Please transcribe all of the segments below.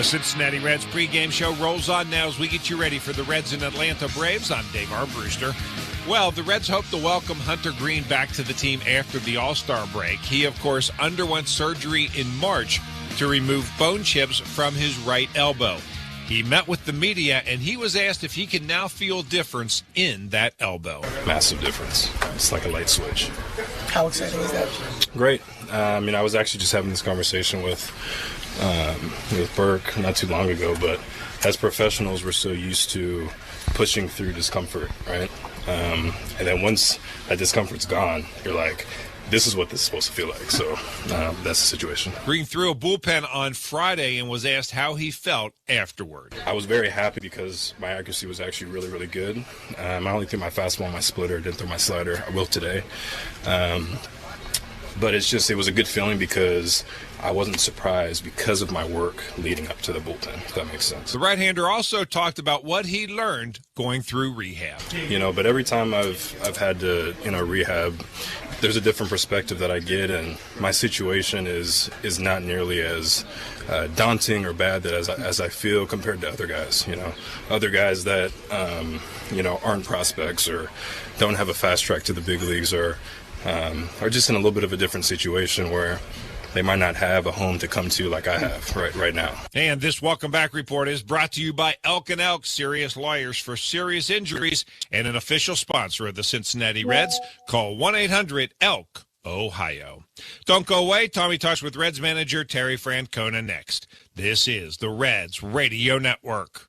The Cincinnati Reds pregame show rolls on now as we get you ready for the Reds and Atlanta Braves. I'm Dave R. Brewster. Well, the Reds hope to welcome Hunter Greene back to the team after the All-Star break. He, of course, underwent surgery in March to remove bone chips from his right elbow. He met with the media, and he was asked if he can now feel difference in that elbow. Massive difference. It's like a light switch. How exciting is that? Great. I was actually just having this conversation with Burke not too long ago, but as professionals, we're so used to pushing through discomfort, right? And then once that discomfort's gone, you're like, this is what this is supposed to feel like. So that's the situation. Greene threw a bullpen on Friday and was asked how he felt afterward. I was very happy because my accuracy was actually really, really good. I only threw my fastball and my splitter, didn't throw my slider. I will today. But it was a good feeling because I wasn't surprised because of my work leading up to the bullpen, if that makes sense. The right-hander also talked about what he learned going through rehab. But every time I've had to, rehab, there's a different perspective that I get, and my situation is not nearly as daunting or bad as I feel compared to other guys. Other guys that aren't prospects or don't have a fast track to the big leagues or are just in a little bit of a different situation where they might not have a home to come to like I have right now. And this Welcome Back report is brought to you by Elk & Elk, serious lawyers for serious injuries, and an official sponsor of the Cincinnati Reds. Call 1-800-ELK, Ohio. Don't go away. Tommy talks with Reds manager Terry Francona next. This is the Reds Radio Network.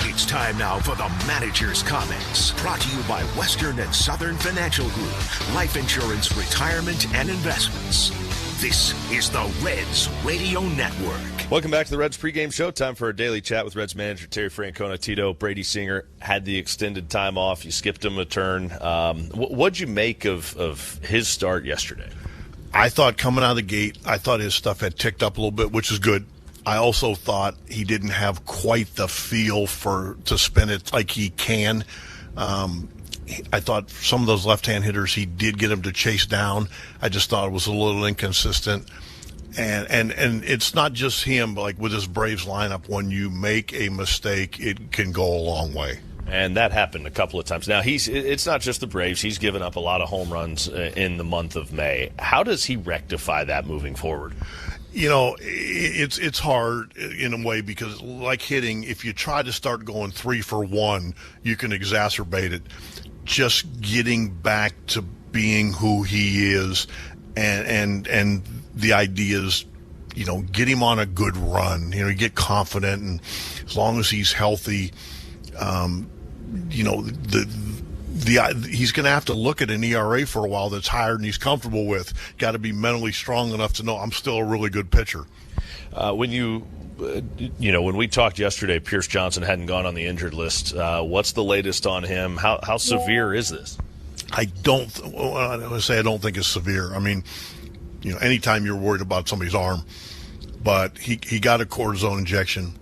It's time now for the manager's comments. Brought to you by Western and Southern Financial Group. Life insurance, retirement, and investments. This is the Reds Radio Network. Welcome back to the Reds pregame show. Time for a daily chat with Reds manager Terry Francona. Tito, Brady Singer had the extended time off. You skipped him a turn. What'd you make of his start yesterday? I thought coming out of the gate, I thought his stuff had ticked up a little bit, which is good. I also thought he didn't have quite the feel to spin it like he can. I thought some of those left-hand hitters, he did get him to chase down. I just thought it was a little inconsistent. And it's not just him, but like with his Braves lineup, when you make a mistake, it can go a long way. And that happened a couple of times. Now, it's not just the Braves. He's given up a lot of home runs in the month of May. How does he rectify that moving forward? It's hard in a way because, like hitting, if you try to start going 3 for 1, you can exacerbate it. Just getting back to being who he is, and the idea is, get him on a good run. Get confident, and as long as he's healthy, he's going to have to look at an ERA for a while that's higher than he's comfortable with. Got to be mentally strong enough to know I'm still a really good pitcher. When when we talked yesterday, Pierce Johnson hadn't gone on the injured list. What's the latest on him? How severe is this? I don't think it's severe. I mean, anytime you're worried about somebody's arm, but he got a cortisone injection.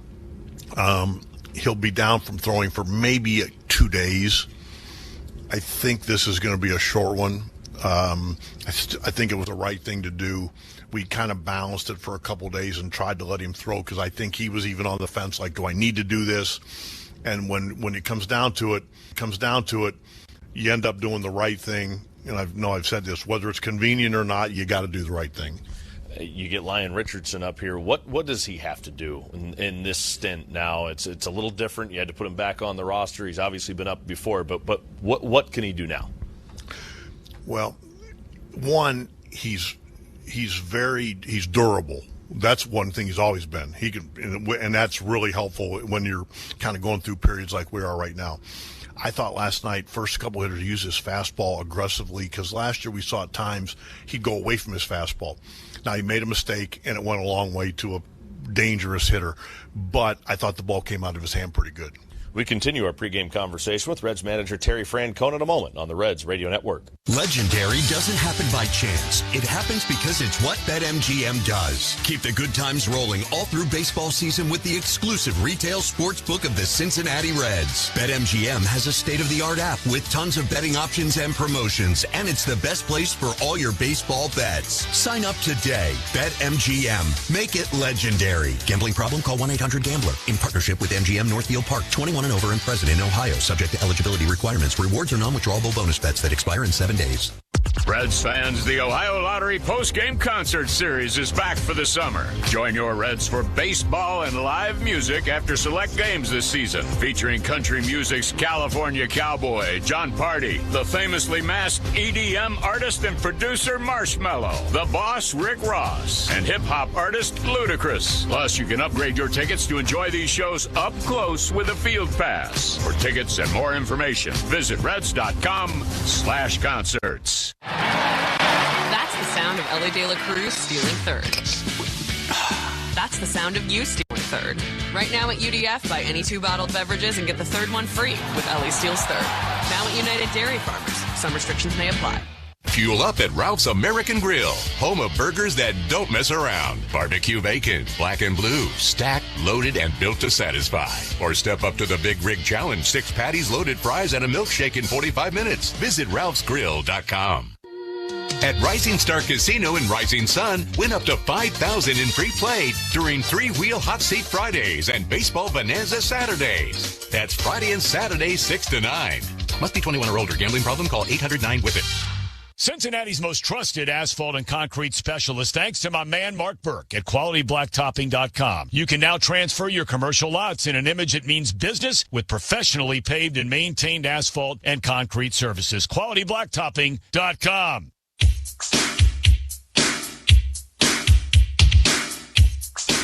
He'll be down from throwing for maybe 2 days. I think this is going to be a short one. I think it was the right thing to do. We kind of balanced it for a couple of days and tried to let him throw because I think he was even on the fence, like, do I need to do this? And when it comes down to it, you end up doing the right thing. And I've said this, whether it's convenient or not, you got to do the right thing. You get Lyon Richardson up here. What does he have to do in this stint now? It's a little different. You had to put him back on the roster. He's obviously been up before, but what can he do now? Well, one, he's durable. That's one thing he's always been. He can, and that's really helpful when you're kind of going through periods like we are right now. I thought last night, first couple hitters use his fastball aggressively because last year we saw at times he'd go away from his fastball. Now, he made a mistake, and it went a long way to a dangerous hitter, but I thought the ball came out of his hand pretty good. We continue our pregame conversation with Reds manager Terry Francona in a moment on the Reds Radio Network. Legendary doesn't happen by chance. It happens because it's what BetMGM does. Keep the good times rolling all through baseball season with the exclusive retail sports book of the Cincinnati Reds. BetMGM has a state-of-the-art app with tons of betting options and promotions, and it's the best place for all your baseball bets. Sign up today. BetMGM. Make it legendary. Gambling problem? Call 1-800-GAMBLER. In partnership with MGM Northfield Park. 21 and over and present in Ohio. Subject to eligibility requirements. Rewards are non-withdrawable bonus bets that expire in 7 days. Reds fans, the Ohio Lottery post-game concert series is back for the summer. Join your Reds for baseball and live music after select games this season, featuring country music's California Cowboy, John Party, the famously masked EDM artist and producer Marshmello, the boss Rick Ross, and hip-hop artist Ludacris. Plus, you can upgrade your tickets to enjoy these shows up close with a field pass. For tickets and more information, visit Reds.com/concerts. That's the sound of Ellie De La Cruz stealing third. That's the sound of you stealing third. Right now at UDF, buy any 2 bottled beverages and get the third one free with Ellie Steals Third. Now at United Dairy Farmers. Some restrictions may apply. Fuel up at Ralph's American Grill, home of burgers that don't mess around. Barbecue bacon, black and blue, stacked, loaded, and built to satisfy. Or step up to the Big Rig Challenge, 6 patties, loaded fries, and a milkshake in 45 minutes. Visit ralphsgrill.com. At Rising Star Casino in Rising Sun, win up to $5,000 in free play during 3-wheel hot seat Fridays and baseball bonanza Saturdays. That's Friday and Saturday, 6 to 9. Must be 21 or older. Gambling problem? Call 800-9-WITH-IT. Cincinnati's most trusted asphalt and concrete specialist, thanks to my man Mark Burke at QualityBlacktopping.com. You can now transfer your commercial lots in an image that means business with professionally paved and maintained asphalt and concrete services. QualityBlacktopping.com.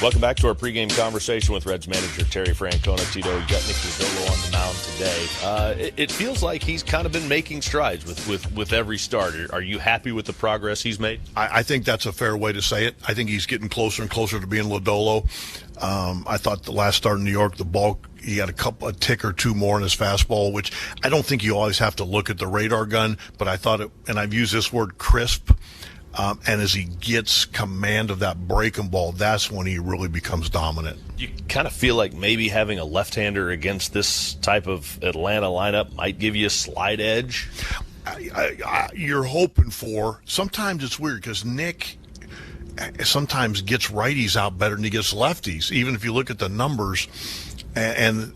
Welcome back to our pregame conversation with Reds manager Terry Francona. Tito, you got Nick Lodolo on the mound today. It feels like he's kind of been making strides with every start. Are you happy with the progress he's made? I think that's a fair way to say it. I think he's getting closer and closer to being Lodolo. I thought the last start in New York, the ball, he had a tick or two more in his fastball, which I don't think you always have to look at the radar gun, but I thought it, and I've used this word, crisp. And as he gets command of that breaking ball, that's when he really becomes dominant. You kind of feel like maybe having a left-hander against this type of Atlanta lineup might give you a slight edge? You're hoping for. Sometimes it's weird because Nick sometimes gets righties out better than he gets lefties, even if you look at the numbers. And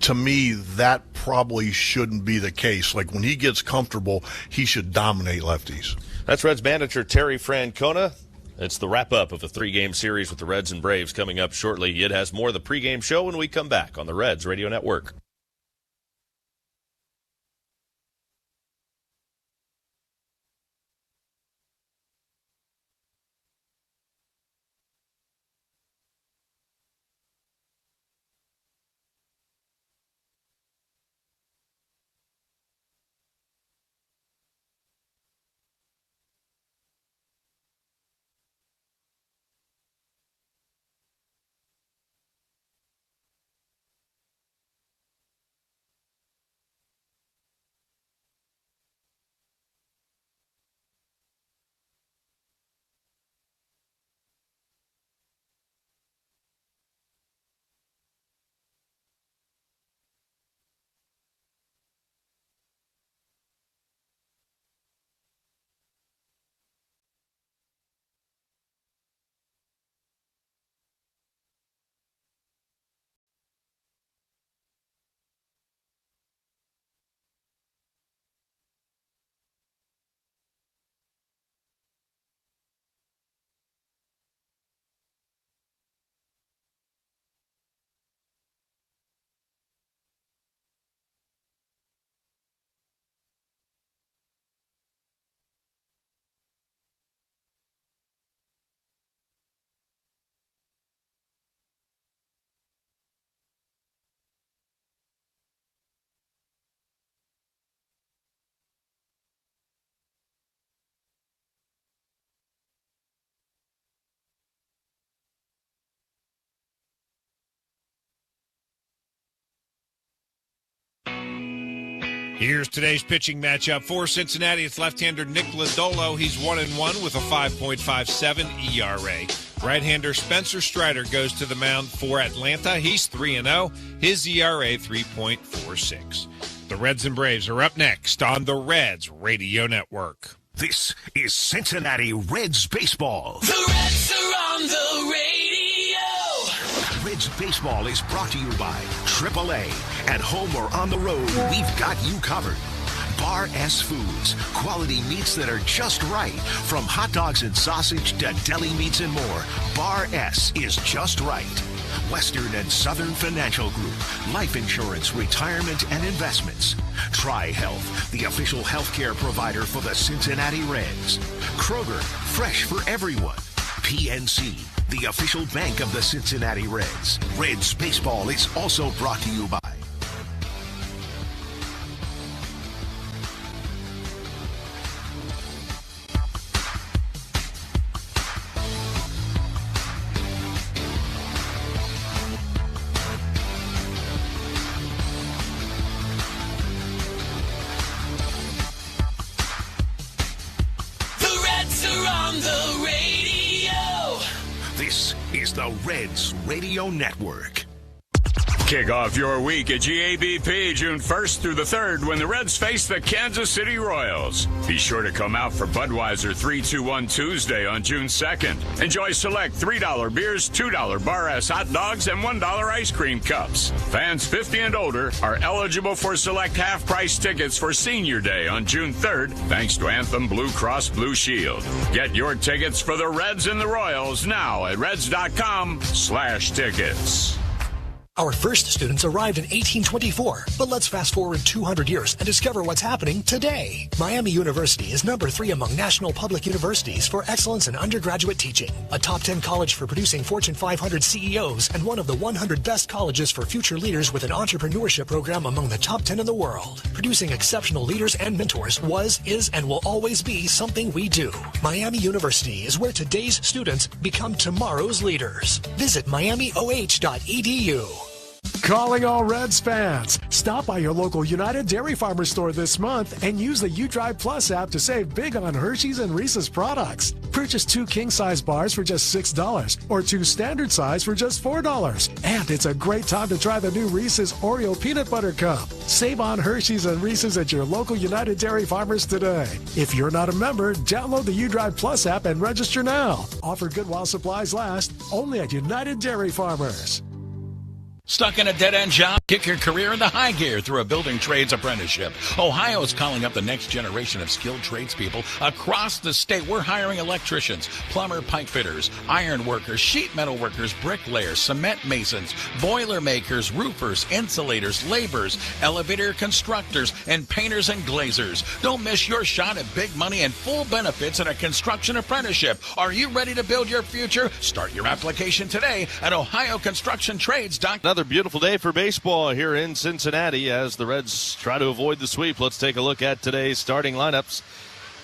to me, that probably shouldn't be the case. Like when he gets comfortable, he should dominate lefties. That's Reds manager Terry Francona. It's the wrap-up of a 3-game series with the Reds and Braves coming up shortly. It has more of the pregame show when we come back on the Reds Radio Network. Here's today's pitching matchup for Cincinnati. It's left-hander Nick Lodolo. He's 1-1 with a 5.57 ERA. Right-hander Spencer Strider goes to the mound for Atlanta. He's 3-0. His ERA 3.46. The Reds and Braves are up next on the Reds Radio Network. This is Cincinnati Reds baseball. The Reds are on the radio. Reds baseball is brought to you by AAA. At home or on the road, we've got you covered. Bar S Foods, quality meats that are just right. From hot dogs and sausage to deli meats and more, Bar S is just right. Western and Southern Financial Group, life insurance, retirement, and investments. Tri-Health, the official healthcare provider for the Cincinnati Reds. Kroger, fresh for everyone. PNC, the official bank of the Cincinnati Reds. Reds baseball is also brought to you by the Reds Radio Network. Kick off your week at GABP June 1st through the 3rd when the Reds face the Kansas City Royals. Be sure to come out for Budweiser 3-2-1 Tuesday on June 2nd. Enjoy select $3 beers, $2 Bar S hot dogs, and $1 ice cream cups. Fans 50 and older are eligible for select half-price tickets for Senior Day on June 3rd, thanks to Anthem Blue Cross Blue Shield. Get your tickets for the Reds and the Royals now at reds.com/tickets. Our first students arrived in 1824, but let's fast forward 200 years and discover what's happening today. Miami University is number 3 among national public universities for excellence in undergraduate teaching, a top 10 college for producing Fortune 500 CEOs, and one of the 100 best colleges for future leaders with an entrepreneurship program among the top 10 in the world. Producing exceptional leaders and mentors was, is, and will always be something we do. Miami University is where today's students become tomorrow's leaders. Visit miamioh.edu. Calling all Reds fans. Stop by your local United Dairy Farmers store this month and use the UDrive Plus app to save big on Hershey's and Reese's products. Purchase 2 king-size bars for just $6 or 2 standard size for just $4. And it's a great time to try the new Reese's Oreo Peanut Butter Cup. Save on Hershey's and Reese's at your local United Dairy Farmers today. If you're not a member, download the UDrive Plus app and register now. Offer good while supplies last, only at United Dairy Farmers. Stuck in a dead-end job? Kick your career into high gear through a building trades apprenticeship. Ohio is calling up the next generation of skilled tradespeople across the state. We're hiring electricians, plumber, pipe fitters, iron workers, sheet metal workers, bricklayers, cement masons, boiler makers, roofers, insulators, laborers, elevator constructors, and painters and glazers. Don't miss your shot at big money and full benefits in a construction apprenticeship. Are you ready to build your future? Start your application today at ohioconstructiontrades.com. Another beautiful day for baseball here in Cincinnati as the Reds try to avoid the sweep. Let's take a look at today's starting lineups.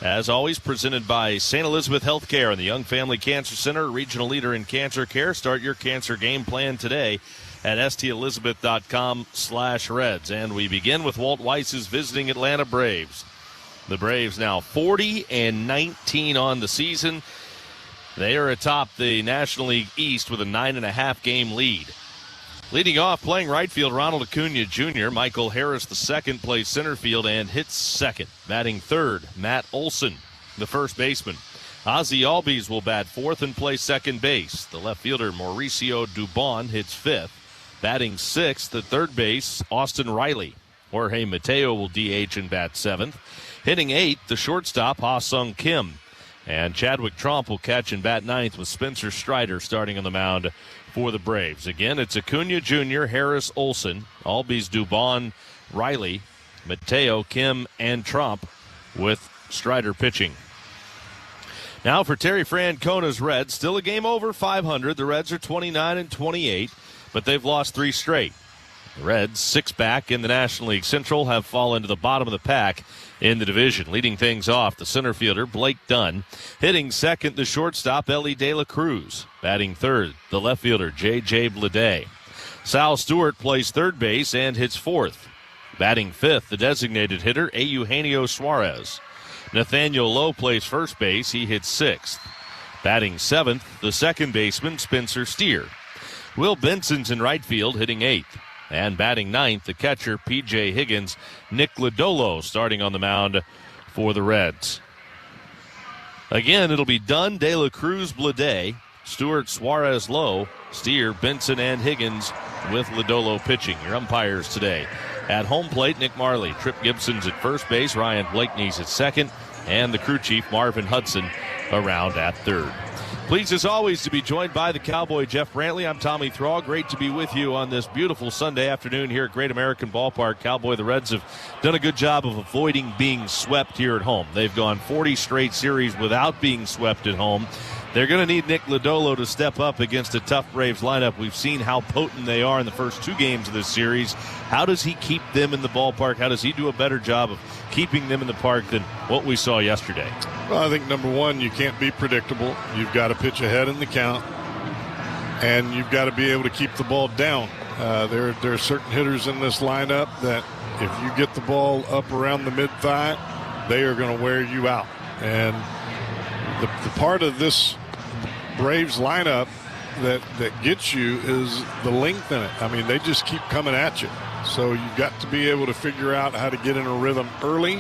As always, presented by St. Elizabeth Healthcare and the Young Family Cancer Center, regional leader in cancer care. Start your cancer game plan today at stelizabeth.com/Reds. And we begin with Walt Weiss's visiting Atlanta Braves. The Braves now 40-19 on the season. They are atop the National League East with a 9.5 game lead. Leading off, playing right field, Ronald Acuna Jr. Michael Harris II plays center field and hits second. Batting third, Matt Olson, the first baseman. Ozzie Albies will bat fourth and play second base. The left fielder, Mauricio Dubon, hits fifth. Batting sixth at third base, Austin Riley. Jorge Mateo will DH and bat seventh. Hitting eighth, the shortstop, Ha-Sung Kim. And Chadwick Tromp will catch and bat ninth with Spencer Strider starting on the mound for the Braves. Again, it's Acuna Jr., Harris, Olson, Albies, Dubon, Riley, Mateo, Kim, and Tromp with Strider pitching. Now for Terry Francona's Reds, still a game over 500. The Reds are 29-28, but they've lost 3 straight. The Reds, 6 back in the National League Central, have fallen to the bottom of the pack in the division. Leading things off, the center fielder, Blake Dunn. Hitting second, the shortstop, Ellie De La Cruz. Batting third, the left fielder, J.J. Bleday. Sal Stewart plays third base and hits fourth. Batting fifth, the designated hitter, Eugenio Suarez. Nathaniel Lowe plays first base. He hits sixth. Batting seventh, the second baseman, Spencer Steer. Will Benson's in right field, hitting eighth. And batting ninth, the catcher, P.J. Higgins. Nick Lodolo starting on the mound for the Reds. Again, it'll be Dunn, De La Cruz, Blade, Stewart, Suarez, Lowe, Steer, Benson, and Higgins with Lodolo pitching. Your umpires today. At home plate, Nick Marley. Trip Gibson's at first base. Ryan Blakeney's at second. And the crew chief, Marvin Hudson, around at third. Pleased as always to be joined by the Cowboy Jeff Brantley. I'm Tommy Thrall. Great to be with you on this beautiful Sunday afternoon here at Great American Ballpark. Cowboy, the Reds have done a good job of avoiding being swept here at home. They've gone 40 straight series without being swept at home. They're going to need Nick Lodolo to step up against a tough Braves lineup. We've seen how potent they are in the first two games of this series. How does he keep them in the ballpark? How does he do a better job of keeping them in the park than what we saw yesterday? Well, I think number one, you can't be predictable. You've got to pitch ahead in the count, and you've got to be able to keep the ball down. There are certain hitters in this lineup that if you get the ball up around the mid-thigh, they are going to wear you out. And the part of this Braves lineup that gets you is the length in it. I mean, they just keep coming at you. So you've got to be able to figure out how to get in a rhythm early.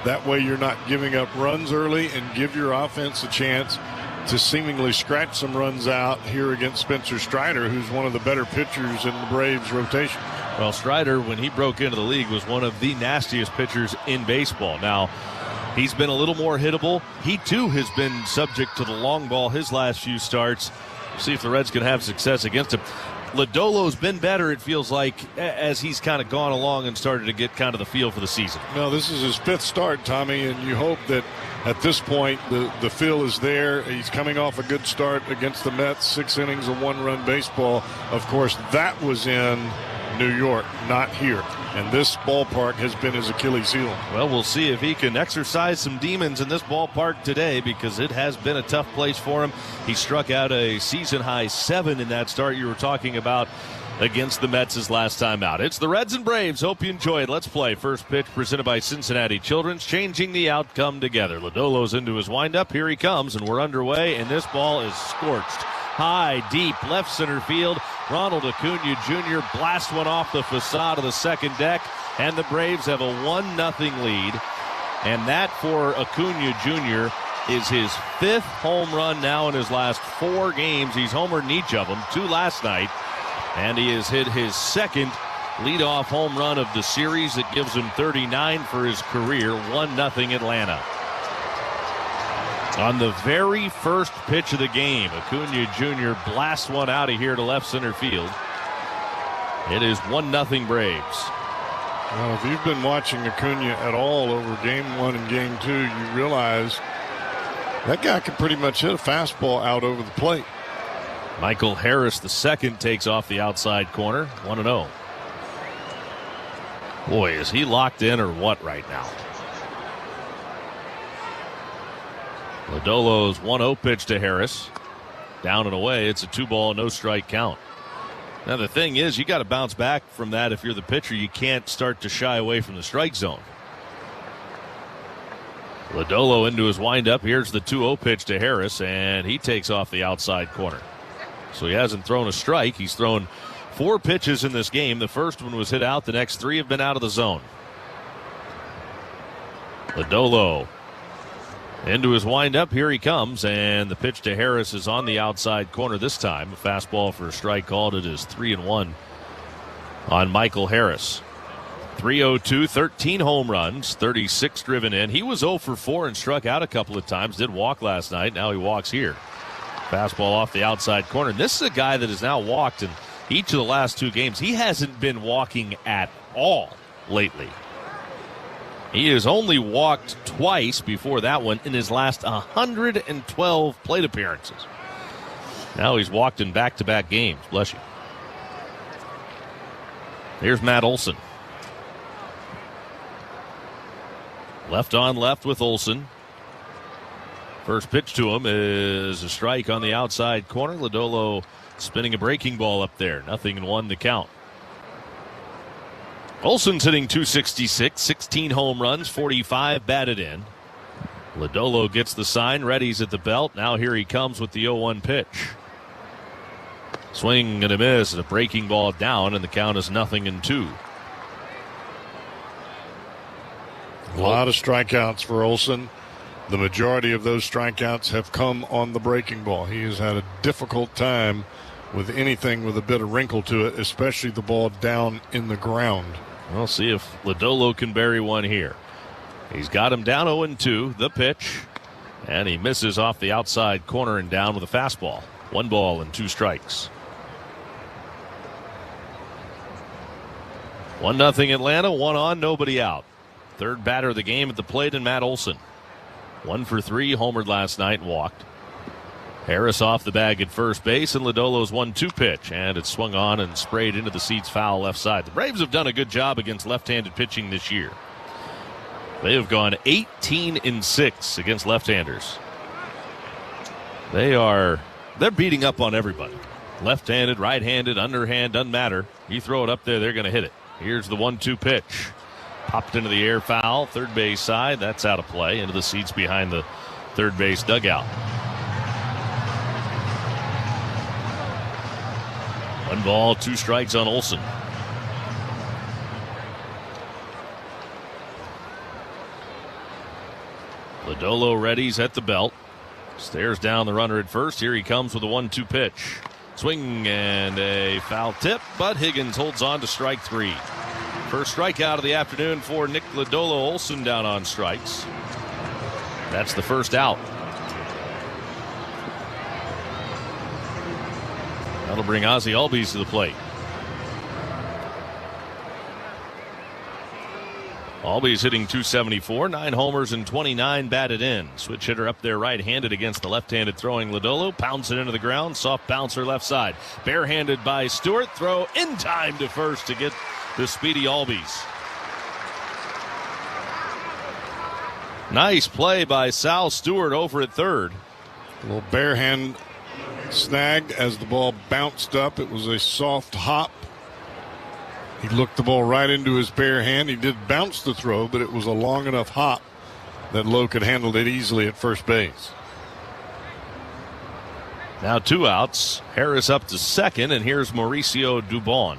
That way you're not giving up runs early and give your offense a chance to seemingly scratch some runs out here against Spencer Strider, who's one of the better pitchers in the Braves rotation. Well, Strider, when he broke into the league, was one of the nastiest pitchers in baseball. Now, he's been a little more hittable. He, too, has been subject to the long ball his last few starts. See if the Reds can have success against him. Lodolo's been better, it feels like, as he's kind of gone along and started to get kind of the feel for the season. No, this is his fifth start, Tommy, and you hope that at this point the feel is there. He's coming off a good start against the Mets, 6 innings of one-run baseball. Of course, that was in New York, not here. And this ballpark has been his Achilles heel. Well, we'll see if he can exercise some demons in this ballpark today, because it has been a tough place for him. He struck out a season-high 7 in that start you were talking about against the Mets his last time out. It's the Reds and Braves. Hope you enjoyed. Let's play. First pitch presented by Cincinnati Children's, changing the outcome together. Lodolo's into his windup. Here he comes, and we're underway, and this ball is scorched. High, deep, left center field. Ronald Acuna Jr. blasts one off the facade of the second deck, and the Braves have a 1-0 lead. And that for Acuna Jr. is his 5th home run now in his last 4 games. He's homered in each of them, 2 last night, and he has hit his 2nd leadoff home run of the series. That gives him 39 for his career. 1-0 Atlanta. On the very first pitch of the game, Acuna Jr. blasts one out of here to left center field. It is 1-0 Braves. Well, if you've been watching Acuna at all over Game 1 and Game 2, you realize that guy can pretty much hit a fastball out over the plate. Michael Harris, II, takes off the outside corner, 1-0. Boy, is he locked in or what right now? Lodolo's 1-0 pitch to Harris. Down and away. It's a 2-ball, no-strike count. Now, the thing is, you got to bounce back from that. If you're the pitcher, you can't start to shy away from the strike zone. Lodolo into his windup. Here's the 2-0 pitch to Harris, and he takes off the outside corner. So he hasn't thrown a strike. He's thrown 4 pitches in this game. The first one was hit out. The next 3 have been out of the zone. Lodolo into his windup. Here he comes, and the pitch to Harris is on the outside corner this time. A fastball for a strike called. It is 3-1 on Michael Harris. 302, 13 home runs, 36 driven in. He was 0 for 4 and struck out a couple of times. Did walk last night. Now he walks here. Fastball off the outside corner. And this is a guy that has now walked in each of the last 2 games. He hasn't been walking at all lately. He has only walked twice before that one in his last 112 plate appearances. Now he's walked in back-to-back games. Bless you. Here's Matt Olson. Left on left with Olson. First pitch to him is a strike on the outside corner. Lodolo spinning a breaking ball up there. 0-1 the count. Olson's hitting .266, 16 home runs, 45 batted in. Lodolo gets the sign. Reddy's at the belt. Now here he comes with the 0-1 pitch. Swing and a miss. A breaking ball down, and the count is 0-2. A lot of strikeouts for Olson. The majority of those strikeouts have come on the breaking ball. He has had a difficult time with anything with a bit of wrinkle to it, especially the ball down in the ground. We'll see if Lodolo can bury one here. He's got him down 0-2, the pitch, and he misses off the outside corner and down with a fastball. 1 ball and 2 strikes. 1-0 Atlanta, 1 on, nobody out. Third batter of the game at the plate, and Matt Olson. 1 for 3, homered last night and walked. Harris off the bag at first base, and Lodolo's 1-2 pitch, and it's swung on and sprayed into the seats foul left side. The Braves have done a good job against left-handed pitching this year. They have gone 18-6 against left-handers. They're beating up on everybody. Left-handed, right-handed, underhand, doesn't matter. You throw it up there, they're going to hit it. Here's the 1-2 pitch. Popped into the air, foul, third base side. That's out of play, into the seats behind the third base dugout. 1 ball, 2 strikes on Olson. Lodolo Reddy's at the belt. Stares down the runner at first. Here he comes with a 1-2 pitch. Swing and a foul tip, but Higgins holds on to strike 3. First strikeout of the afternoon for Nick Lodolo. Olson down on strikes. That's the first out. That'll bring Ozzie Albies to the plate. Albies hitting .274, 9 homers and 29 batted in. Switch hitter up there right-handed against the left-handed throwing Lodolo. Pounds it into the ground. Soft bouncer left side. Barehanded by Stewart. Throw in time to first to get the speedy Albies. Nice play by Sal Stewart over at third. A little barehand snagged as the ball bounced up. It was a soft hop. He looked the ball right into his bare hand. He did bounce the throw, but it was a long enough hop that Lowe could handle it easily at first base. Now 2 outs. Harris up to second, and here's Mauricio Dubon.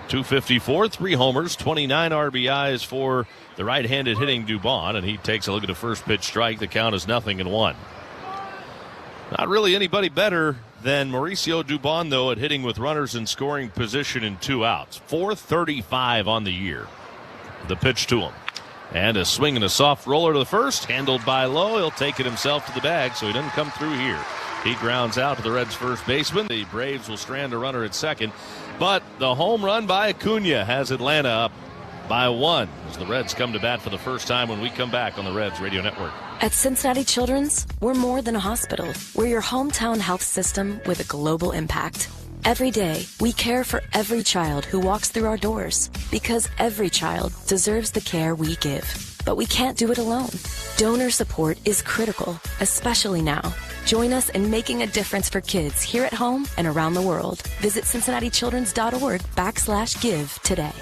.254, 3 homers, 29 RBIs for the right-handed hitting Dubon, and he takes a look at the first pitch strike. The count is 0-1. Not really anybody better than Mauricio Dubon, though, at hitting with runners in scoring position in 2 outs. .435 on the year. The pitch to him. And a swing and a soft roller to the first, handled by Lowe. He'll take it himself to the bag, so he doesn't come through here. He grounds out to the Reds' first baseman. The Braves will strand a runner at second. But the home run by Acuna has Atlanta up by 1 as the Reds come to bat for the first time when we come back on the Reds Radio Network. At Cincinnati Children's, we're more than a hospital. We're your hometown health system with a global impact. Every day, we care for every child who walks through our doors because every child deserves the care we give. But we can't do it alone. Donor support is critical, especially now. Join us in making a difference for kids here at home and around the world. Visit CincinnatiChildren's.org/give today.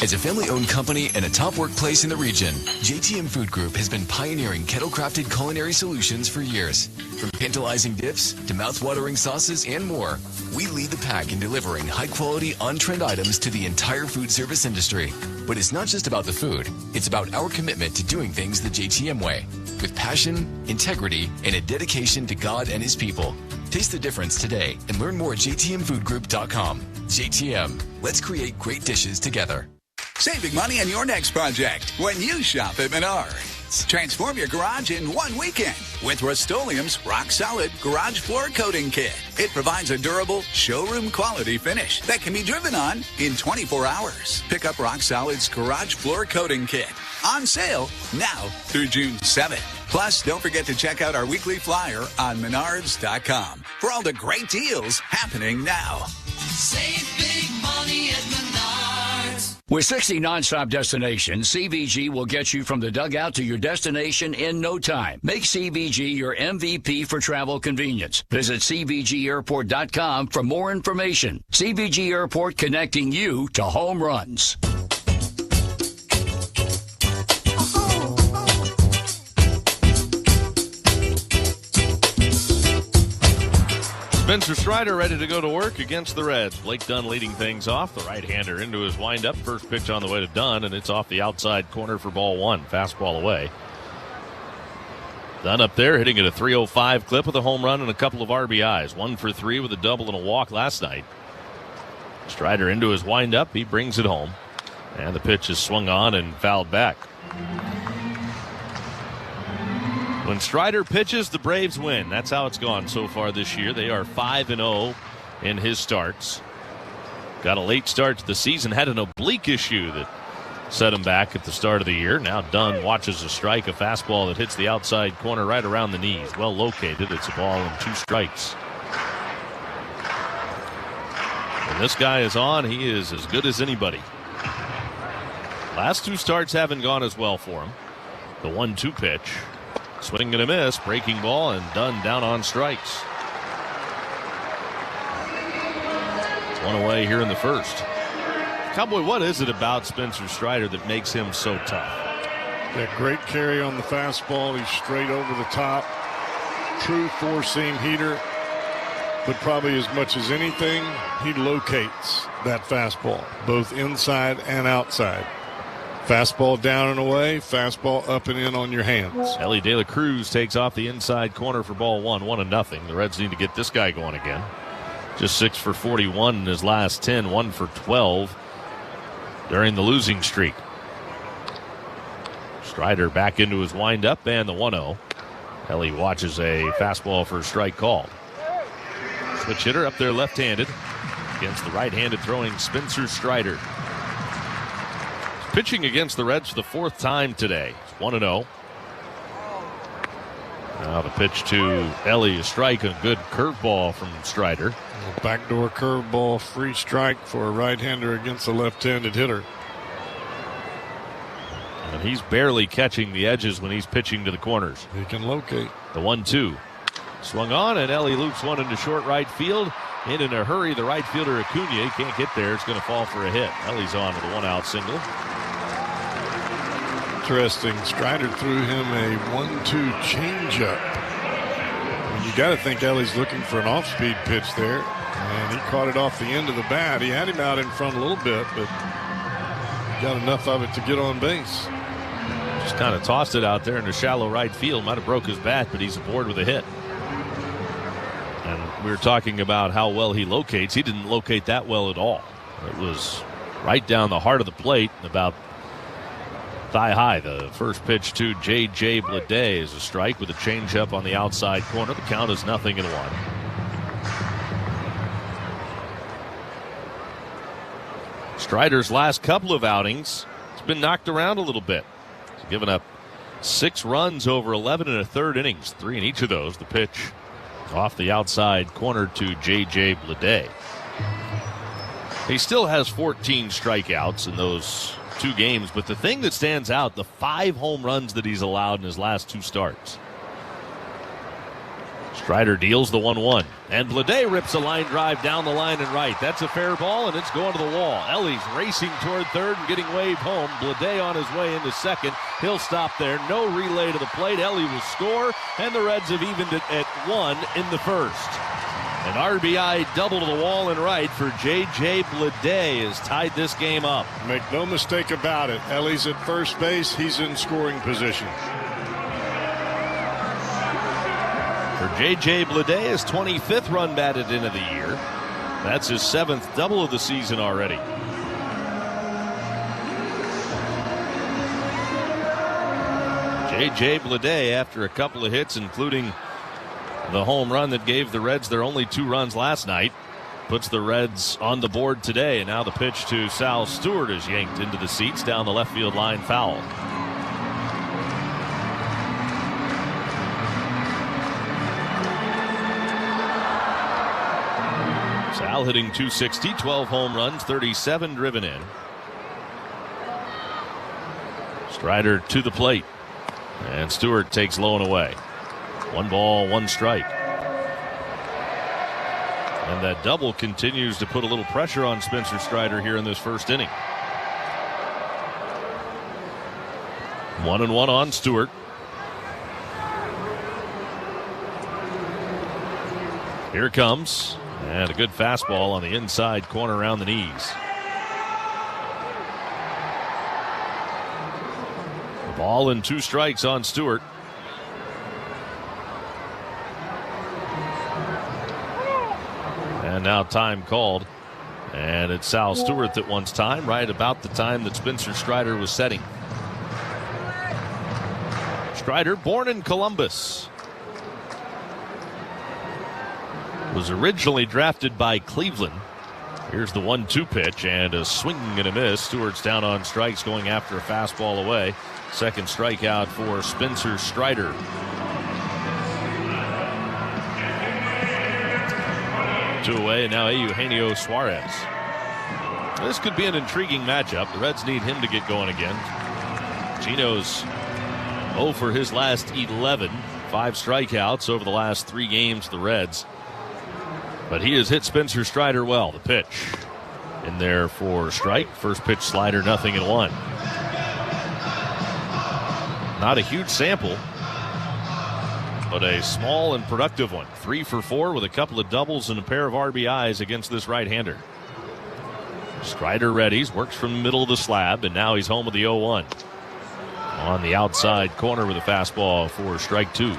As a family-owned company and a top workplace in the region, JTM Food Group has been pioneering kettle-crafted culinary solutions for years. From tantalizing dips to mouth-watering sauces and more, we lead the pack in delivering high-quality, on-trend items to the entire food service industry. But it's not just about the food. It's about our commitment to doing things the JTM way, with passion, integrity, and a dedication to God and His people. Taste the difference today and learn more at jtmfoodgroup.com. JTM, let's create great dishes together. Saving money on your next project when you shop at Menards. Transform your garage in one weekend with Rust-Oleum's Rock Solid Garage Floor Coating Kit. It provides a durable, showroom quality finish that can be driven on in 24 hours. Pick up Rock Solid's Garage Floor Coating Kit. On sale now through June 7th. Plus, don't forget to check out our weekly flyer on Menards.com for all the great deals happening now. Save big money at Menards. With 60 nonstop destinations, CVG will get you from the dugout to your destination in no time. Make CVG your MVP for travel convenience. Visit CVGAirport.com for more information. CVG Airport, connecting you to home runs. Spencer Strider ready to go to work against the Reds. Blake Dunn leading things off. The right-hander into his windup. First pitch on the way to Dunn, and it's off the outside corner for ball one. Fastball away. Dunn up there hitting at a .305 clip with a home run and a couple of RBIs. 1 for 3 with a double and a walk last night. Strider into his windup. He brings it home. And the pitch is swung on and fouled back. When Strider pitches, the Braves win. That's how it's gone so far this year. They are 5-0 in his starts. Got a late start to the season. Had an oblique issue that set him back at the start of the year. Now Dunn watches a strike, a fastball that hits the outside corner right around the knees. Well located. It's a ball and 2 strikes. When this guy is on, he is as good as anybody. Last 2 starts haven't gone as well for him. The 1-2 pitch. Swing and a miss, breaking ball, and Dunn down on strikes. 1 away here in the first. Cowboy, what is it about Spencer Strider that makes him so tough? That great carry on the fastball. He's straight over the top. True four-seam heater. But probably as much as anything, he locates that fastball, both inside and outside. Fastball down and away, fastball up and in on your hands. Ellie De La Cruz takes off the inside corner for ball one, 1-0. The Reds need to get this guy going again. Just 6 for 41 in his last 10, 1 for 12 during the losing streak. Strider back into his windup and the 1-0. Ellie watches a fastball for a strike called. Switch hitter up there left-handed against the right-handed throwing Spencer Strider. Pitching against the Reds for the 4th time today. It's 1-0. Now the pitch to Ellie, a strike, a good curveball from Strider. Backdoor curveball, free strike for a right-hander against a left-handed hitter. And he's barely catching the edges when he's pitching to the corners. He can locate. The 1-2. Swung on, and Ellie loops one into short right field. In a hurry, the right fielder Acuna can't get there. It's going to fall for a hit. Ellie's on with a 1-out single. Interesting. Strider threw him a 1-2 changeup. You got to think Ellie's looking for an off-speed pitch there, and he caught it off the end of the bat. He had him out in front a little bit, but got enough of it to get on base. Just kind of tossed it out there in the shallow right field. Might have broke his bat, but he's aboard with a hit. And we were talking about how well he locates. He didn't locate that well at all. It was right down the heart of the plate, about thigh high. The first pitch to J.J. Bleday is a strike with a changeup on the outside corner. The count is 0-1. Strider's last couple of outings, it's been knocked around a little bit. He's given up 6 runs over 11 1/3 innings, 3 in each of those. The pitch off the outside corner to J.J. Bleday. He still has 14 strikeouts in those 2 games, but the thing that stands out, the 5 home runs that he's allowed in his last 2 starts. Strider deals the 1-1, and Bleday rips a line drive down the line and right. That's a fair ball, and it's going to the wall. Ellie's racing toward third and getting waved home. Bleday on his way into second. He'll stop there. No relay to the plate. Ellie will score, and the Reds have evened it at 1 in the first. An RBI double to the wall and right for J.J. Bleday has tied this game up. Make no mistake about it. Ellie's at first base. He's in scoring position. For J.J. Bleday, his 25th run batted in of the year. That's his 7th double of the season already. J.J. Bleday, after a couple of hits, including the home run that gave the Reds their only 2 runs last night, puts the Reds on the board today. And now the pitch to Sal Stewart is yanked into the seats down the left field line, foul. Sal hitting .260, 12 home runs, 37 driven in. Strider to the plate. And Stewart takes low and away. 1 ball, 1 strike. And that double continues to put a little pressure on Spencer Strider here in this first inning. 1-1 on Stewart. Here it comes. And a good fastball on the inside corner around the knees. A ball and 2 strikes on Stewart. And now time called. And it's Sal Stewart that wants time, right about the time that Spencer Strider was setting. Strider, born in Columbus, was originally drafted by Cleveland. Here's the 1-2 pitch and a swing and a miss. Stewart's down on strikes going after a fastball away. Second strikeout for Spencer Strider. Two away, and now Eugenio Suarez. This could be an intriguing matchup. The Reds need him to get going again. Gino's 0 for his last 11. 5 strikeouts over the last 3 games for the Reds. But he has hit Spencer Strider well. The pitch in there for strike. First pitch slider, 0-1. Not a huge sample, but a small and productive one. 3 for 4 with a couple of doubles and a pair of RBIs against this right-hander. Strider readies, works from the middle of the slab, and now he's home with the 0-1. On the outside corner with a fastball for strike 2.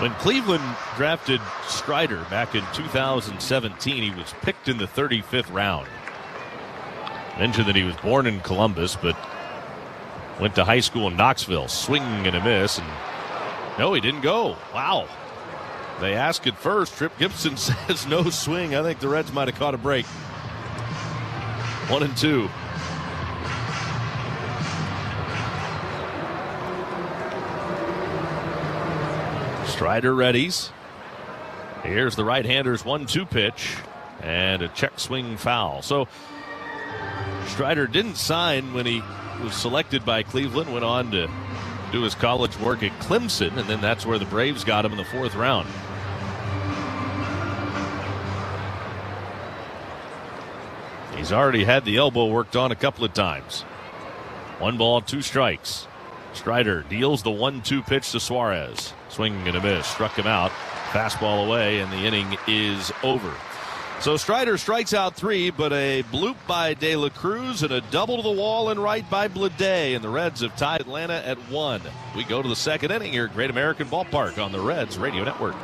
When Cleveland drafted Strider back in 2017, he was picked in the 35th round. Mentioned that he was born in Columbus, but went to high school in Knoxville. Swing and a miss, and no, he didn't go. Wow. They ask at first. Trip Gibson says no swing. I think the Reds might have caught a break. 1-2. Strider readies. Here's the right-hander's 1-2 pitch and a check swing foul. So Strider didn't sign when he was selected by Cleveland, went on to do his college work at Clemson, and then that's where the Braves got him in the 4th round. He's already had the elbow worked on a couple of times. 1 ball, 2 strikes. Strider deals the 1-2 pitch to Suarez. Swing and a miss. Struck him out. Fastball away, and the inning is over. So Strider strikes out 3, but a bloop by De La Cruz and a double to the wall and right by Bleday. And the Reds have tied Atlanta at 1. We go to the 2nd inning here at Great American Ballpark on the Reds Radio Network.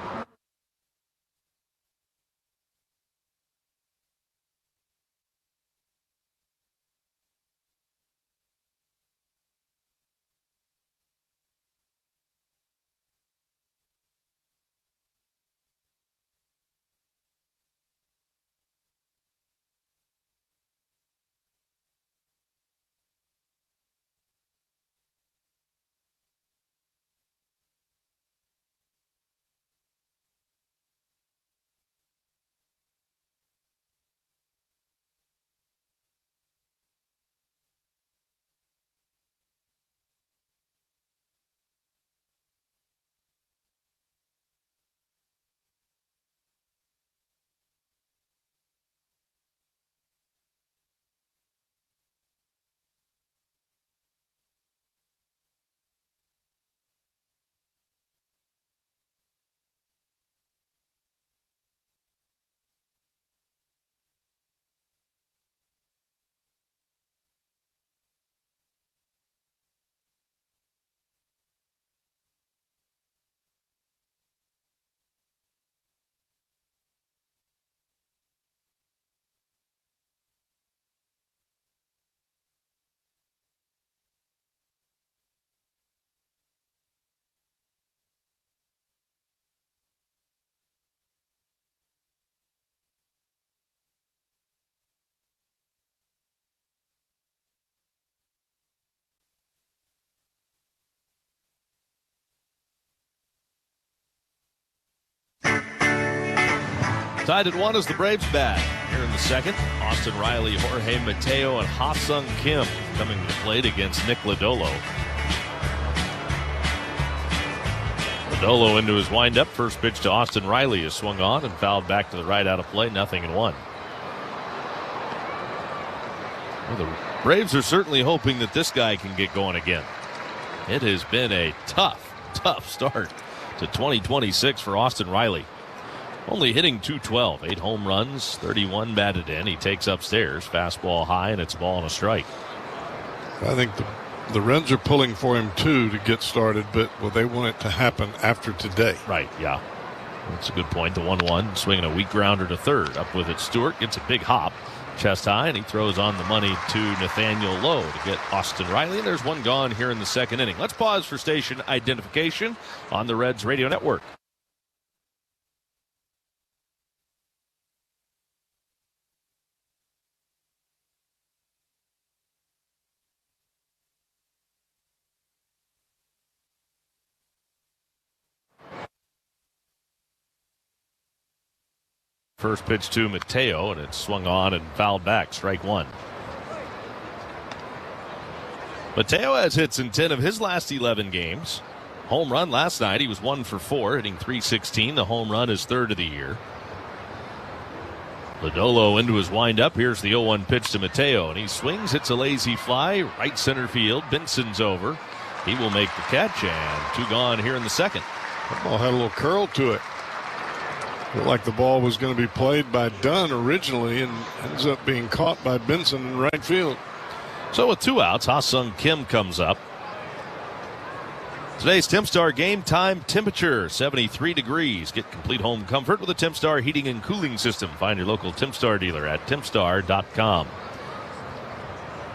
Tied at 1 as the Braves bat. Here in the second, Austin Riley, Jorge Mateo, and Ha-Sung Kim coming to the plate against Nick Lodolo. Lodolo into his windup. First pitch to Austin Riley is swung on and fouled back to the right out of play. 0-1. Well, the Braves are certainly hoping that this guy can get going again. It has been a tough start to 2026 for Austin Riley. Only hitting .212, 8 home runs, 31 batted in. He takes upstairs, fastball high, and it's a ball and a strike. I think the Reds are pulling for him too to get started, but they want it to happen after today. Right, yeah. That's a good point. The 1-1, swinging a weak grounder to third. Up with it, Stewart gets a big hop, chest high, and he throws on the money to Nathaniel Lowe to get Austin Riley. And there's one gone here in the second inning. Let's pause for station identification on the Reds Radio Network. First pitch to Mateo, and it's swung on and fouled back. Strike 1. Mateo has hits in 10 of his last 11 games. Home run last night. He was 1 for 4, hitting .316. The home run is third of the year. Lodolo into his windup. Here's the 0-1 pitch to Mateo, and he swings. Hits a lazy fly. Right center field. Benson's over. He will make the catch, and 2 gone here in the second. That ball had a little curl to it. Looked like the ball was going to be played by Dunn originally and ends up being caught by Benson in right field. So with 2 outs, Ha-Sung Kim comes up. Today's TempStar game time temperature, 73 degrees. Get complete home comfort with a TempStar heating and cooling system. Find your local TempStar dealer at tempstar.com.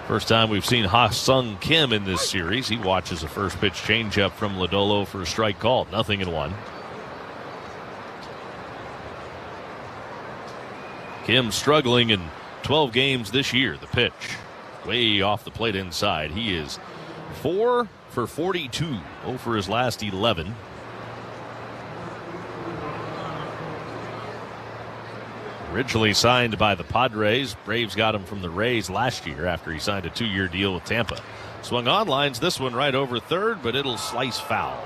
First time we've seen Ha-Sung Kim in this series. He watches a first pitch changeup from Lodolo for a strike called. 0-1. Kim struggling in 12 games this year. The pitch way off the plate inside. He is 4 for 42. 0 for his last 11. Originally signed by the Padres. Braves got him from the Rays last year after he signed a 2-year deal with Tampa. Swung on, lines this one right over third, but it'll slice foul.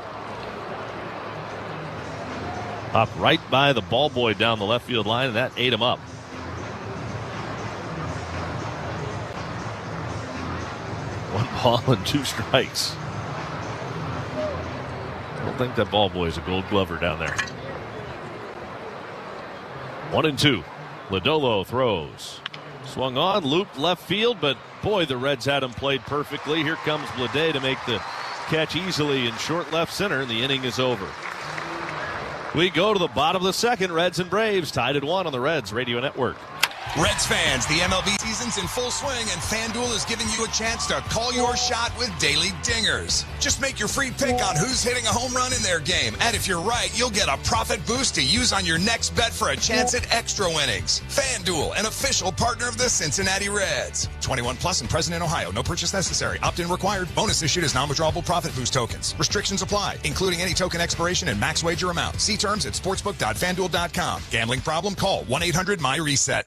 Up right by the ball boy down the left field line, and that ate him up. 1 ball and 2 strikes. I don't think that ball boy is a Gold Glover down there. 1-2. Lodolo throws. Swung on, looped left field, but boy, the Reds had him played perfectly. Here comes Blade to make the catch easily in short left center, and the inning is over. We go to the bottom of the second. Reds and Braves tied at 1 on the Reds Radio Network. Reds fans, the MLB season's in full swing, and FanDuel is giving you a chance to call your shot with daily dingers. Just make your free pick on who's hitting a home run in their game, and if you're right, you'll get a profit boost to use on your next bet for a chance at extra winnings. FanDuel, an official partner of the Cincinnati Reds. 21 plus and present in Ohio. No purchase necessary. Opt-in required. Bonus issued as non-withdrawable profit boost tokens. Restrictions apply, including any token expiration and max wager amount. See terms at sportsbook.fanduel.com. Gambling problem? Call 1-800-MY-RESET.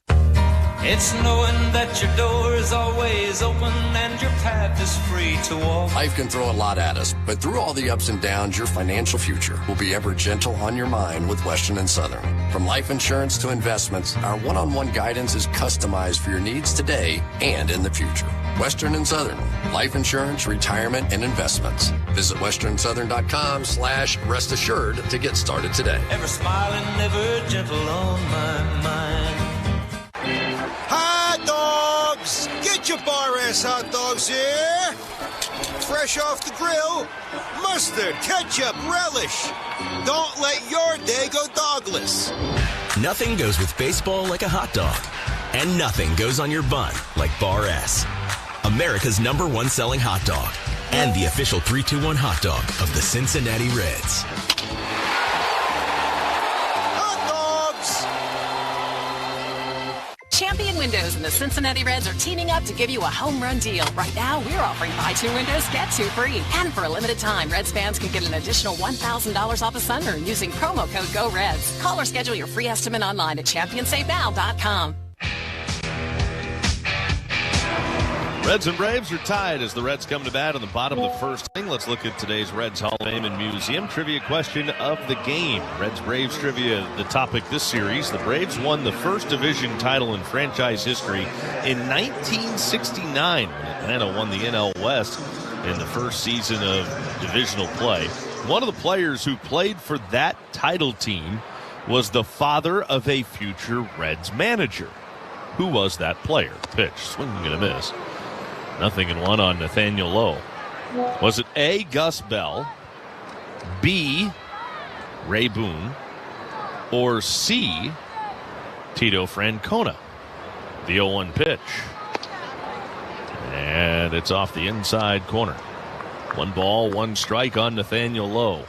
It's knowing that your door is always open and your path is free to walk. Life can throw a lot at us, but through all the ups and downs, your financial future will be ever gentle on your mind with Western and Southern. From life insurance to investments, our one-on-one guidance is customized for your needs today and in the future. Western and Southern, life insurance, retirement, and investments. Visit westernsouthern.com/rest assured to get started today. Ever smiling, ever gentle on my mind. Hot dogs! Get your bar-ass hot dogs here! Fresh off the grill, mustard, ketchup, relish. Don't let your day go dogless. Nothing goes with baseball like a hot dog. And nothing goes on your bun like Bar S. America's #1 selling hot dog. And the official 3-2-1 hot dog of the Cincinnati Reds. Champion wins Windows and the Cincinnati Reds are teaming up to give you a home run deal. Right now, we're offering buy 2 windows, get 2 free. And for a limited time, Reds fans can get an additional $1,000 off a sunroom using promo code GOREDS. Call or schedule your free estimate online at championsavenow.com. Reds and Braves are tied as the Reds come to bat in the bottom of the first inning. Let's look at today's Reds Hall of Fame and Museum trivia question of the game. Reds-Braves trivia, the topic this series. The Braves won the first division title in franchise history in 1969 when Atlanta won the NL West in the first season of divisional play. One of the players who played for that title team was the father of a future Reds manager. Who was that player? Pitch, swinging and a miss. 0-1 on Nathaniel Lowe. Was it A, Gus Bell, B, Ray Boone, or C, Tito Francona? The 0-1 pitch. And it's off the inside corner. 1 ball, 1 strike on Nathaniel Lowe.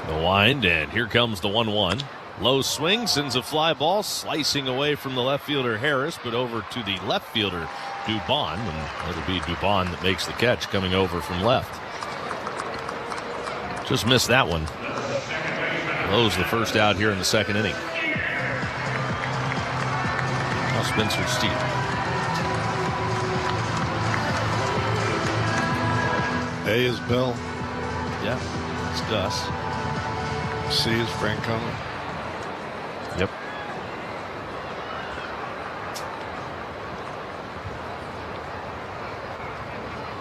The wind, and here comes the 1-1. Low swing, sends a fly ball slicing away from the left fielder Harris, but over to the left fielder Dubon, and it'll be Dubon that makes the catch coming over from left. Just missed that one. Lowe's the first out here in the second inning. Now Spencer Steele. A is Bell. Yeah, it's Gus. C is Francona. Yep.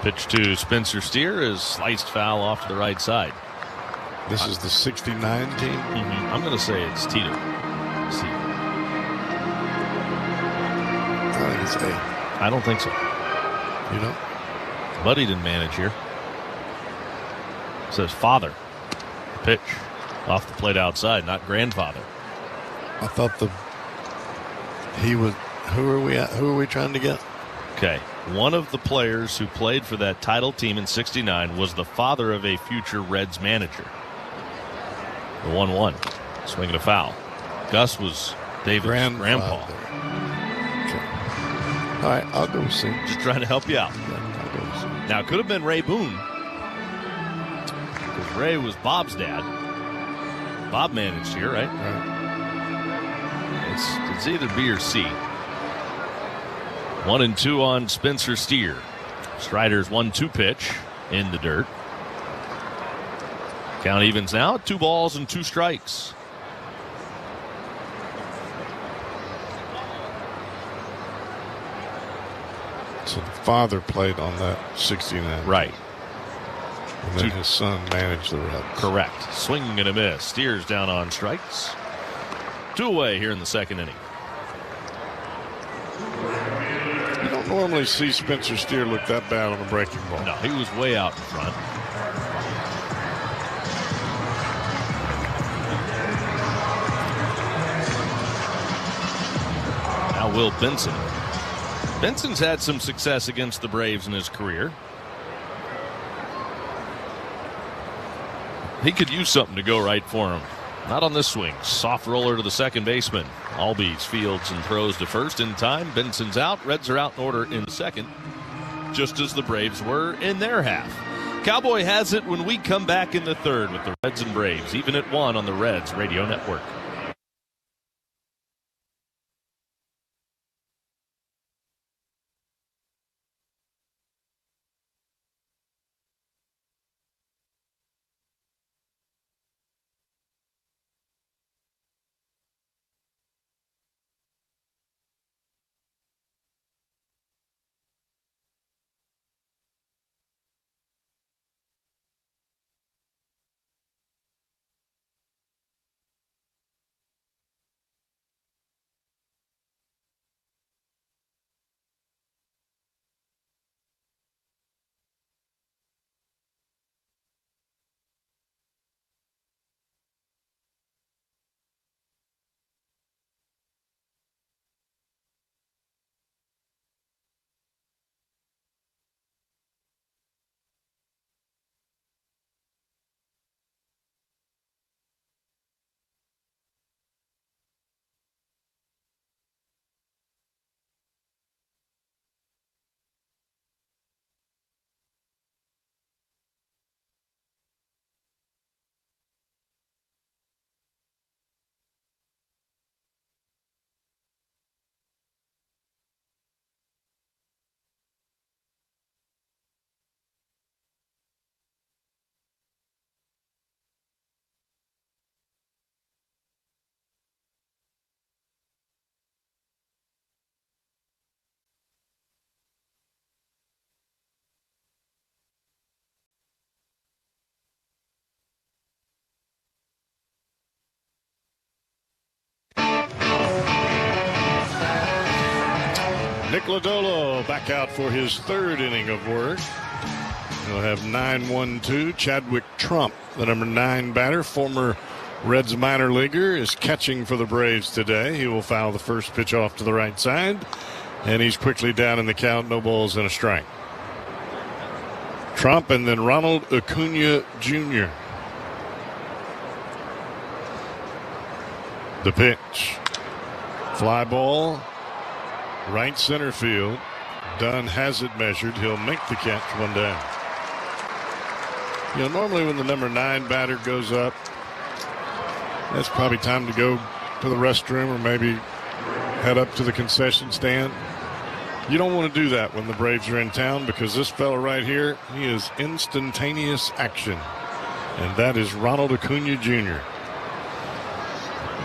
Pitch to Spencer Steer is sliced foul off to the right side. This is the 69 team? Mm-hmm. I'm going to say it's Tito. C. I think it's A. I don't think so. You know? Buddy didn't manage here. It says father. Pitch off the plate outside, not grandfather. I thought who are we trying to get? Okay. One of the players who played for that title team in 69 was the father of a future Reds manager. The 1-1. Swinging a foul. Gus was David's grandpa. Okay. All right, I'll go with C. Just trying to help you out. Yeah, I'll go with C. Now, it could have been Ray Boone. Because Ray was Bob's dad. Bob managed here, right? Right. It's either B or C. 1-2 on Spencer Steer. Strider's 1-2 pitch in the dirt. Count evens now. 2 balls and 2 strikes. So the father played on that 69. Right. And then his son managed the Reds. Correct. Swinging and a miss. Steers down on strikes. 2 away here in the second inning. You don't normally see Spencer Steer look that bad on a breaking ball. No, he was way out in front. Now Will Benson. Benson's had some success against the Braves in his career. He could use something to go right for him. Not on this swing. Soft roller to the second baseman. Albies, Fields, and throws to first in time. Benson's out. Reds are out in order in second, just as the Braves were in their half. Cowboy has it when we come back in the third with the Reds and Braves, even at 1 on the Reds Radio Network. Nick Lodolo back out for his third inning of work. He'll have 9-1-2. Chadwick Trump, the number 9 batter, former Reds minor leaguer, is catching for the Braves today. He will foul the first pitch off to the right side, and he's quickly down in the count. No balls and a strike. Trump and then Ronald Acuna Jr. The pitch. Fly ball. Right center field. Dunn has it measured. He'll make the catch, one down. You know, normally when the number 9 batter goes up, that's probably time to go to the restroom or maybe head up to the concession stand. You don't want to do that when the Braves are in town, because this fella right here, he is instantaneous action. And that is Ronald Acuna Jr.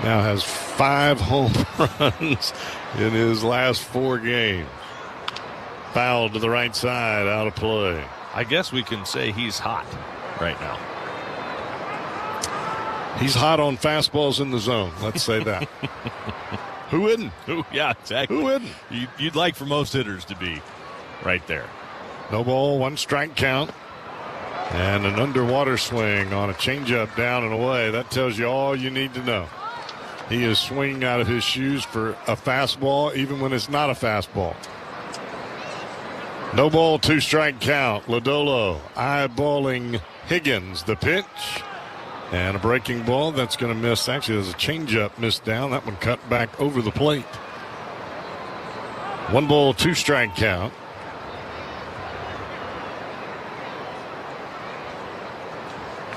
Now has 5 home runs in his last 4 games. Fouled to the right side, out of play. I guess we can say he's hot right now. He's hot on fastballs in the zone. Let's say that. Who wouldn't? Yeah, exactly. Who wouldn't? You'd like for most hitters to be right there. No ball, 1 strike count. And an underwater swing on a changeup down and away. That tells you all you need to know. He is swinging out of his shoes for a fastball, even when it's not a fastball. No ball, 2 strike count. Lodolo eyeballing Higgins. The pitch. And a breaking ball that's going to miss. Actually, there's a changeup missed down. That one cut back over the plate. 1 ball, 2 strike count.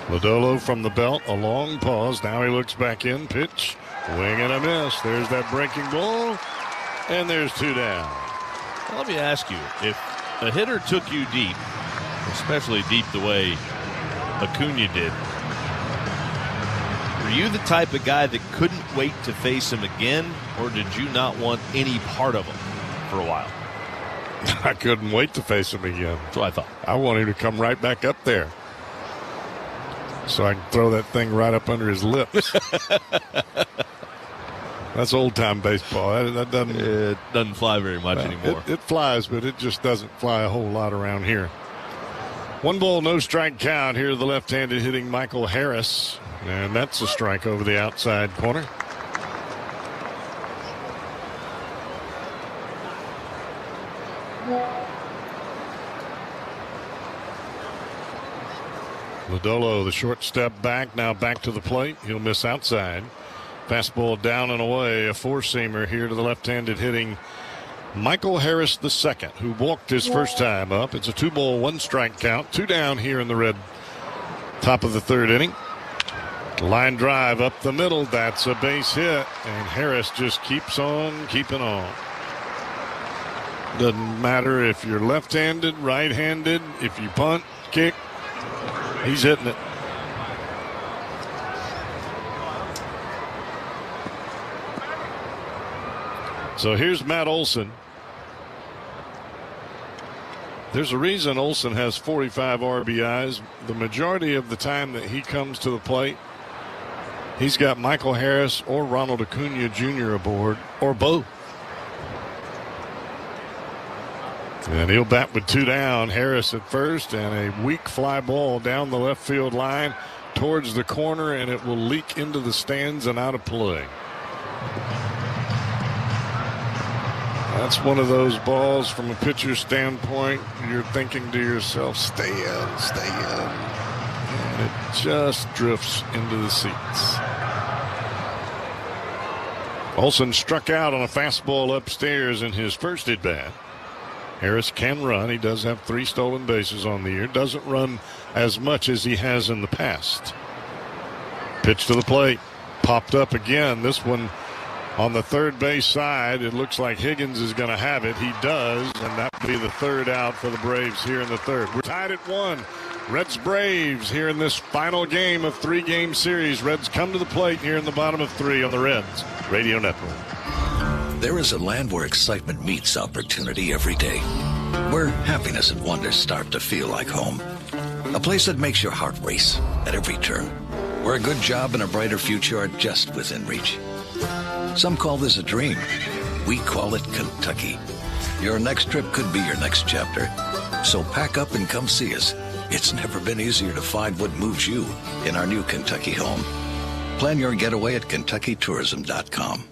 Lodolo from the belt, a long pause. Now he looks back in. Pitch, wing and a miss. There's that breaking ball, and there's 2 down. Well, let me ask you, if a hitter took you deep, especially deep the way Acuna did, were you the type of guy that couldn't wait to face him again, or did you not want any part of him for a while? I couldn't wait to face him again. That's what I thought. I want him to come right back up there so I can throw that thing right up under his lips. That's old-time baseball. That doesn't, it doesn't fly very much anymore. It flies, but it just doesn't fly a whole lot around here. 1 ball, no strike count. Here the left-handed hitting Michael Harris. And that's a strike over the outside corner. Lodolo, the short step back, now back to the plate. He'll miss outside. Fastball down and away, a 4-seamer here to the left-handed hitting Michael Harris II, who walked his first time up. It's a 2 ball, 1 strike count. 2 down here in the red top of the 3rd inning. Line drive up the middle. That's a base hit. And Harris just keeps on keeping on. Doesn't matter if you're left-handed, right-handed, if you punt, kick, he's hitting it. So here's Matt Olson. There's a reason Olson has 45 RBIs. The majority of the time that he comes to the plate, he's got Michael Harris or Ronald Acuna Jr. aboard, or both. And he'll bat with 2 down. Harris at first, and a weak fly ball down the left field line towards the corner, and it will leak into the stands and out of play. That's one of those balls from a pitcher's standpoint. You're thinking to yourself, stay in, stay in. And it just drifts into the seats. Olson struck out on a fastball upstairs in his first at bat. Harris can run. He does have 3 stolen bases on the year. Doesn't run as much as he has in the past. Pitch to the plate. Popped up again. This one on the third base side. It looks like Higgins is going to have it. He does, and that will be the 3rd out for the Braves here in the 3rd. We're tied at 1. Reds Braves here in this final game of 3-game series. Reds come to the plate here in the bottom of 3 on the Reds Radio Network. There is a land where excitement meets opportunity every day, where happiness and wonder start to feel like home. A place that makes your heart race at every turn, where a good job and a brighter future are just within reach. Some call this a dream. We call it Kentucky. Your next trip could be your next chapter. So pack up and come see us. It's never been easier to find what moves you in our new Kentucky home. Plan your getaway at KentuckyTourism.com.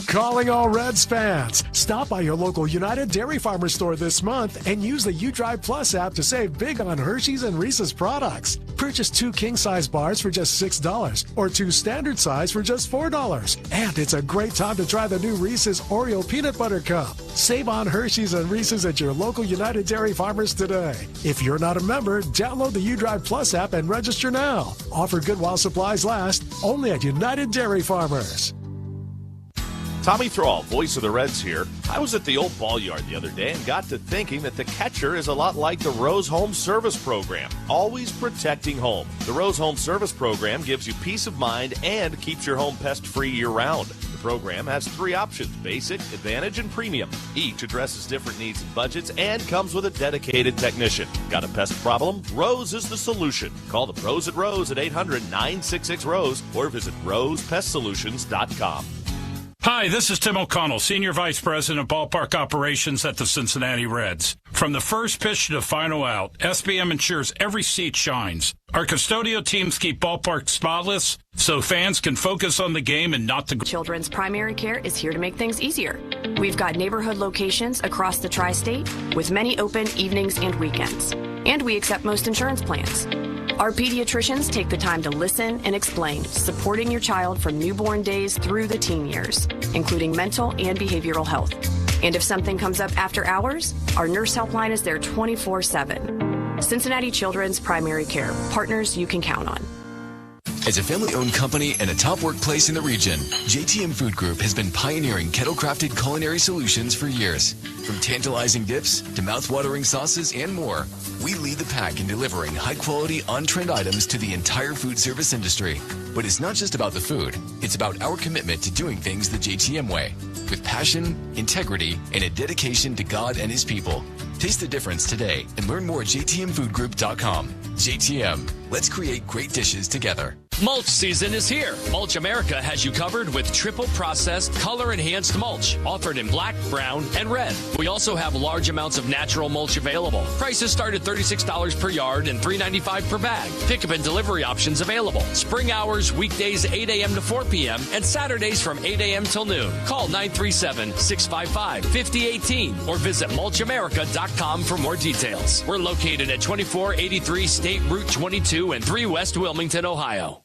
Calling all Reds fans. Stop by your local United Dairy Farmer store this month and use the UDrive Plus app to save big on Hershey's and Reese's products. Purchase 2 king-size bars for just $6 or 2 standard size for just $4. And it's a great time to try the new Reese's Oreo Peanut Butter Cup. Save on Hershey's and Reese's at your local United Dairy Farmers today. If you're not a member, download the UDrive Plus app and register now. Offer good while supplies last, only at United Dairy Farmers. Tommy Thrall, voice of the Reds here. I was at the old ball yard the other day and got to thinking that the catcher is a lot like the Rose Home Service Program, always protecting home. The Rose Home Service Program gives you peace of mind and keeps your home pest-free year-round. The program has 3 options, Basic, Advantage, and Premium. Each addresses different needs and budgets and comes with a dedicated technician. Got a pest problem? Rose is the solution. Call the pros at Rose at 800-966-ROSE or visit rosepestsolutions.com. Hi, this is Tim O'Connell, Senior Vice President of Ballpark Operations at the Cincinnati Reds. From the first pitch to the final out, SBM ensures every seat shines. Our custodial teams keep ballparks spotless so fans can focus on the game and not the... Children's Primary Care is here to make things easier. We've got neighborhood locations across the tri-state with many open evenings and weekends. And we accept most insurance plans. Our pediatricians take the time to listen and explain, supporting your child from newborn days through the teen years, including mental and behavioral health. And if something comes up after hours, our nurse helpline is there 24/7. Cincinnati Children's Primary Care, partners you can count on. As a family-owned company and a top workplace in the region, JTM Food Group has been pioneering kettle-crafted culinary solutions for years. From tantalizing dips to mouth-watering sauces and more, we lead the pack in delivering high-quality, on-trend items to the entire food service industry. But it's not just about the food. It's about our commitment to doing things the JTM way, with passion, integrity, and a dedication to God and His people. Taste the difference today and learn more at jtmfoodgroup.com. JTM, let's create great dishes together. Mulch season is here. Mulch America has you covered with triple processed, color-enhanced mulch offered in black, brown, and red. We also have large amounts of natural mulch available. Prices start at $36 per yard and $3.95 per bag. Pickup and delivery options available. Spring hours, weekdays 8 a.m. to 4 p.m. and Saturdays from 8 a.m. till noon. Call 937-655-5018 or visit mulchamerica.com for more details. We're located at 2483 State Route 22 and 3 West Wilmington, Ohio.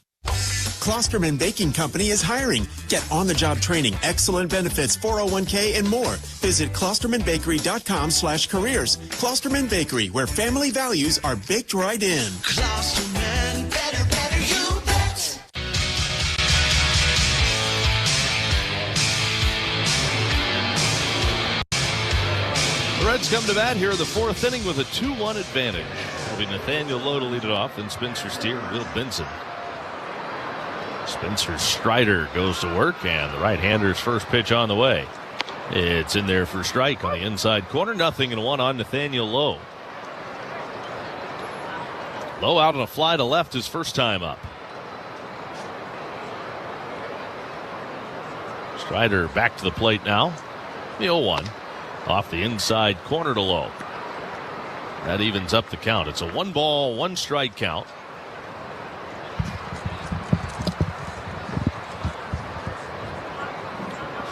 Klosterman Baking Company is hiring. Get on-the-job training, excellent benefits, 401k, and more. Visit klostermanbakery.com/careers. Klosterman Bakery, where family values are baked right in. Klosterman, better, you bet. The Reds come to bat here in the 4th inning with a 2-1 advantage. It'll be Nathaniel Lowe to lead it off, then Spencer Steer and Will Benson. Spencer Strider goes to work, and the right-hander's first pitch on the way. It's in there for strike on the inside corner. 0-1 on Nathaniel Lowe. Lowe out on a fly to left his first time up. Strider back to the plate now. The 0-1 off the inside corner to Lowe. That evens up the count. It's a 1-ball, 1-strike count.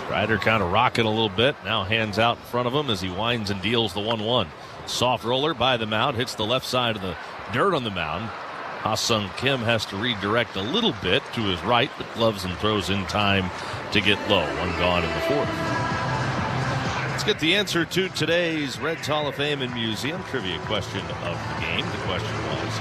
Strider kind of rocking a little bit. Now hands out in front of him as he winds and deals the 1-1. Soft roller by the mound. Hits the left side of the dirt on the mound. Ha-Sung Kim has to redirect a little bit to his right, but gloves and throws in time to get low. 1 gone in the 4th. Let's get the answer to today's Reds Hall of Fame and Museum trivia question of the game. The question was,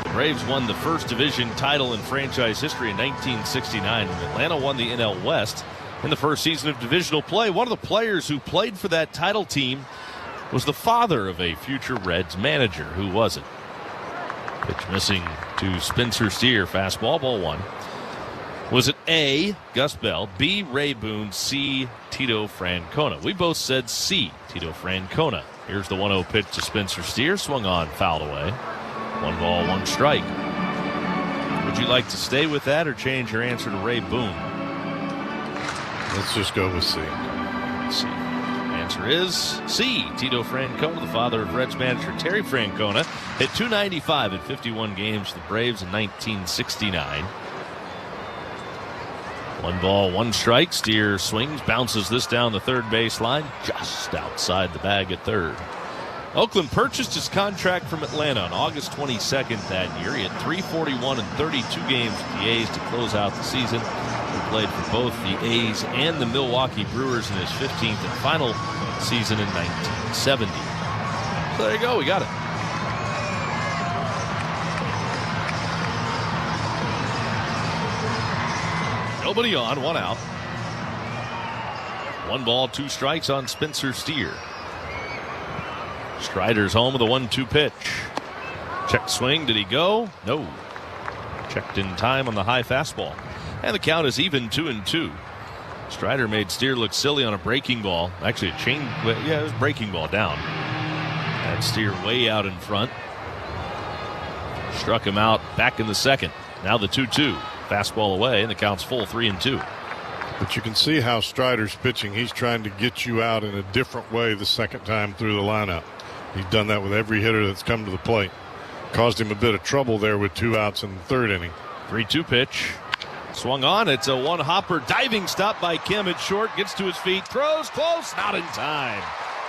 the Braves won the first division title in franchise history in 1969, and Atlanta won the NL West in the first season of divisional play. One of the players who played for that title team was the father of a future Reds manager. Who was it? Pitch missing to Spencer Steer. Fastball, ball 1. Was it A, Gus Bell, B, Ray Boone, C, Tito Francona? We both said C, Tito Francona. Here's the 1-0 pitch to Spencer Steer. Swung on, fouled away. 1 ball, 1 strike. Would you like to stay with that or change your answer to Ray Boone? Let's just go with C. C. Answer is C. Tito Francona, the father of Reds manager Terry Francona, hit .295 in 51 games for the Braves in 1969. 1 ball, 1 strike. Steer swings, bounces this down the third base line, just outside the bag at third. Oakland purchased his contract from Atlanta on August 22nd that year. He had .341 in 32 games with the A's to close out the season. He played for both the A's and the Milwaukee Brewers in his 15th and final season in 1970. So there you go, we got it. Nobody on, 1 out. 1 ball, 2 strikes on Spencer Steer. Strider's home with a 1-2 pitch. Check swing, did he go? No. Checked in time on the high fastball. And the count is even 2-2. Strider made Steer look silly on a breaking ball. Actually, it was breaking ball down. Had Steer way out in front. Struck him out back in the second. Now the 2-2. Fastball away, and the count's full, 3-2. But you can see how Strider's pitching. He's trying to get you out in a different way the second time through the lineup. He's done that with every hitter that's come to the plate. Caused him a bit of trouble there with 2 outs in the third inning. 3-2 pitch. Swung on. It's a 1-hopper diving stop by Kim at short. Gets to his feet. Throws close. Not in time.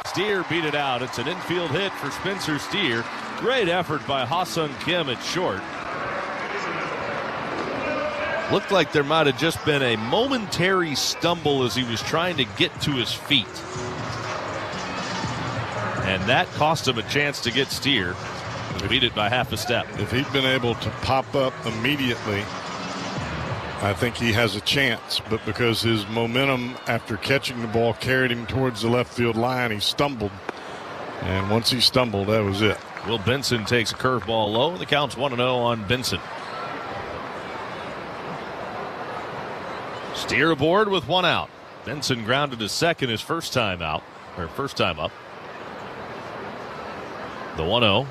Steer beat it out. It's an infield hit for Spencer Steer. Great effort by Ha-Sung Kim at short. Looked like there might have just been a momentary stumble as he was trying to get to his feet. And that cost him a chance to get Steer. Beat it by half a step. If he'd been able to pop up immediately, I think he has a chance. But because his momentum after catching the ball carried him towards the left field line, he stumbled. And once he stumbled, that was it. Will Benson takes a curveball low. The count's 1-0 on Benson. Steer aboard with 1 out. Benson grounded to second his first time out, or first time up. The 1-0.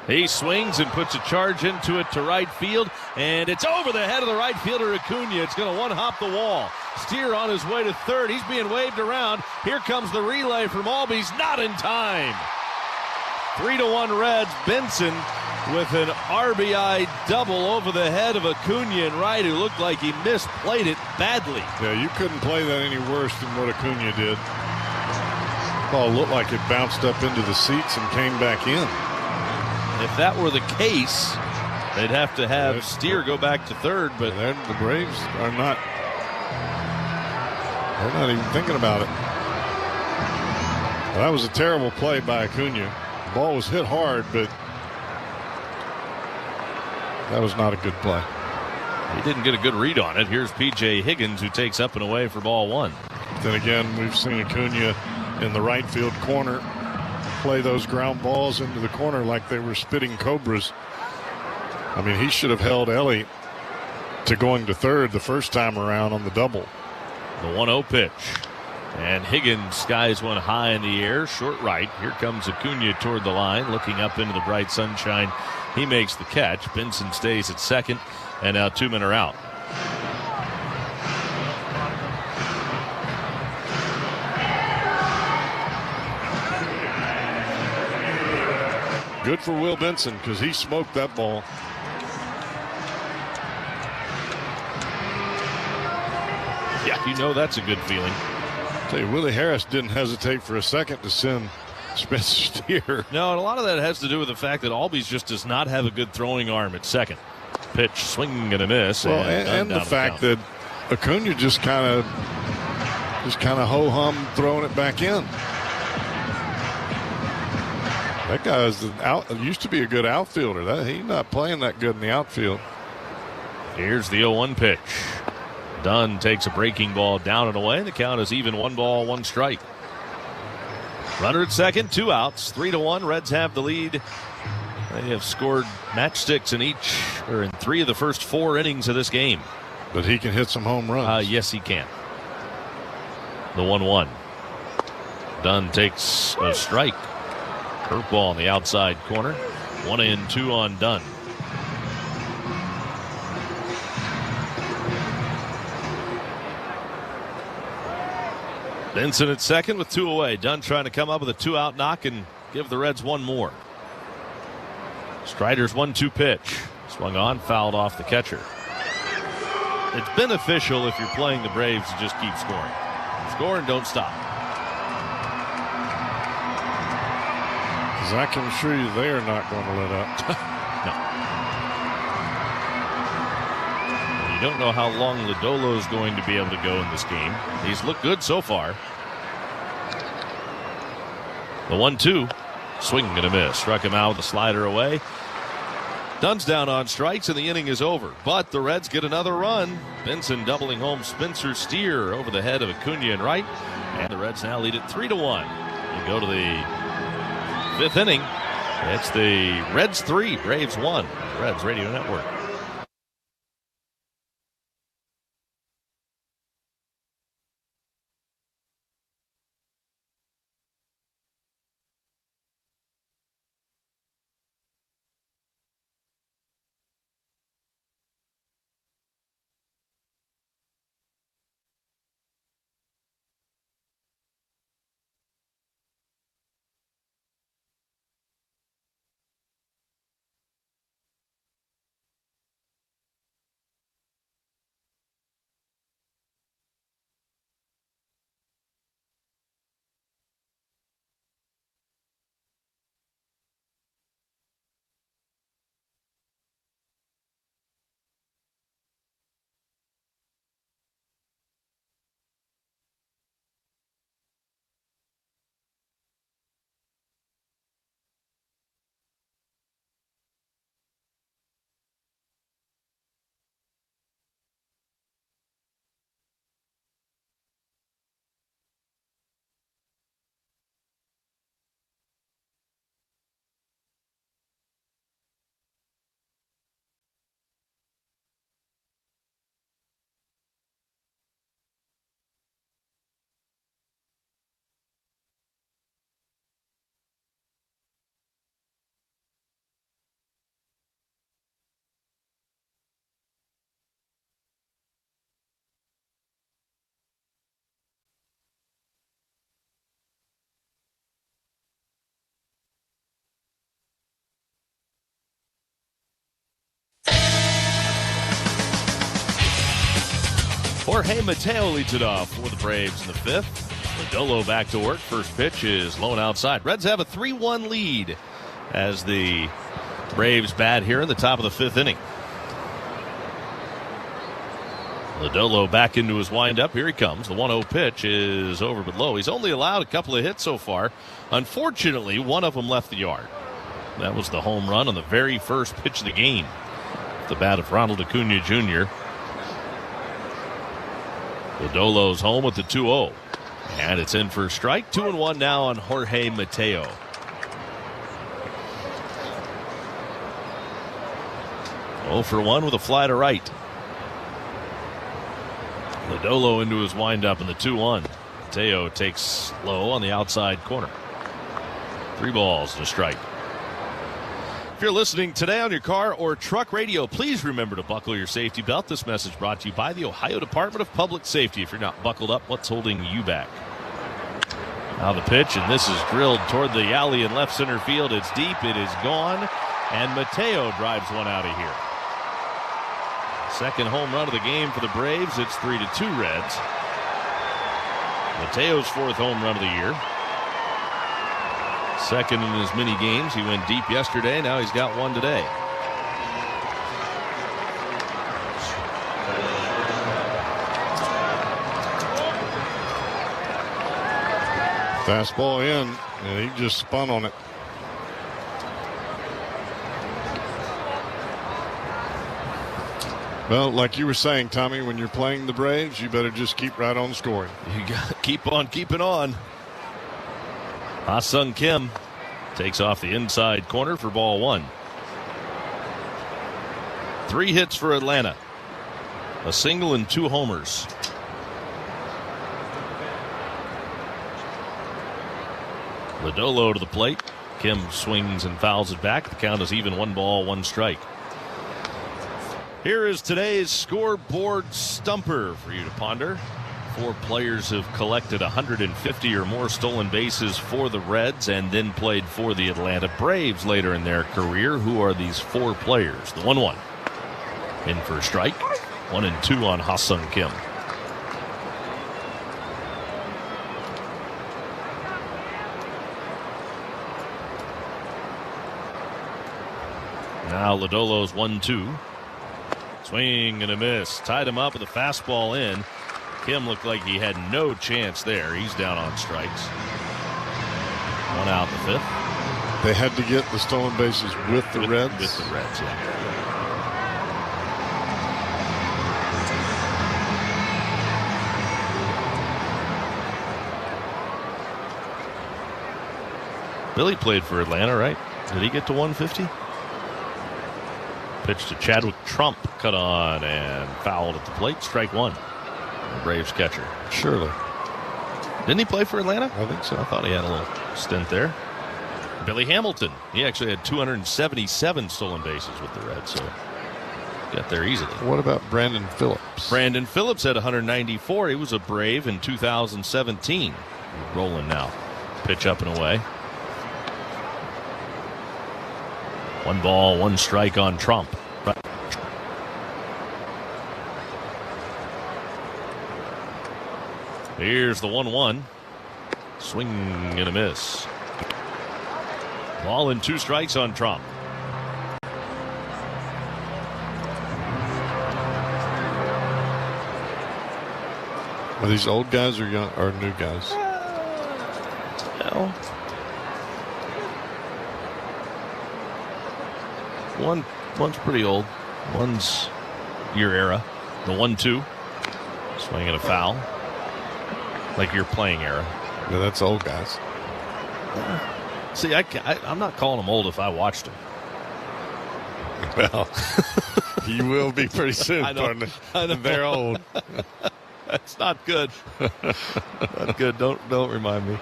He swings and puts a charge into it to right field, and it's over the head of the right fielder Acuna. It's going to 1-hop the wall. Steer on his way to third. He's being waved around. Here comes the relay from Albies. Not in time. 3-1 Reds. Benson with an RBI double over the head of Acuna in right, who looked like he misplayed it badly. Yeah, you couldn't play that any worse than what Acuna did. Ball looked like it bounced up into the seats and came back in. If that were the case, they'd have to have Steer go back to third, but the Braves are not. They're not even thinking about it. Well, that was a terrible play by Acuna. The ball was hit hard, but that was not a good play. He didn't get a good read on it. Here's P.J. Higgins, who takes up and away for ball 1. Then again, we've seen Acuna in the right field corner play those ground balls into the corner like they were spitting cobras. I mean, he should have held Ellie to going to third the first time around on the double. The 1-0 pitch. And Higgins skies one high in the air, short right. Here comes Acuna toward the line, looking up into the bright sunshine. He makes the catch. Benson stays at second, and now 2 men are out. Good for Will Benson, because he smoked that ball. Yeah, you know that's a good feeling. I'll tell you, Willie Harris didn't hesitate for a second to send Spencer Steer. No, and a lot of that has to do with the fact that Albies just does not have a good throwing arm at second. Pitch, swing and a miss. Well, and the fact that Acuna just kind of ho-hum throwing it back in. That guy used to be a good outfielder. He's not playing that good in the outfield. Here's the 0-1 pitch. Dunn takes a breaking ball down and away. The count is even, 1 ball, 1 strike. Runner at second, 2 outs, 3-1. Reds have the lead. They have scored matchsticks in 3 of the first 4 innings of this game. But he can hit some home runs. Yes, he can. The 1-1. Dunn takes a strike. Curveball on the outside corner. 1-2 on Dunn. Benson at second with 2 away. Dunn trying to come up with a 2-out knock and give the Reds 1 more. Strider's 1-2 pitch. Swung on, fouled off the catcher. It's beneficial if you're playing the Braves to just keep scoring. Score and don't stop. Because I can assure you they are not going to let up. No. You don't know how long Lodolo is going to be able to go in this game. He's looked good so far. The 1-2. Swinging and a miss. Struck him out with a slider away. Dunn's down on strikes, and the inning is over. But the Reds get another run. Benson doubling home Spencer Steer over the head of Acuna and right. And the Reds now lead it 3-1. And go to the 5th inning. It's the Reds 3, Braves 1. Reds Radio Network. Jorge Mateo leads it off for the Braves in the 5th. Lodolo back to work. First pitch is low and outside. Reds have a 3-1 lead as the Braves bat here in the top of the 5th inning. Lodolo back into his windup. Here he comes. The 1-0 pitch is over but low. He's only allowed a couple of hits so far. Unfortunately, one of them left the yard. That was the home run on the very first pitch of the game. The bat of Ronald Acuna Jr. Lodolo's home with the 2-0. And it's in for a strike. 2-1 now on Jorge Mateo. Oh for 1 with a fly to right. Lodolo into his windup in the 2-1. Mateo takes low on the outside corner. 3 balls and a strike. If you're listening today on your car or truck radio, please remember to buckle your safety belt. This message brought to you by the Ohio Department of Public Safety. If you're not buckled up, what's holding you back? Now the pitch, and this is drilled toward the alley in left center field. It's deep, it is gone, and Mateo drives one out of here. Second home run of the game for the Braves. It's 3-2 Reds. Mateo's 4th home run of the year. Second in as many games. He went deep yesterday. Now he's got one today. Fastball in, and he just spun on it. Well, like you were saying, Tommy, when you're playing the Braves, you better just keep right on scoring. You got to keep on keeping on. Ha-Sung Kim takes off the inside corner for ball 1. 3 hits for Atlanta. A single and 2 homers. Lodolo to the plate. Kim swings and fouls it back. The count is even. 1 ball, 1 strike. Here is today's scoreboard stumper for you to ponder. 4 players have collected 150 or more stolen bases for the Reds and then played for the Atlanta Braves later in their career. Who are these 4 players? The 1-1. In for a strike. 1-2 on Ha-Seong Kim. Now Lodolo's 1-2. Swing and a miss. Tied him up with a fastball in. Kim looked like he had no chance there. He's down on strikes. 1 out in the 5th. They had to get the stolen bases with the Reds? With the Reds, yeah. Billy played for Atlanta, right? Did he get to 150? Pitch to Chadwick Trump, cut on and fouled at the plate. Strike 1. The Braves catcher. Surely. Didn't he play for Atlanta? I think so. I thought he had a little stint there. Billy Hamilton. He actually had 277 stolen bases with the Reds, so got there easily. What about Brandon Phillips? Brandon Phillips had 194. He was a Brave in 2017. Rolling now. Pitch up and away. 1 ball, 1 strike on Trump. Here's the 1-1. Swing and a miss. Ball and 2 strikes on Trump. Are these old guys or young or new guys? Well, one's pretty old. One's your era. The 1-2. Swing and a foul. Like your playing era. Yeah, that's old guys. See, I'm not calling them old if I watched them. Well, you will be pretty soon, partner. I know. They're old. That's not good. Not good. Don't remind me.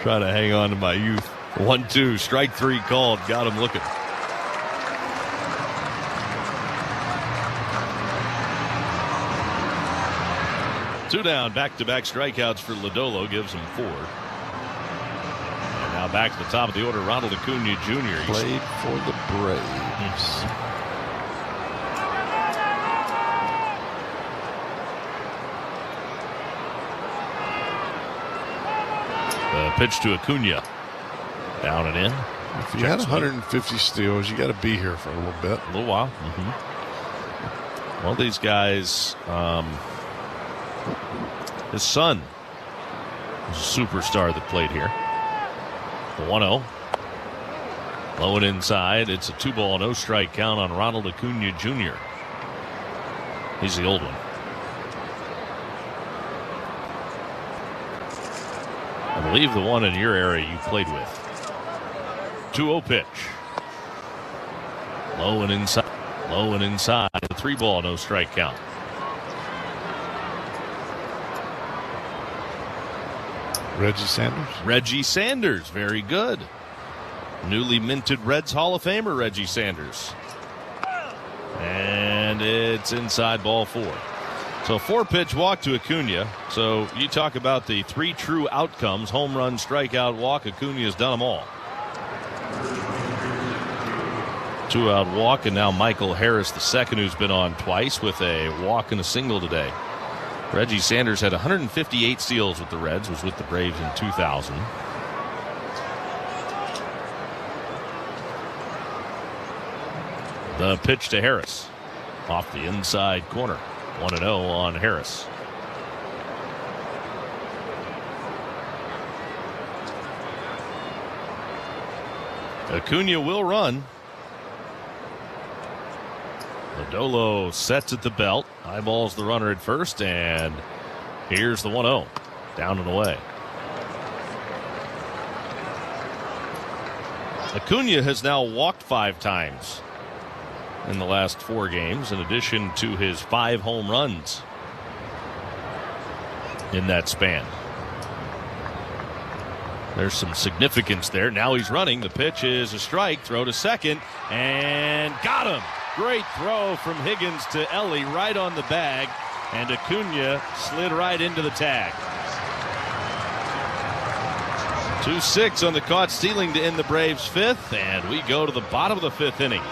Try to hang on to my youth. 1-2. Strike 3 called. Got him looking. Two down, back-to-back strikeouts for Lodolo gives him 4. And now back to the top of the order, Ronald Acuna Jr. Played for the Braves. Pitch to Acuna. Down and in. If you had 150 steals, you got to be here for a little bit. A little while. Well, these guys... his son was a superstar that played here. The 1-0. Low and inside. It's a 2-ball, no strike count on Ronald Acuna Jr. He's the old one. I believe the one in your area you played with. 2-0 pitch. Low and inside. Low and inside. The 3-ball, no strike count. Reggie Sanders? Reggie Sanders, very good. Newly minted Reds Hall of Famer, Reggie Sanders. And it's inside, ball 4. So 4-pitch walk to Acuna. So you talk about the 3 true outcomes, home run, strikeout, walk. Acuna's done them all. 2-out walk, and now Michael Harris, the second, who's been on twice with a walk and a single today. Reggie Sanders had 158 steals with the Reds, was with the Braves in 2000. The pitch to Harris. Off the inside corner. 1-0 on Harris. Acuna will run. Lodolo sets at the belt, eyeballs the runner at first, and here's the 1-0. Down and away. Acuna has now walked 5 times in the last 4 games, in addition to his 5 home runs in that span. There's some significance there. Now he's running. The pitch is a strike. Throw to second, and got him. Great throw from Higgins to Ellie right on the bag. and Acuna slid right into the tag. 2-6 on the caught stealing to end the Braves' fifth, and we go to the bottom of the fifth inning.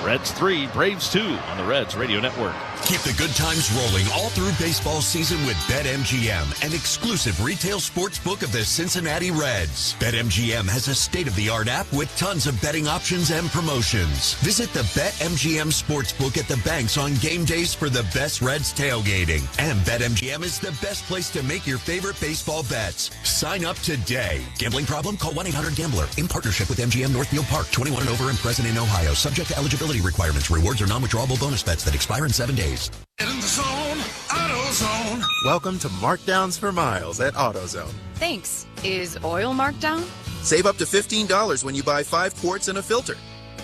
Reds 3, Braves 2 on the Reds Radio Network. Keep the good times rolling all through baseball season with BetMGM, an exclusive retail sports book of the Cincinnati Reds. BetMGM has a state-of-the-art app with tons of betting options and promotions. Visit the BetMGM sportsbook at the banks on game days for the best Reds tailgating. And BetMGM is the best place to make your favorite baseball bets. Sign up today. Gambling problem? Call 1-800-GAMBLER. In partnership with MGM Northfield Park. 21 and over and present in Ohio. Subject to eligibility requirements. Rewards are non-withdrawable bonus bets that expire in 7 days. In the zone, AutoZone. Welcome to Markdowns for Miles at AutoZone. Thanks. Is oil marked down? Save up to $15 when you buy 5 quarts and a filter.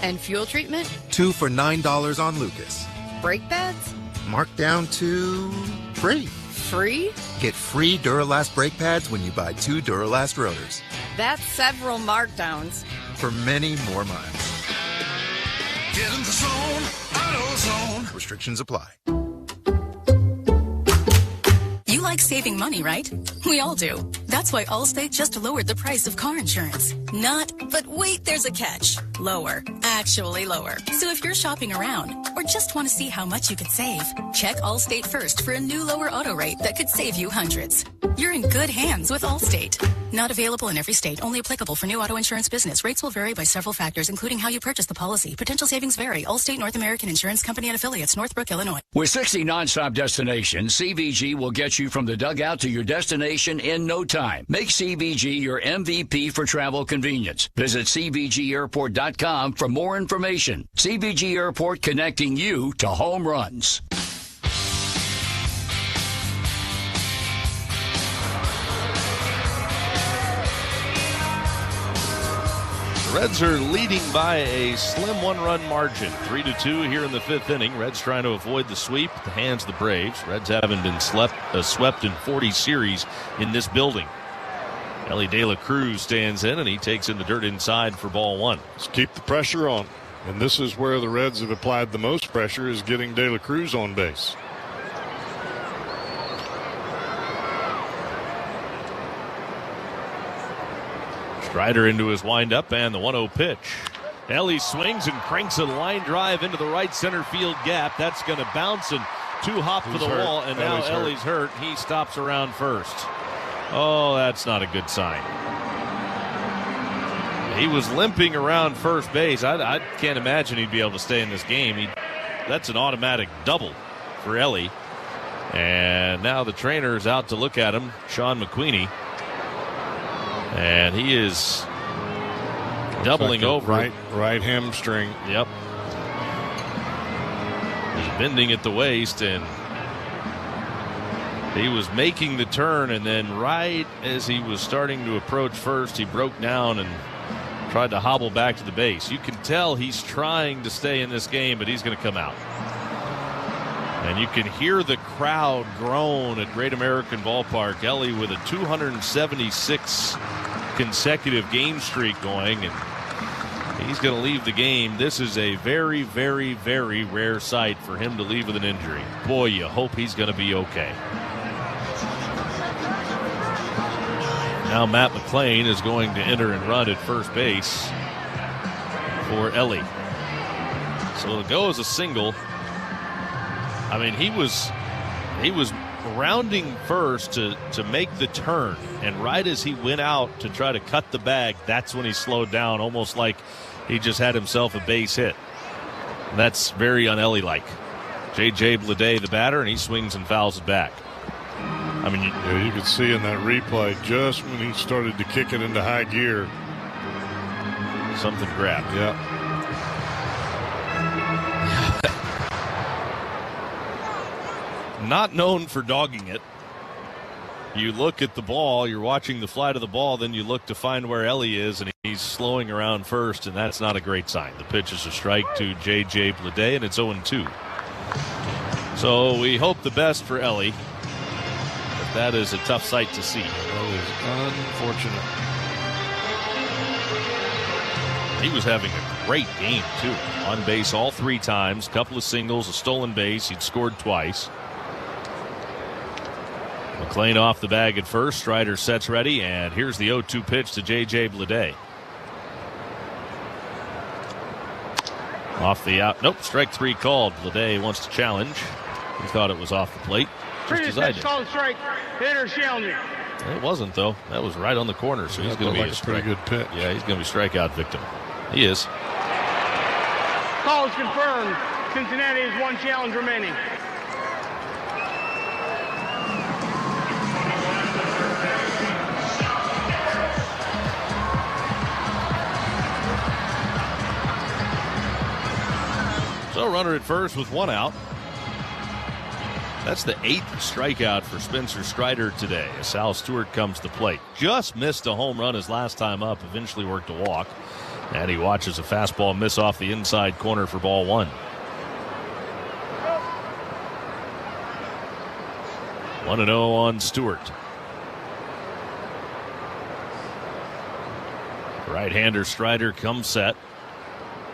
And fuel treatment? 2 for $9 on Lucas. Brake pads? Marked down to free. Free? Get free Duralast brake pads when you buy 2 Duralast rotors. That's several markdowns. For many more miles. Get in the zone, AutoZone. Restrictions apply. You like saving money, right? We all do. That's why Allstate just lowered the price of car insurance. Not, but wait, there's a catch. Lower. Actually lower. So if you're shopping around or just want to see how much you could save, check Allstate first for a new lower auto rate that could save you hundreds. You're in good hands with Allstate. Not available in every state. Only applicable for new auto insurance business. Rates will vary by several factors, including how you purchase the policy. Potential savings vary. Allstate North American Insurance Company and Affiliates, Northbrook, Illinois. With 60 nonstop destinations, CVG will get you from the dugout to your destination in no time. Make CVG your MVP for travel convenience. Visit CVGAirport.com for more information. CVG Airport, connecting you to home runs. The Reds are leading by a slim one-run margin, 3-2 here in the fifth inning. Reds trying to avoid the sweep at the hands of the Braves. Reds haven't been swept in 40 series in this building. Elly De La Cruz stands in, and he takes in the dirt inside for ball one. Let's keep the pressure on. And this is where the Reds have applied the most pressure, is getting De La Cruz on base. Strider into his windup, and the 1-0 pitch. Elly swings and cranks a line drive into the right center field gap. That's going to bounce and two-hop for the wall, and now Ellie's hurt. He stops around first. Oh, that's not a good sign. He was limping around first base. I can't imagine he'd be able to stay in this game. That's an automatic double for Elly. And now the trainer is out to look at him, Sean McQueenie. And he is doubling over. Right hamstring. Yep. He's bending at the waist, and he was making the turn, and then right as he was starting to approach first, he broke down and tried to hobble back to the base. You can tell he's trying to stay in this game, but he's going to come out. And you can hear the crowd groan at Great American Ballpark. Elly with a 276 consecutive game streak going, and he's going to leave the game. This is a very, very, very rare sight for him to leave with an injury. Boy, you hope he's going to be okay. Now Matt McLean is going to enter and run at first base for Elly. So it'll go as a single. I mean, he was rounding first to make the turn, and right as he went out to try to cut the bag, that's when he slowed down, almost like he just had himself a base hit. And that's very un-Elly-like. J.J. Bleday, the batter, and he swings and fouls it back. I mean, you could see in that replay just when he started to kick it into high gear, something grabbed. Yeah. Not known for dogging it. You look at the ball, you're watching the flight of the ball, then you look to find where Elly is, and he's slowing around first, and that's not a great sign. The pitch is a strike to J.J. Bleday, and it's 0-2. So we hope the best for Elly. But that is a tough sight to see. That is unfortunate. He was having a great game, too. On base all 3 times, couple of singles, a stolen base. He'd scored twice. McLean off the bag at first. Strider sets ready, and here's the 0-2 pitch to J.J. Bleday. Off the out. Nope, strike 3 called. Bleday wants to challenge. He thought it was off the plate. Just as I did. Called strike. Hitter challenging. It wasn't, though. That was right on the corner, so he's going to be a pretty good pitch. Yeah, he's going to be strikeout victim. He is. Call is confirmed. Cincinnati has 1 challenge remaining. So runner at first with 1 out. That's the 8th strikeout for Spencer Strider today as Sal Stewart comes to plate. Just missed a home run his last time up, eventually worked a walk. And he watches a fastball miss off the inside corner for ball 1. 1-0 on Stewart. Right-hander Strider comes set.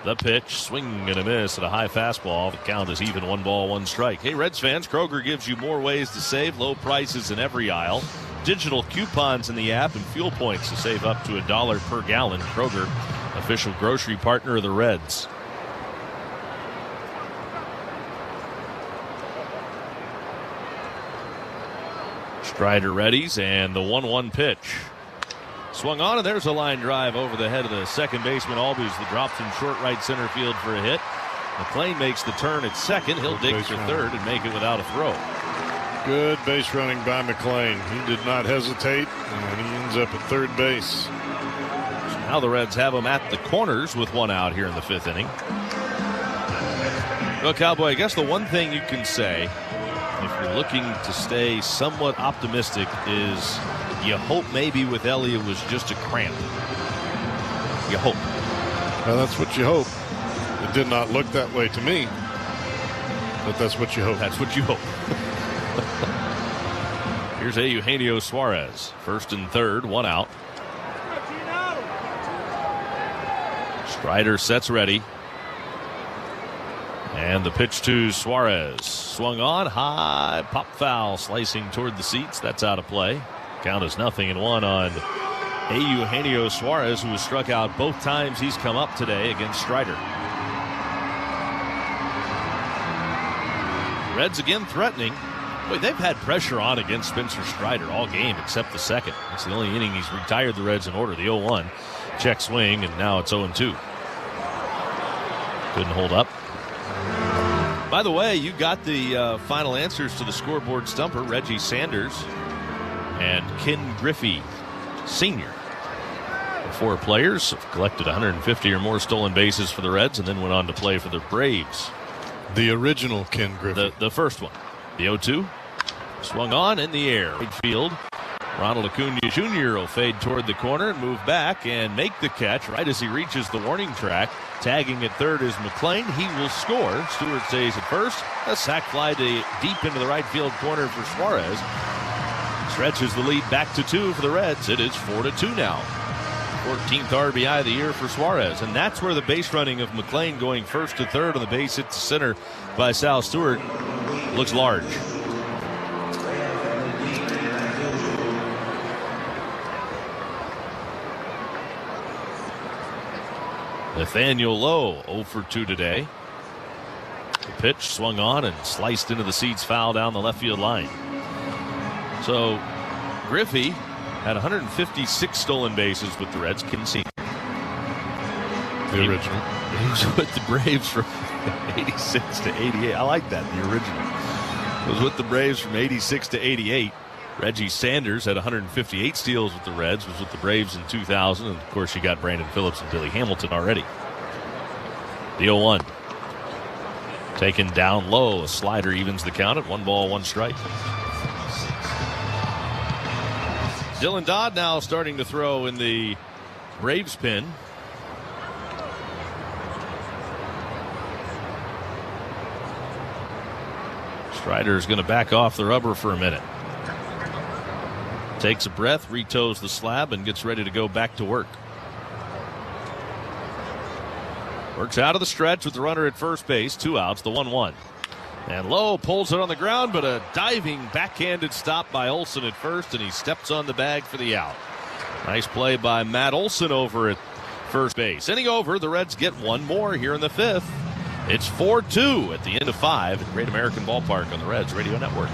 The pitch, swing and a miss at a high fastball. The count is even, 1 ball, 1 strike. Hey, Reds fans, Kroger gives you more ways to save. Low prices in every aisle. Digital coupons in the app and fuel points to save up to $1 per gallon. Kroger, official grocery partner of the Reds. Strider readies, and the 1-1 pitch. Swung on, and there's a line drive over the head of the second baseman, Albies, that drops in short right center field for a hit. McLean makes the turn at second. He'll dig for third and make it without a throw. Good base running by McLean. He did not hesitate, and he ends up at third base. So now the Reds have him at the corners with 1 out here in the 5th inning. Well, Cowboy, I guess the one thing you can say, if you're looking to stay somewhat optimistic, is you hope maybe with Elliott was just a cramp. You hope. Well, that's what you hope. It did not look that way to me, but that's what you hope. That's what you hope. Here's Eugenio Suarez. 1st and 3rd, 1 out. Strider sets ready. And the pitch to Suarez. Swung on, high, pop foul, slicing toward the seats. That's out of play. Count is 0-1 on Eugenio Suarez, who was struck out both times he's come up today against Strider. Reds again threatening. Boy, they've had pressure on against Spencer Strider all game except the second. It's the only inning he's retired the Reds in order. The 0-1 check swing, and now it's 0-2. Couldn't hold up. By the way, you got the final answers to the scoreboard stumper. Reggie Sanders and Ken Griffey Sr. The 4 players have collected 150 or more stolen bases for the Reds and then went on to play for the Braves. The original Ken Griffey. The first one. The 0-2. Swung on in the air. Right field. Ronald Acuna Jr. will fade toward the corner and move back and make the catch right as he reaches the warning track. Tagging at third is McLean. He will score. Stewart stays at first. A sac fly deep into the right field corner for Suarez. Stretches the lead back to 2 for the Reds. It is 4-2 now. 14th RBI of the year for Suarez. And that's where the base running of McLean going 1st to 3rd on the base hit to center by Sal Stewart looks large. Nathaniel Lowe 0 for 2 today. The pitch swung on and sliced into the seats, foul down the left field line. So Griffey had 156 stolen bases with the Reds. Ken Sr. The original. He was with the Braves from 86 to 88. I like that, the original. He was with the Braves from 86 to 88. Reggie Sanders had 158 steals with the Reds, was with the Braves in 2000, and of course you got Brandon Phillips and Billy Hamilton already. The 0-1. Taken down low, a slider evens the count at 1 ball, 1 strike. Dylan Dodd now starting to throw in the Braves pen. Strider's going to back off the rubber for a minute. Takes a breath, retoes the slab, and gets ready to go back to work. Works out of the stretch with the runner at first base. 2 outs, the 1-1. And Lowe pulls it on the ground, but a diving backhanded stop by Olson at first, and he steps on the bag for the out. Nice play by Matt Olson over at first base. Inning over, the Reds get one more here in the 5th. It's 4-2 at the end of 5 at Great American Ballpark on the Reds Radio Network.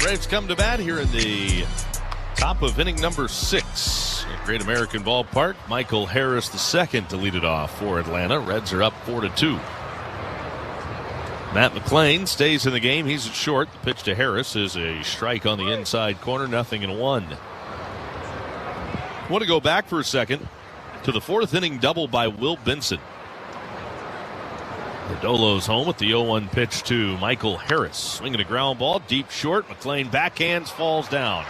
Braves come to bat here in the top of inning number 6 at Great American Ballpark. Michael Harris II to lead it off for Atlanta. Reds are up 4-2. Matt McLean stays in the game. He's at short. The pitch to Harris is a strike on the inside corner. 0-1. I want to go back for a second to the 4th inning double by Will Benson. Verdolo's home with the 0-1 pitch to Michael Harris. Swinging a ground ball, deep short. McLean backhands, falls down.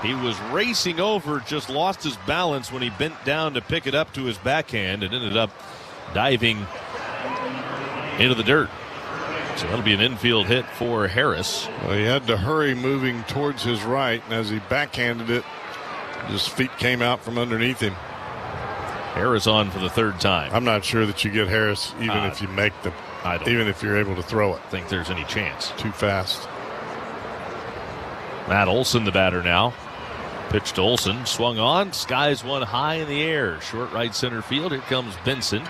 He was racing over, just lost his balance when he bent down to pick it up to his backhand and ended up diving into the dirt. So that'll be an infield hit for Harris. Well, he had to hurry moving towards his right, and as he backhanded it, his feet came out from underneath him. Harris on for the 3rd time. I'm not sure that you get Harris even if you make the, even if you're able to throw it. Think there's any chance. Too fast. Matt Olson, the batter now. Pitch to Olson, swung on, skies one high in the air. Short right center field. Here comes Benson.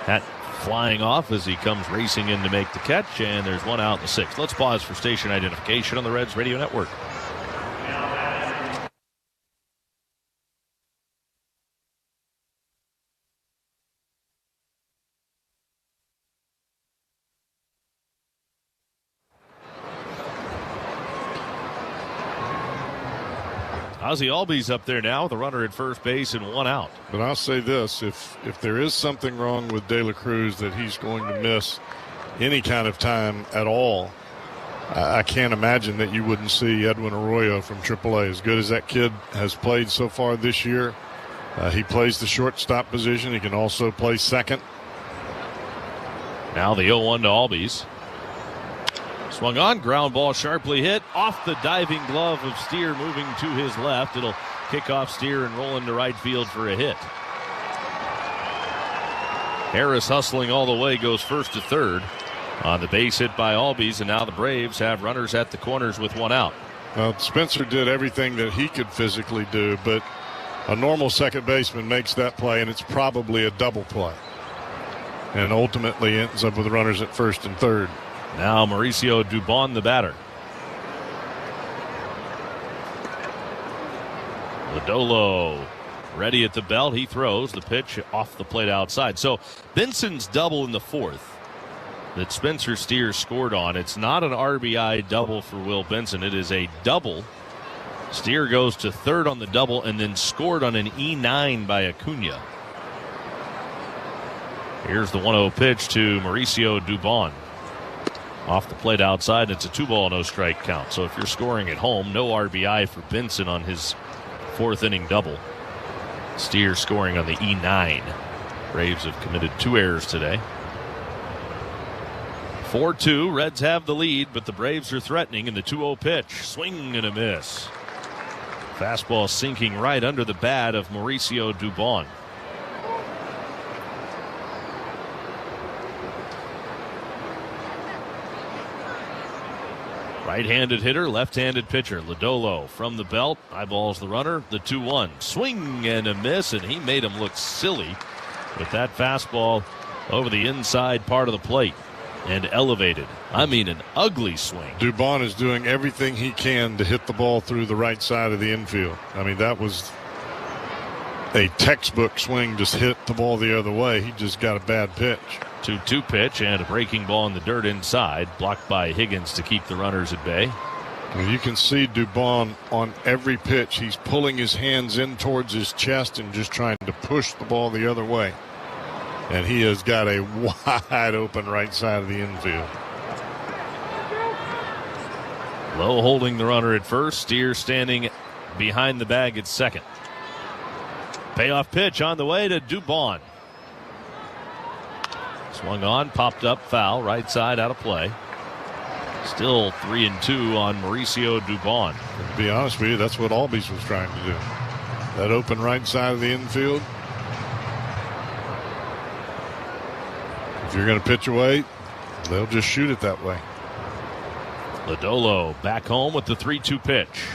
That flying off as he comes racing in to make the catch, and there's one out in the 6th. Let's pause for station identification on the Reds Radio Network. Ozzie Albies up there now with a runner at first base and 1 out. But I'll say this, if there is something wrong with De La Cruz that he's going to miss any kind of time at all, I can't imagine that you wouldn't see Edwin Arroyo from AAA. As good as that kid has played so far this year, he plays the shortstop position. He can also play second. Now the 0-1 to Albies. Swung on, ground ball sharply hit off the diving glove of Steer, moving to his left. It'll kick off Steer and roll into right field for a hit. Harris hustling all the way, goes first to third on the base hit by Albies, and now the Braves have runners at the corners with 1 out. Well, Spencer did everything that he could physically do, but a normal second baseman makes that play, and it's probably a double play. And ultimately ends up with runners at first and third. Now Mauricio Dubon, the batter. Lodolo ready at the belt. He throws the pitch off the plate outside. So Benson's double in the 4th that Spencer Steer scored on. It's not an RBI double for Will Benson. It is a double. Steer goes to third on the double and then scored on an E9 by Acuna. Here's the 1-0 pitch to Mauricio Dubon. Off the plate outside, it's a 2-ball, no strike count. So if you're scoring at home, no RBI for Benson on his 4th inning double. Steer scoring on the E9. Braves have committed 2 errors today. 4-2, Reds have the lead, but the Braves are threatening in the 2-0 pitch. Swing and a miss. Fastball sinking right under the bat of Mauricio Dubon. Right-handed hitter, left-handed pitcher. Lodolo from the belt, eyeballs the runner, the 2-1. Swing and a miss, and he made him look silly with that fastball over the inside part of the plate and elevated. I mean, an ugly swing. Dubon is doing everything he can to hit the ball through the right side of the infield. I mean, that was a textbook swing, just hit the ball the other way. He just got a bad pitch. 2-2 pitch and a breaking ball in the dirt inside, blocked by Higgins to keep the runners at bay. Well, you can see Dubon on every pitch. He's pulling his hands in towards his chest and just trying to push the ball the other way. And he has got a wide open right side of the infield. Lowe holding the runner at first. Steer standing behind the bag at second. Payoff pitch on the way to Dubon. Swung on, popped up, foul, right side out of play. Still 3-2 on Mauricio Dubon. To be honest with you, that's what Albies was trying to do. That open right side of the infield. If you're going to pitch away, they'll just shoot it that way. Lodolo back home with the 3-2 pitch.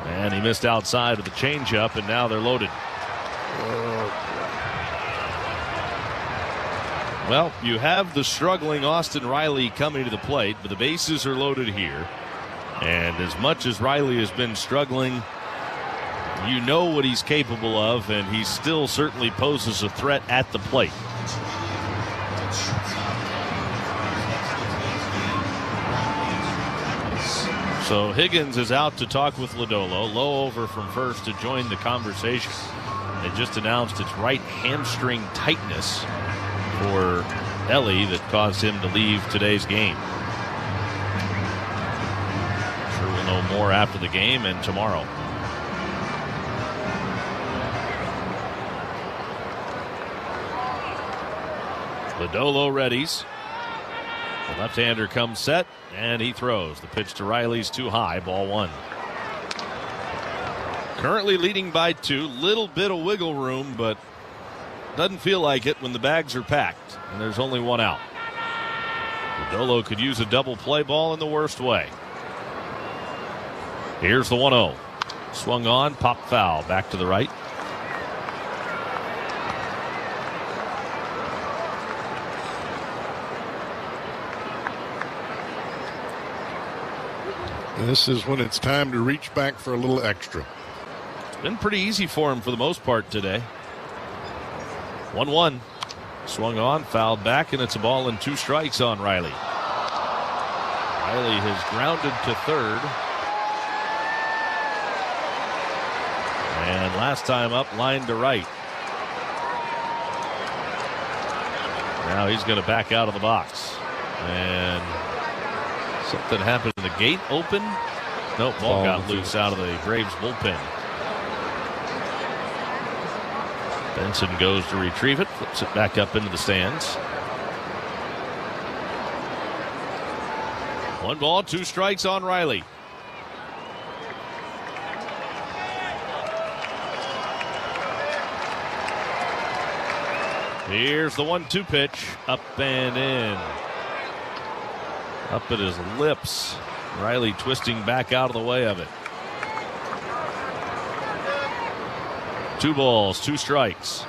And he missed outside of the changeup, and now they're loaded. Well, you have the struggling Austin Riley coming to the plate, but the bases are loaded here. And as much as Riley has been struggling, you know what he's capable of, and he still certainly poses a threat at the plate. So Higgins is out to talk with Lodolo. Lowe over from first to join the conversation. They just announced it's right hamstring tightness for Ellie that caused him to leave today's game. Sure we'll know more after the game and tomorrow. Lodolo readies. The left-hander comes set, and he throws. The pitch to Riley's too high, ball 1. Currently leading by 2. Little bit of wiggle room, but doesn't feel like it when the bags are packed, and there's only 1 out. Lodolo could use a double play ball in the worst way. Here's the 1-0. Swung on, pop foul, back to the right. This is when it's time to reach back for a little extra. It's been pretty easy for him for the most part today. 1-1. Swung on, fouled back, and it's a ball and 2 strikes on Riley. Riley has grounded to third. And last time up, line to right. Now he's going to back out of the box. And something happened. The gate open? Nope, ball got loose out of the Braves bullpen. Benson goes to retrieve it, flips it back up into the stands. 1 ball, 2 strikes on Riley. Here's the 1-2 pitch, up and in. Up at his lips. Riley twisting back out of the way of it. 2 balls, 2 strikes.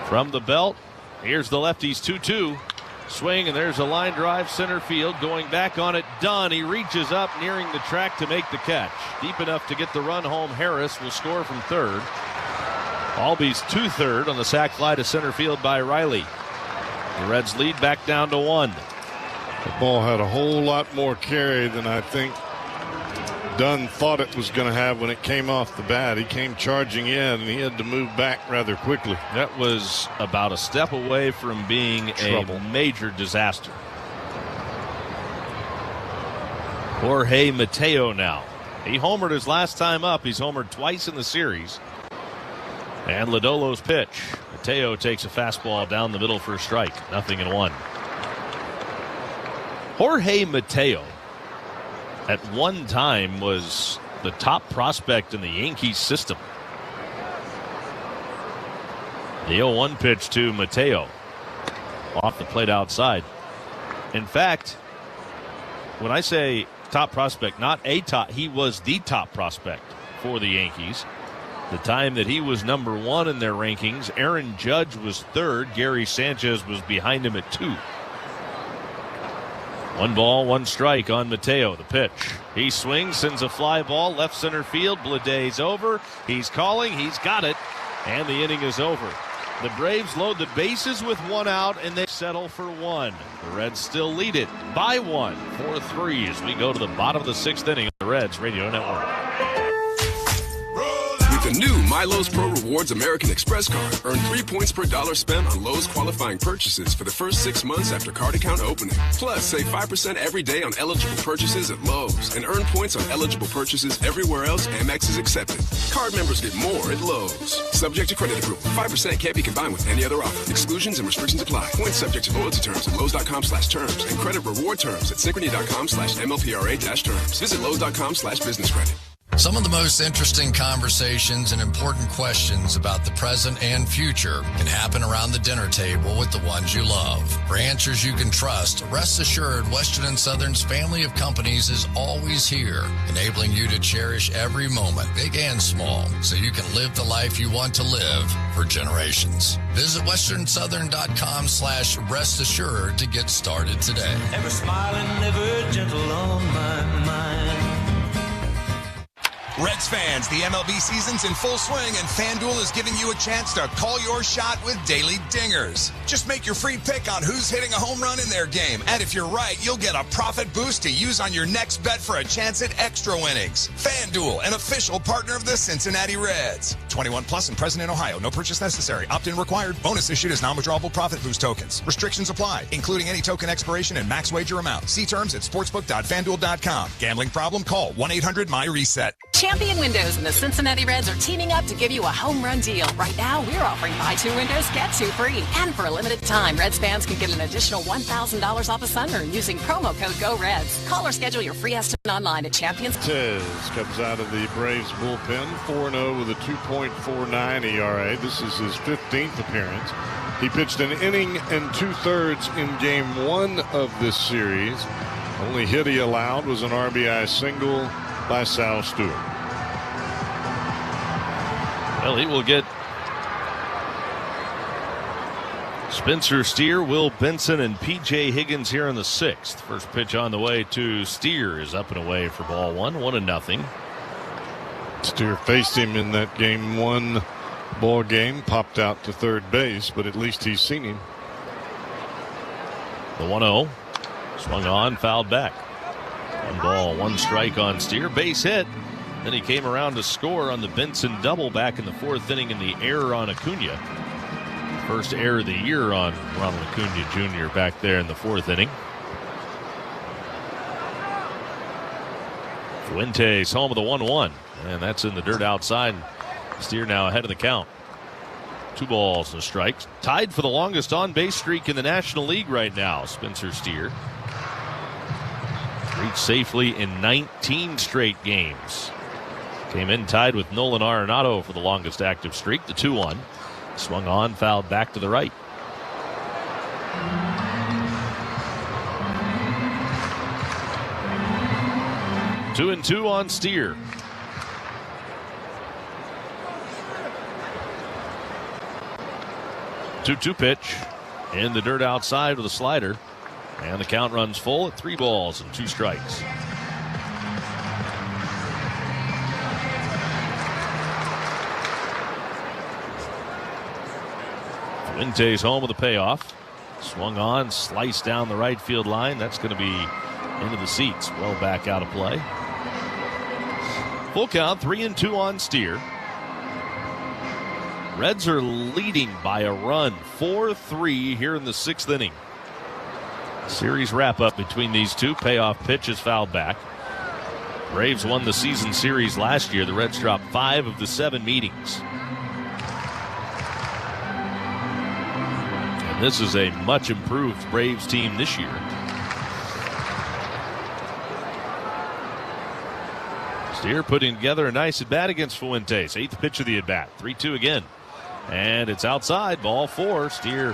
From the belt, here's the lefty's 2-2. Swing, and there's a line drive center field. Going back on it, Dunn. He reaches up, nearing the track to make the catch. Deep enough to get the run home. Harris will score from third. Albies to third on the sac fly to center field by Riley. The Reds lead back down to 1. The ball had a whole lot more carry than I think Dunn thought it was going to have when it came off the bat. He came charging in, and he had to move back rather quickly. That was about a step away from being a major disaster. Jorge Mateo now. He homered his last time up. He's homered twice in the series. And Lodolo's pitch. Mateo takes a fastball down the middle for a strike. 0-1. Jorge Mateo at one time was the top prospect in the Yankees system. The 0-1 pitch to Mateo. Off the plate outside. In fact, when I say top prospect, not a top, he was the top prospect for the Yankees. The time that he was number 1 in their rankings, Aaron Judge was 3rd. Gary Sanchez was behind him at 2. 1 ball, 1 strike on Mateo. The pitch. He swings, sends a fly ball, left center field. Bleday's over. He's calling. He's got it. And the inning is over. The Braves load the bases with 1 out, and they settle for 1. The Reds still lead it by 1, 4-3 as we go to the bottom of the 6th inning of the Reds Radio Network. The new MyLowe's Pro Rewards American Express card. Earn 3 points per dollar spent on Lowe's qualifying purchases for the first 6 months after card account opening. Plus, save 5% every day on eligible purchases at Lowe's and earn points on eligible purchases everywhere else Amex is accepted. Card members get more at Lowe's. Subject to credit approval. 5% can't be combined with any other offer. Exclusions and restrictions apply. Points subject to loyalty terms at Lowe's.com/terms and credit reward terms at Synchrony.com/MLPRA-terms. Visit Lowe's.com/business credit. Some of the most interesting conversations and important questions about the present and future can happen around the dinner table with the ones you love. For answers you can trust, rest assured Western & Southern's family of companies is always here, enabling you to cherish every moment, big and small, so you can live the life you want to live for generations. Visit westernsouthern.com/rest assured to get started today. Ever smiling, ever gentle on my mind. Reds fans, the MLB season's in full swing, and FanDuel is giving you a chance to call your shot with daily dingers. Just make your free pick on who's hitting a home run in their game, and if you're right, you'll get a profit boost to use on your next bet for a chance at extra winnings. FanDuel, an official partner of the Cincinnati Reds. 21 plus and present in Ohio. No purchase necessary. Opt-in required. Bonus issued as non-withdrawable profit boost tokens. Restrictions apply, including any token expiration and max wager amount. See terms at sportsbook.fanduel.com. Gambling problem? Call 1-800-MY-RESET. Champion Windows and the Cincinnati Reds are teaming up to give you a home run deal. Right now, we're offering buy 2 windows, get 2 free. And for a limited time, Reds fans can get an additional $1,000 off a sunroom using promo code GOREDS. Call or schedule your free estimate online at Champions. Tez comes out of the Braves bullpen, 4-0 with a 2.49 ERA. This is his 15th appearance. He pitched an inning and 2/3 in Game 1 of this series. Only hit he allowed was an RBI single by Sal Stewart. Well, he will get Spencer Steer, Will Benson, and P.J. Higgins here in the 6th. First pitch on the way to Steer is up and away for ball 1, 1-0. Steer faced him in that Game 1 ball game, popped out to third base, but at least he's seen him. The 1-0, swung on, fouled back. 1 ball, 1 strike on Steer, base hit. Then he came around to score on the Benson double back in the 4th inning in the error on Acuna. First error of the year on Ronald Acuna Jr. back there in the 4th inning. Fuentes home of the 1-1, and that's in the dirt outside. Steer now ahead of the count. 2 balls and strikes. Tied for the longest on-base streak in the National League right now, Spencer Steer. Reached safely in 19 straight games. Came in tied with Nolan Arenado for the longest active streak, the 2-1. Swung on, fouled back to the right. Two and 2 on Steer. Two pitch in the dirt outside with a slider. And the count runs full at 3 balls and 2 strikes. Fuentes home with a payoff. Swung on, sliced down the right field line. That's going to be into the seats. Well back out of play. Full count, 3-2 on Steer. Reds are leading by a run, 4-3 here in the 6th inning. Series wrap-up between these two. Payoff pitch is fouled back. Braves won the season series last year. The Reds dropped 5 of the 7 meetings. And this is a much improved Braves team this year. Steer putting together a nice at-bat against Fuentes. 8th pitch of the at-bat. 3-2 again. And it's outside. Ball 4. Steer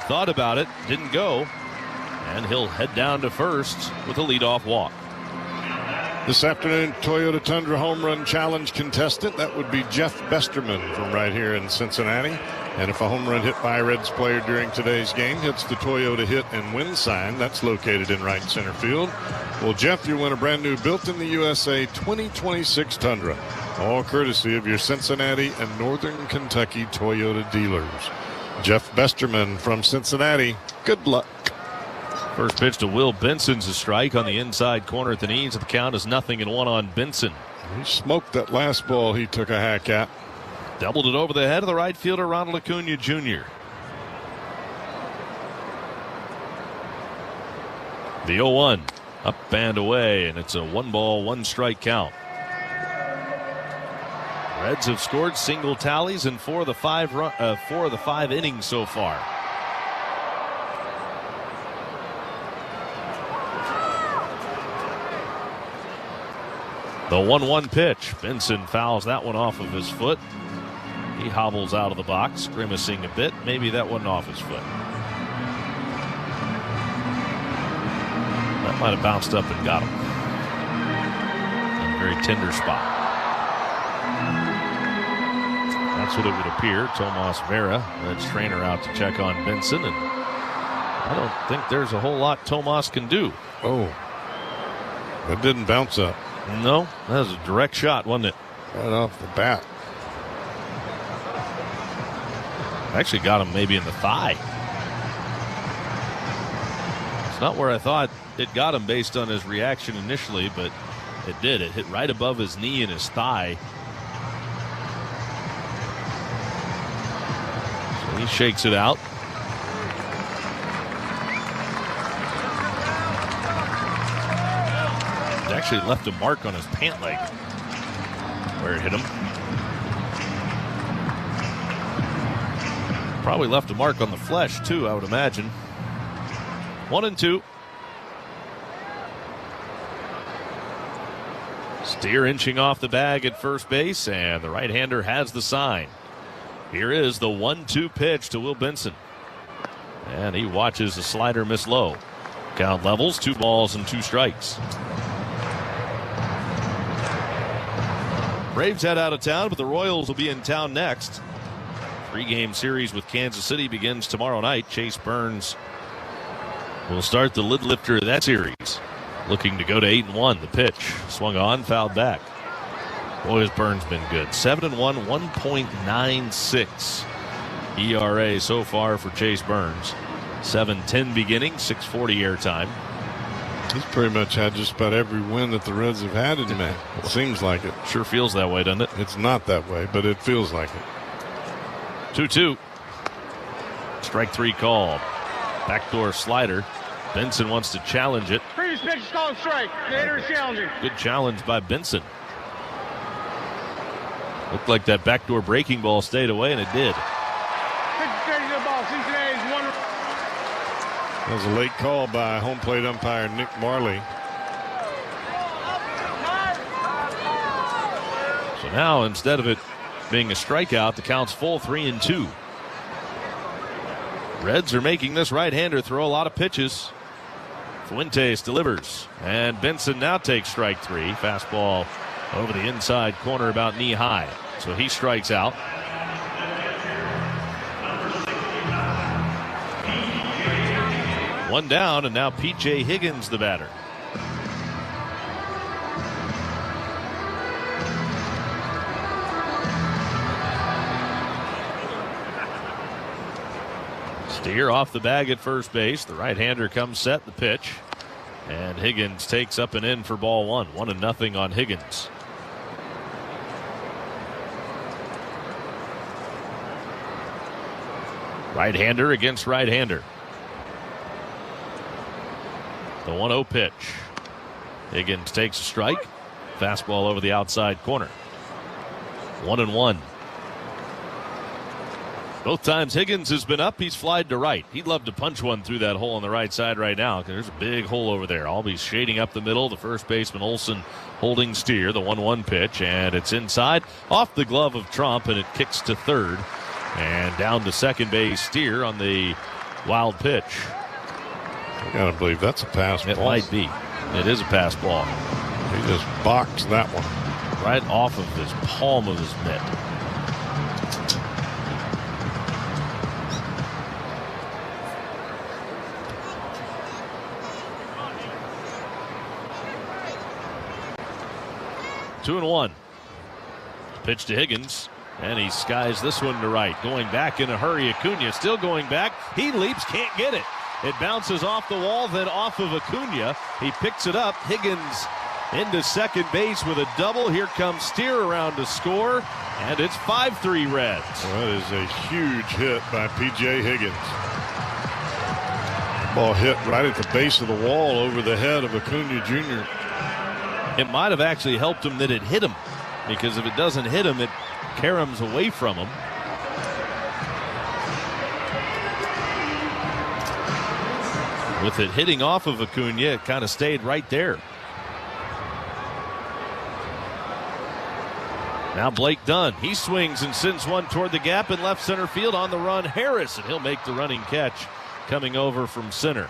thought about it. Didn't go. And he'll head down to first with a leadoff walk. This afternoon, Toyota Tundra Home Run Challenge contestant, that would be Jeff Besterman from right here in Cincinnati. And if a home run hit by a Reds player during today's game hits the Toyota Hit and Win sign, that's located in right center field. Well, Jeff, you win a brand new built in the USA 2026 Tundra, all courtesy of your Cincinnati and Northern Kentucky Toyota dealers. Jeff Besterman from Cincinnati, good luck. First pitch to Will Benson's a strike on the inside corner at the knees. The count is 0-1 on Benson. He smoked that last ball he took a hack at. Doubled it over the head of the right fielder, Ronald Acuna Jr. The 0-1 up and away, and it's a 1-ball, 1-strike count. Reds have scored single tallies in 4 of the 5 innings so far. The 1-1 pitch. Benson fouls that one off of his foot. He hobbles out of the box, grimacing a bit. Maybe that wasn't off his foot. That might have bounced up and got him. In a very tender spot. That's what it would appear. Tomas Vera, Reds trainer, out to check on Benson. And I don't think there's a whole lot Tomas can do. Oh, that didn't bounce up. No, that was a direct shot, wasn't it? Right off the bat. Actually got him maybe in the thigh. It's not where I thought it got him based on his reaction initially, but it did. It hit right above his knee and his thigh. So he shakes it out. It actually left a mark on his pant leg where it hit him. Probably left a mark on the flesh, too, I would imagine. 1-2. Steer inching off the bag at first base, and the right-hander has the sign. Here is the 1-2 pitch to Will Benson. And he watches the slider miss low. Count levels, 2 balls and 2 strikes. Braves head out of town, but the Royals will be in town next. 3-game series with Kansas City begins tomorrow night. Chase Burns will start the lid lifter of that series. Looking to go to 8-1. The pitch swung on, fouled back. Boy, has Burns been good. 7-1, 1.96 ERA so far for Chase Burns. 7-10 beginning, 6:40 airtime. He's pretty much had just about every win that the Reds have had in May. It seems like it. Sure feels that way, doesn't it? It's not that way, but it feels like it. 2-2. Strike 3 called. Backdoor slider. Benson wants to challenge it. Previous pitch is called strike. The hitter is challenging. Good challenge by Benson. Looked like that backdoor breaking ball stayed away, and it did. 50 to the ball. Cincinnati's 1. That was a late call by home plate umpire Nick Marley. So now, instead of it being a strikeout, the count's full, 3-2. Reds are making this right-hander throw a lot of pitches. Fuentes delivers, and Benson now takes strike 3. Fastball over the inside corner about knee high. So he strikes out. One down, and now P.J. Higgins the batter. Steer off the bag at first base. The right-hander comes set, the pitch. And Higgins takes up and in for ball 1. 1-0 on Higgins. Right-hander against right-hander. The 1-0 pitch. Higgins takes a strike. Fastball over the outside corner. 1-1. Both times Higgins has been up, he's flied to right. He'd love to punch one through that hole on the right side right now, because there's a big hole over there. Albies shading up the middle. The first baseman Olsen holding steer. The 1-1 pitch, and it's inside off the glove of Trump, and it kicks to third. And down to second base, Steer on the wild pitch. I gotta believe that's a pass ball. It might be. It is a pass ball. He just boxed that one. Right off of his palm of his mitt. Two and one. Pitch to Higgins. And he skies this one to right. Going back in a hurry. Acuna still going back. He leaps, can't get it. It bounces off the wall, then off of Acuna. He picks it up. Higgins into second base with a double. Here comes Steer around to score. And it's 5-3 Reds. Well, that is a huge hit by P.J. Higgins. Ball hit right at the base of the wall over the head of Acuna Jr. It might have actually helped him that it hit him, because if it doesn't hit him, it caroms away from him. With it hitting off of Acuna, it kind of stayed right there. Now Blake Dunn, he swings and sends one toward the gap in left center field. On the run, Harris, and he'll make the running catch coming over from center.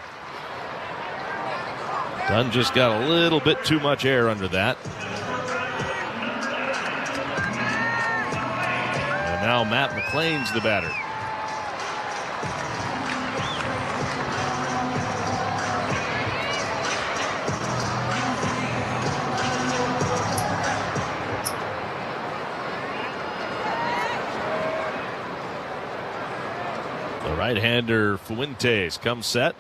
Dunn just got a little bit too much air under that. And now Matt McLean's the batter. The right-hander Fuentes comes set.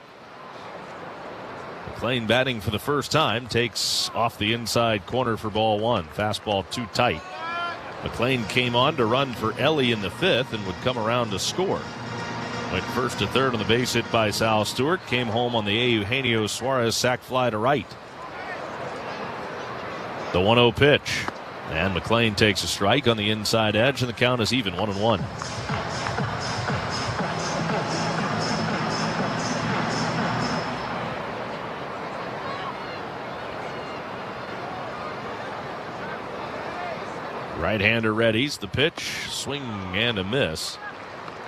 McLean batting for the first time, takes off the inside corner for ball one. Fastball too tight. McLean came on to run for Ellie in the fifth and would come around to score. Went first to third on the base hit by Sal Stewart. Came home on the Eugenio Suarez sac fly to right. The 1-0 pitch. And McLean takes a strike on the inside edge, and the count is even, 1-1. Right-hander readies the pitch, swing and a miss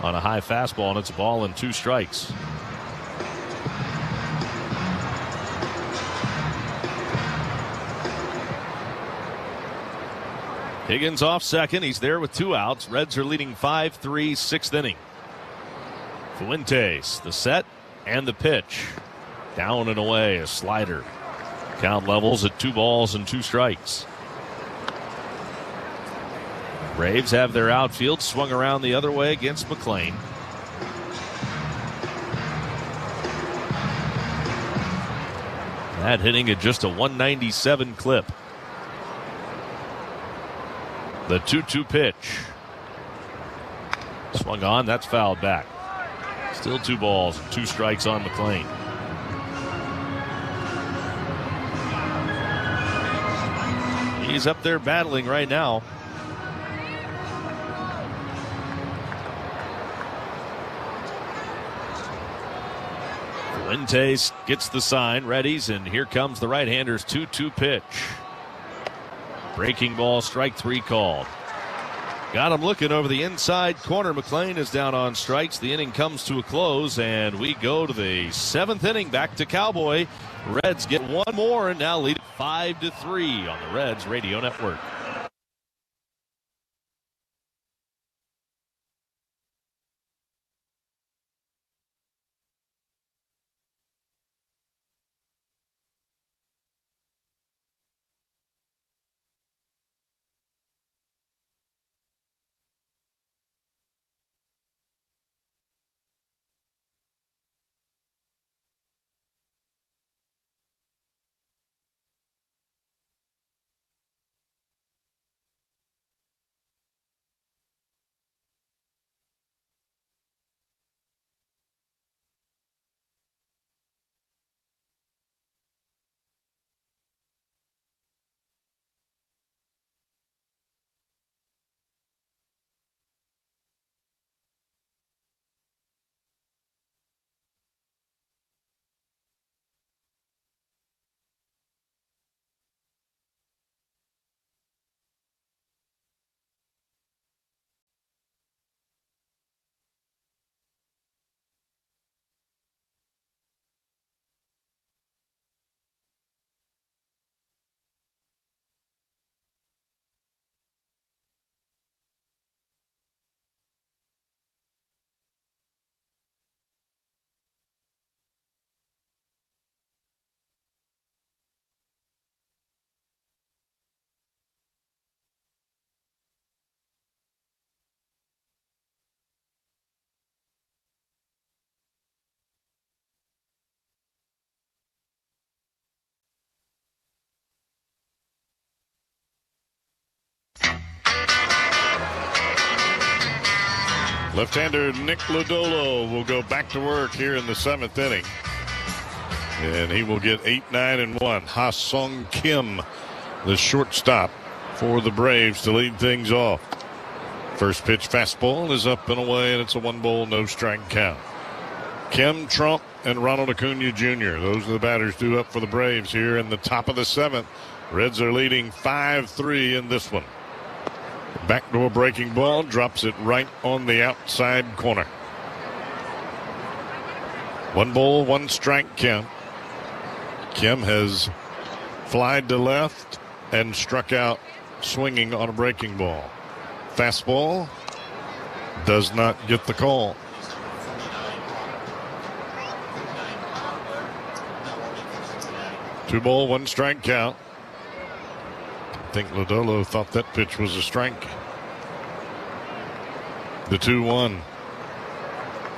on a high fastball, and it's a ball and 2 strikes. Higgins off second. He's there with 2 outs. Reds are leading 5-3, 6th inning. Fuentes, the set and the pitch. Down and away, a slider. Count levels at 2 balls and 2 strikes. Braves have their outfield swung around the other way against McLean. That hitting at just a 197 clip. The 2-2 pitch. Swung on, that's fouled back. Still 2 balls and 2 strikes on McLean. He's up there battling right now. Fuentes gets the sign, readies, and here comes the right-hander's 2-2 pitch. Breaking ball, strike 3 called. Got him looking over the inside corner. McLean is down on strikes. The inning comes to a close, and we go to the 7th inning. Back to Cowboy. Reds get 1 more and now lead 5-3 on the Reds Radio Network. Left-hander Nick Lodolo will go back to work here in the 7th inning. And he will get 8, 9, and 1. Ha-Sung Kim, the shortstop for the Braves to lead things off. First pitch fastball is up and away, and it's a 1-ball, no strike count. Kim, Trump, and Ronald Acuna Jr. Those are the batters due up for the Braves here in the top of the 7th. Reds are leading 5-3 in this one. Backdoor breaking ball drops it right on the outside corner. 1 ball, 1 strike count. Kim has flied to left and struck out swinging on a breaking ball. Fastball does not get the call. Two ball, 1 strike count. I think Lodolo thought that pitch was a strike. The 2-1.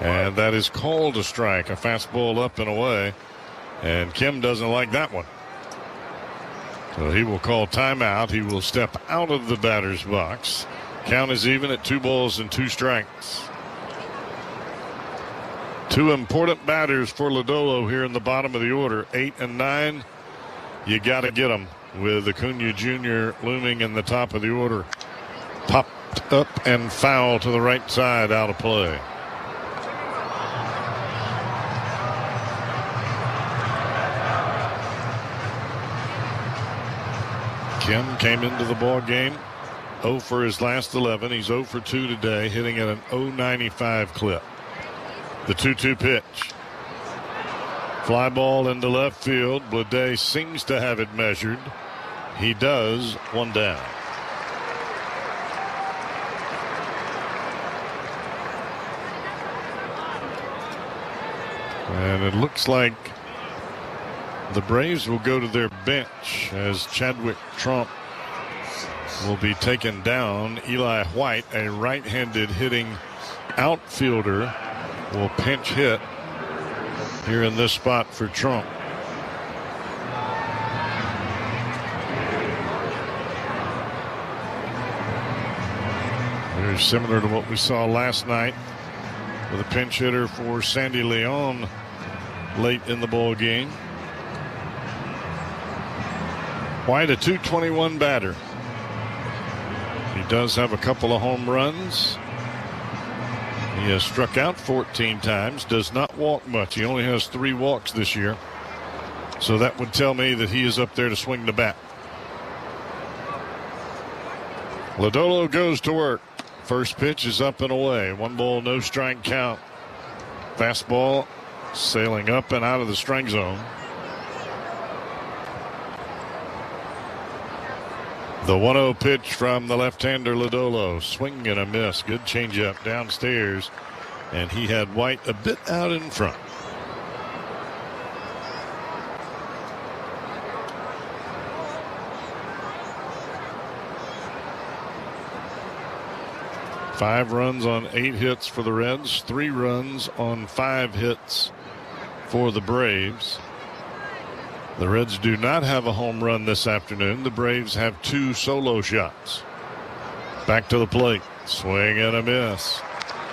And that is called a strike. A fastball up and away. And Kim doesn't like that one. So he will call timeout. He will step out of the batter's box. Count is even at 2 balls and 2 strikes. 2 important batters for Lodolo here in the bottom of the order. 8 and 9. You got to get them with Acuna Jr. looming in the top of the order. Popped up and foul to the right side, out of play. Kim came into the ball game 0 for his last 11. He's 0 for 2 today, hitting at an 0.95 clip. The 2-2 pitch. Fly ball into left field. Blade seems to have it measured. He does. 1 down. And it looks like the Braves will go to their bench as Chadwick Trump will be taken down. Eli White, a right-handed hitting outfielder, will pinch hit here in this spot for Trump. Very similar to what we saw last night with a pinch hitter for Sandy Leon late in the ball game. White, a .221 batter. He does have a couple of home runs. He has struck out 14 times, does not walk much. He only has 3 walks this year. So that would tell me that he is up there to swing the bat. Lodolo goes to work. First pitch is up and away. 1 ball, no strike count. Fastball sailing up and out of the strike zone. The 1-0 pitch from the left-hander Lodolo. Swing and a miss. Good changeup downstairs. And he had White a bit out in front. Five runs on 8 hits for the Reds. 3 runs on 5 hits for the Braves. The Reds do not have a home run this afternoon. The Braves have 2 solo shots. Back to the plate. Swing and a miss.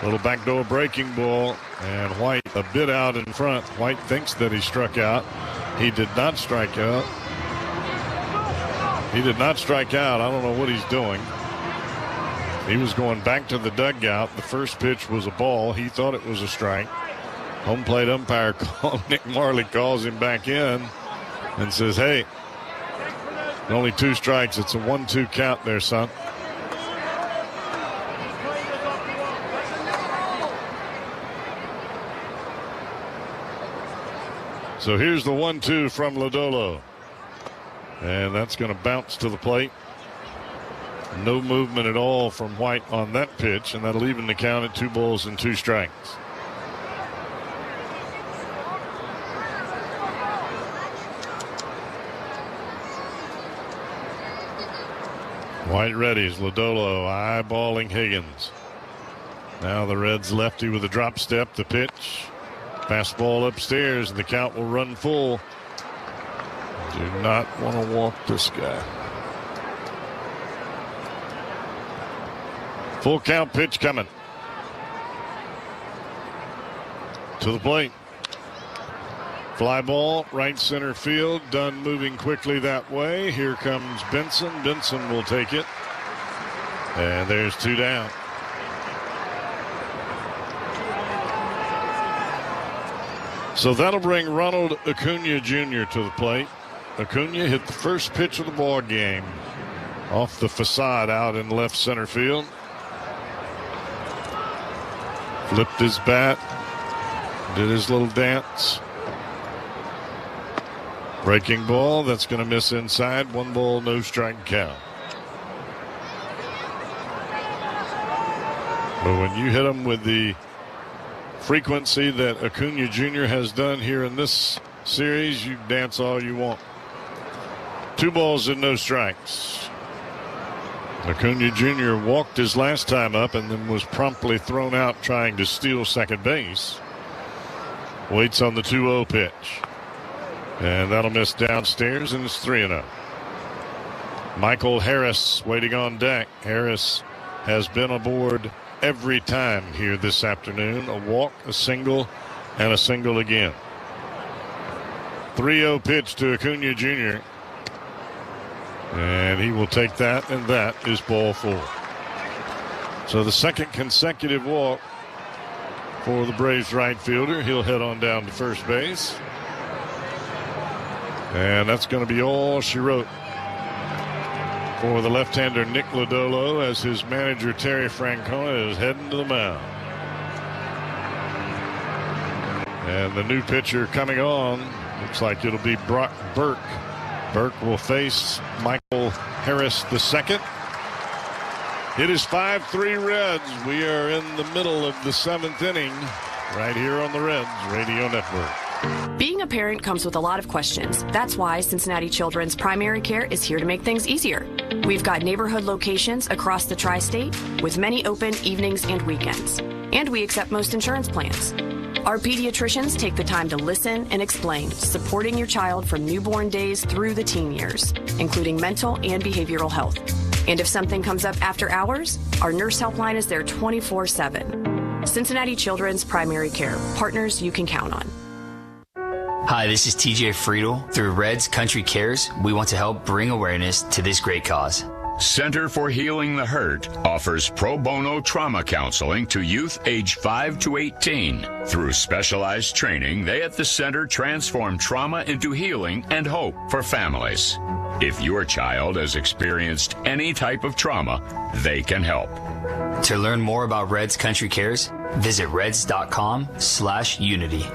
Little backdoor breaking ball. And White a bit out in front. White thinks that he struck out. He did not strike out. He did not strike out. I don't know what he's doing. He was going back to the dugout. The first pitch was a ball. He thought it was a strike. Home plate umpire Nick Marley calls him back in and says, hey, only 2 strikes. It's a 1-2 count there, son. So here's the 1-2 from Lodolo. And that's going to bounce to the plate. No movement at all from White on that pitch, and that'll even the count at 2 balls and 2 strikes. White readies. Lodolo eyeballing Higgins. Now the Reds lefty with a drop step. The pitch. Fastball upstairs, and the count will run full. Do not want to walk this guy. Full count pitch coming. to the plate. Fly ball, right center field. Dunn moving quickly that way. Here comes Benson. Benson will take it. And there's 2 down. So that'll bring Ronald Acuna Jr. to the plate. Acuna hit the first pitch of the ball game off the facade out in left center field. Flipped his bat. Did his little dance. Breaking ball, that's going to miss inside. 1 ball, no strike count. But when you hit him with the frequency that Acuna Jr. has done here in this series, you dance all you want. 2 balls and no strikes. Acuna Jr. walked his last time up and then was promptly thrown out trying to steal second base. Waits on the 2-0 pitch. And that'll miss downstairs, and it's 3-0. Michael Harris waiting on deck. Harris has been aboard every time here this afternoon. A walk, a single, and a single again. 3-0 pitch to Acuna Jr. And he will take that, and that is ball 4. So the second consecutive walk for the Braves right fielder. He'll head on down to first base. And that's going to be all she wrote for the left-hander Nick Lodolo as his manager Terry Francona is heading to the mound. And the new pitcher coming on looks like it'll be Brock Burke. Burke will face Michael Harris II. It is 5-3 Reds. We are in the middle of the 7th inning right here on the Reds Radio Network. Being a parent comes with a lot of questions. That's why Cincinnati Children's Primary Care is here to make things easier. We've got neighborhood locations across the tri-state with many open evenings and weekends. And we accept most insurance plans. Our pediatricians take the time to listen and explain, supporting your child from newborn days through the teen years, including mental and behavioral health. And if something comes up after hours, our nurse helpline is there 24/7. Cincinnati Children's Primary Care, partners you can count on. Hi, this is TJ Friedel. Through Reds Country Cares, we want to help bring awareness to this great cause. Center for Healing the Hurt offers pro bono trauma counseling to youth age 5 to 18. Through specialized training, they at the center transform trauma into healing and hope for families. If your child has experienced any type of trauma, they can help. To learn more about Reds Country Cares, visit reds.com/unity.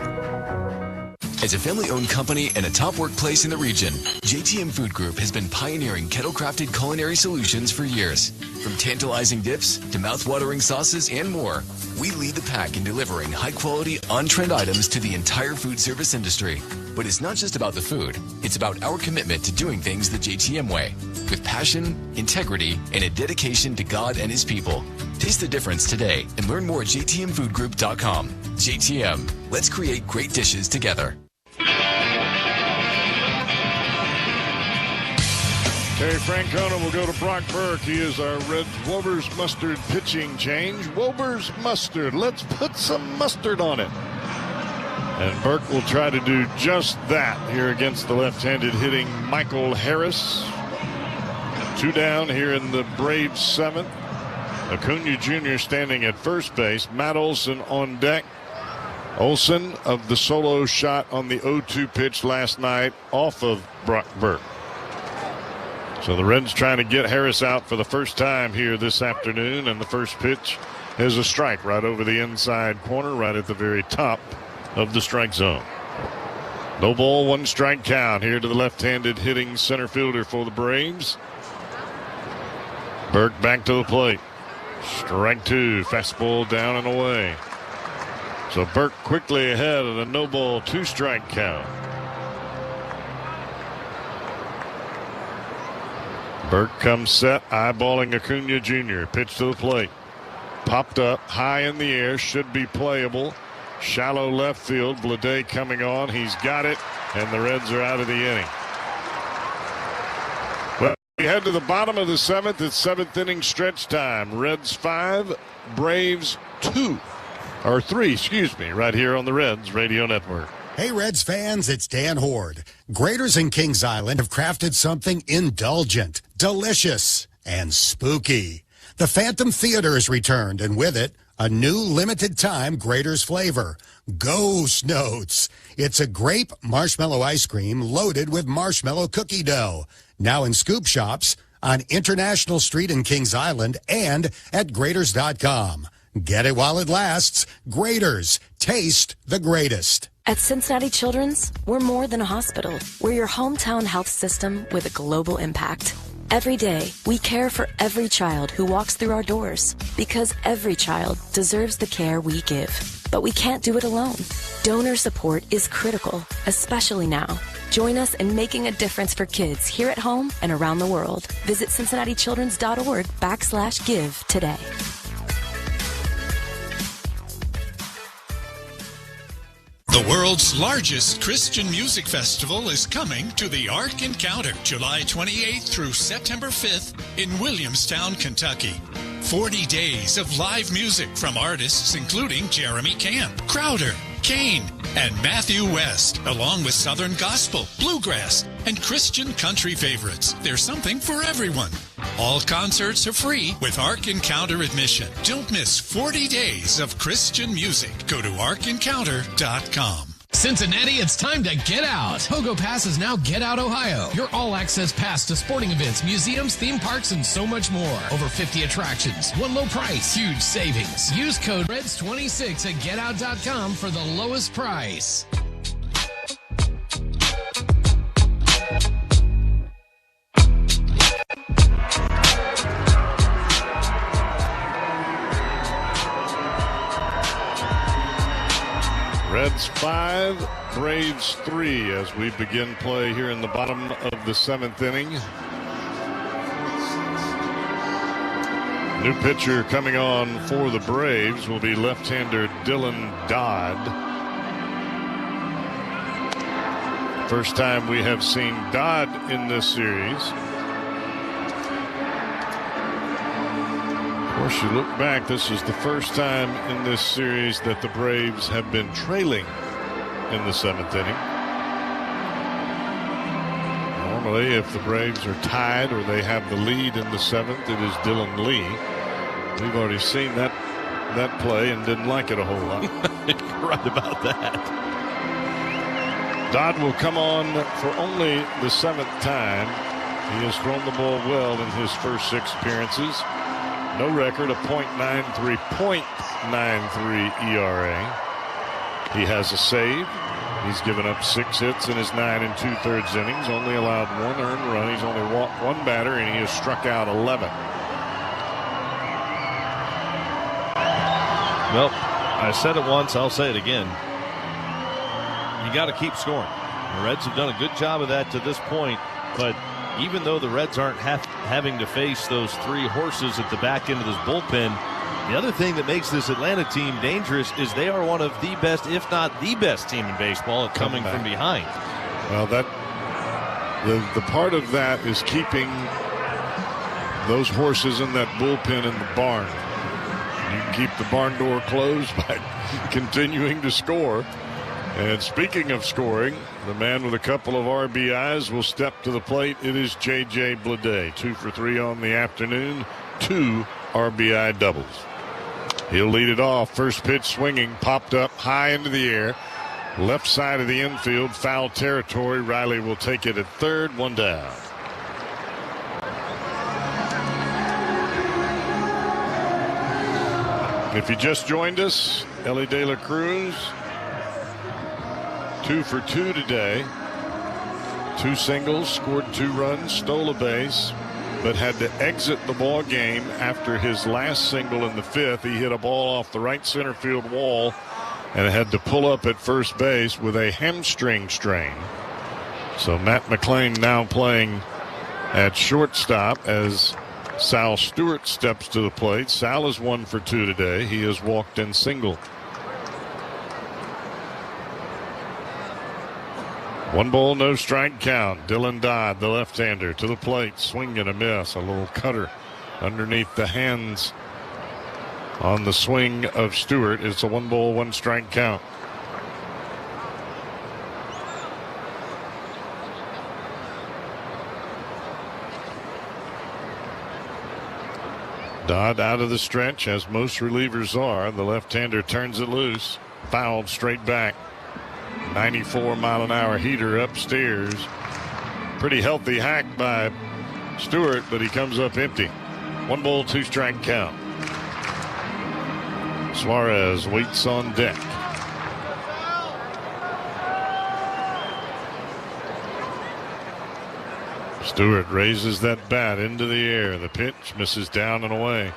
As a family-owned company and a top workplace in the region, JTM Food Group has been pioneering kettle-crafted culinary solutions for years. From tantalizing dips to mouth-watering sauces and more, we lead the pack in delivering high-quality, on-trend items to the entire food service industry. But it's not just about the food. It's about our commitment to doing things the JTM way, with passion, integrity, and a dedication to God and His people. Taste the difference today and learn more at jtmfoodgroup.com. JTM, let's create great dishes together. Terry Francona will go to Brock Burke. He is our Reds Wober's Mustard pitching change. Wober's Mustard. Let's put some mustard on it. And Burke will try to do just that here against the left-handed hitting Michael Harris. 2 down here in the Braves 7th. Acuna Jr. standing at first base. Matt Olson on deck. Olson of the solo shot on the 0-2 pitch last night off of Brock Burke. So the Reds trying to get Harris out for the first time here this afternoon, and the first pitch is a strike right over the inside corner, right at the very top of the strike zone. No ball, 1 strike count here to the left-handed hitting center fielder for the Braves. Burke back to the plate. Strike 2, fastball down and away. So Burke quickly ahead of the no ball, 2 strike count. Burke comes set, eyeballing Acuna Jr. Pitch to the plate. Popped up, high in the air, should be playable. Shallow left field, Blade coming on. He's got it, and the Reds are out of the inning. Well, we head to the bottom of the 7th. It's 7th inning stretch time. Reds 5, Braves 2. Or 3, excuse me, right here on the Reds Radio Network. Hey, Reds fans, it's Dan Horde. Graders in Kings Island have crafted something indulgent, delicious, and spooky. The Phantom Theater has returned, and with it, a new limited-time Graders flavor, Ghost Notes. It's a grape marshmallow ice cream loaded with marshmallow cookie dough. Now in scoop shops on International Street in Kings Island and at Graders.com. Get it while it lasts. Graders. Taste the greatest. At Cincinnati Children's, we're more than a hospital. We're your hometown health system with a global impact. Every day, we care for every child who walks through our doors because every child deserves the care we give. But we can't do it alone. Donor support is critical, especially now. Join us in making a difference for kids here at home and around the world. Visit CincinnatiChildren's.org/give today. The world's largest Christian music festival is coming to the Ark Encounter, July 28th through September 5th in Williamstown, Kentucky. 40 days of live music from artists including Jeremy Camp, Crowder, Kane, and Matthew West, along with Southern Gospel, Bluegrass, and Christian country favorites. There's something for everyone. All concerts are free with Ark Encounter admission. Don't miss 40 days of Christian music. Go to arkencounter.com. Cincinnati, it's time to get out. Pogo Pass is now Get Out Ohio. Your all-access pass to sporting events, museums, theme parks, and so much more. Over 50 attractions, one low price, huge savings. Use code REDS26 at GetOut.com for the lowest price. Reds 5, Braves 3 as we begin play here in the bottom of the 7th inning. New pitcher coming on for the Braves will be left-hander Dylan Dodd. First time we have seen Dodd in this series. Of course, you look back, this is the first time in this series that the Braves have been trailing in the 7th inning. Normally, if the Braves are tied or they have the lead in the 7th, it is Dylan Lee. We've already seen that play and didn't like it a whole lot. You're right about that. Dodd will come on for only the 7th time. He has thrown the ball well in his first 6 appearances. No record, a .93 ERA. He has a save. He's given up 6 hits in his 9 2/3 innings. Only allowed 1 earned run. He's only walked 1 batter, and he has struck out 11. Well, I said it once, I'll say it again. You got to keep scoring. The Reds have done a good job of that to this point, but even though the Reds aren't having to face those 3 horses at the back end of this bullpen, the other thing that makes this Atlanta team dangerous is they are one of the best, if not the best team in baseball at coming from behind. Well, the part of that is keeping those horses in that bullpen in the barn. You can keep the barn door closed by continuing to score. And speaking of scoring, the man with a couple of RBIs will step to the plate. It is J.J. Bleday, 2 for 3 on the afternoon, 2 RBI doubles. He'll lead it off. First pitch swinging, popped up high into the air. Left side of the infield, foul territory. Riley will take it at third, 1 down. If you just joined us, Ellie De La Cruz, 2 for 2 today. 2 singles, scored 2 runs, stole a base, but had to exit the ball game after his last single in the 5th. He hit a ball off the right center field wall and had to pull up at first base with a hamstring strain. So Matt McClain now playing at shortstop as Sal Stewart steps to the plate. Sal is 1 for 2 today. He has walked in single. 1 ball, no strike count. Dylan Dodd, the left-hander, to the plate. Swing and a miss. A little cutter underneath the hands on the swing of Stewart. It's a 1 ball, 1 strike count. Dodd out of the stretch, as most relievers are. The left-hander turns it loose. Fouled straight back. 94-mile-an-hour heater upstairs. Pretty healthy hack by Stewart, but he comes up empty. 1 ball, 2 strike count. Suarez waits on deck. Stewart raises that bat into the air. The pitch misses down and away.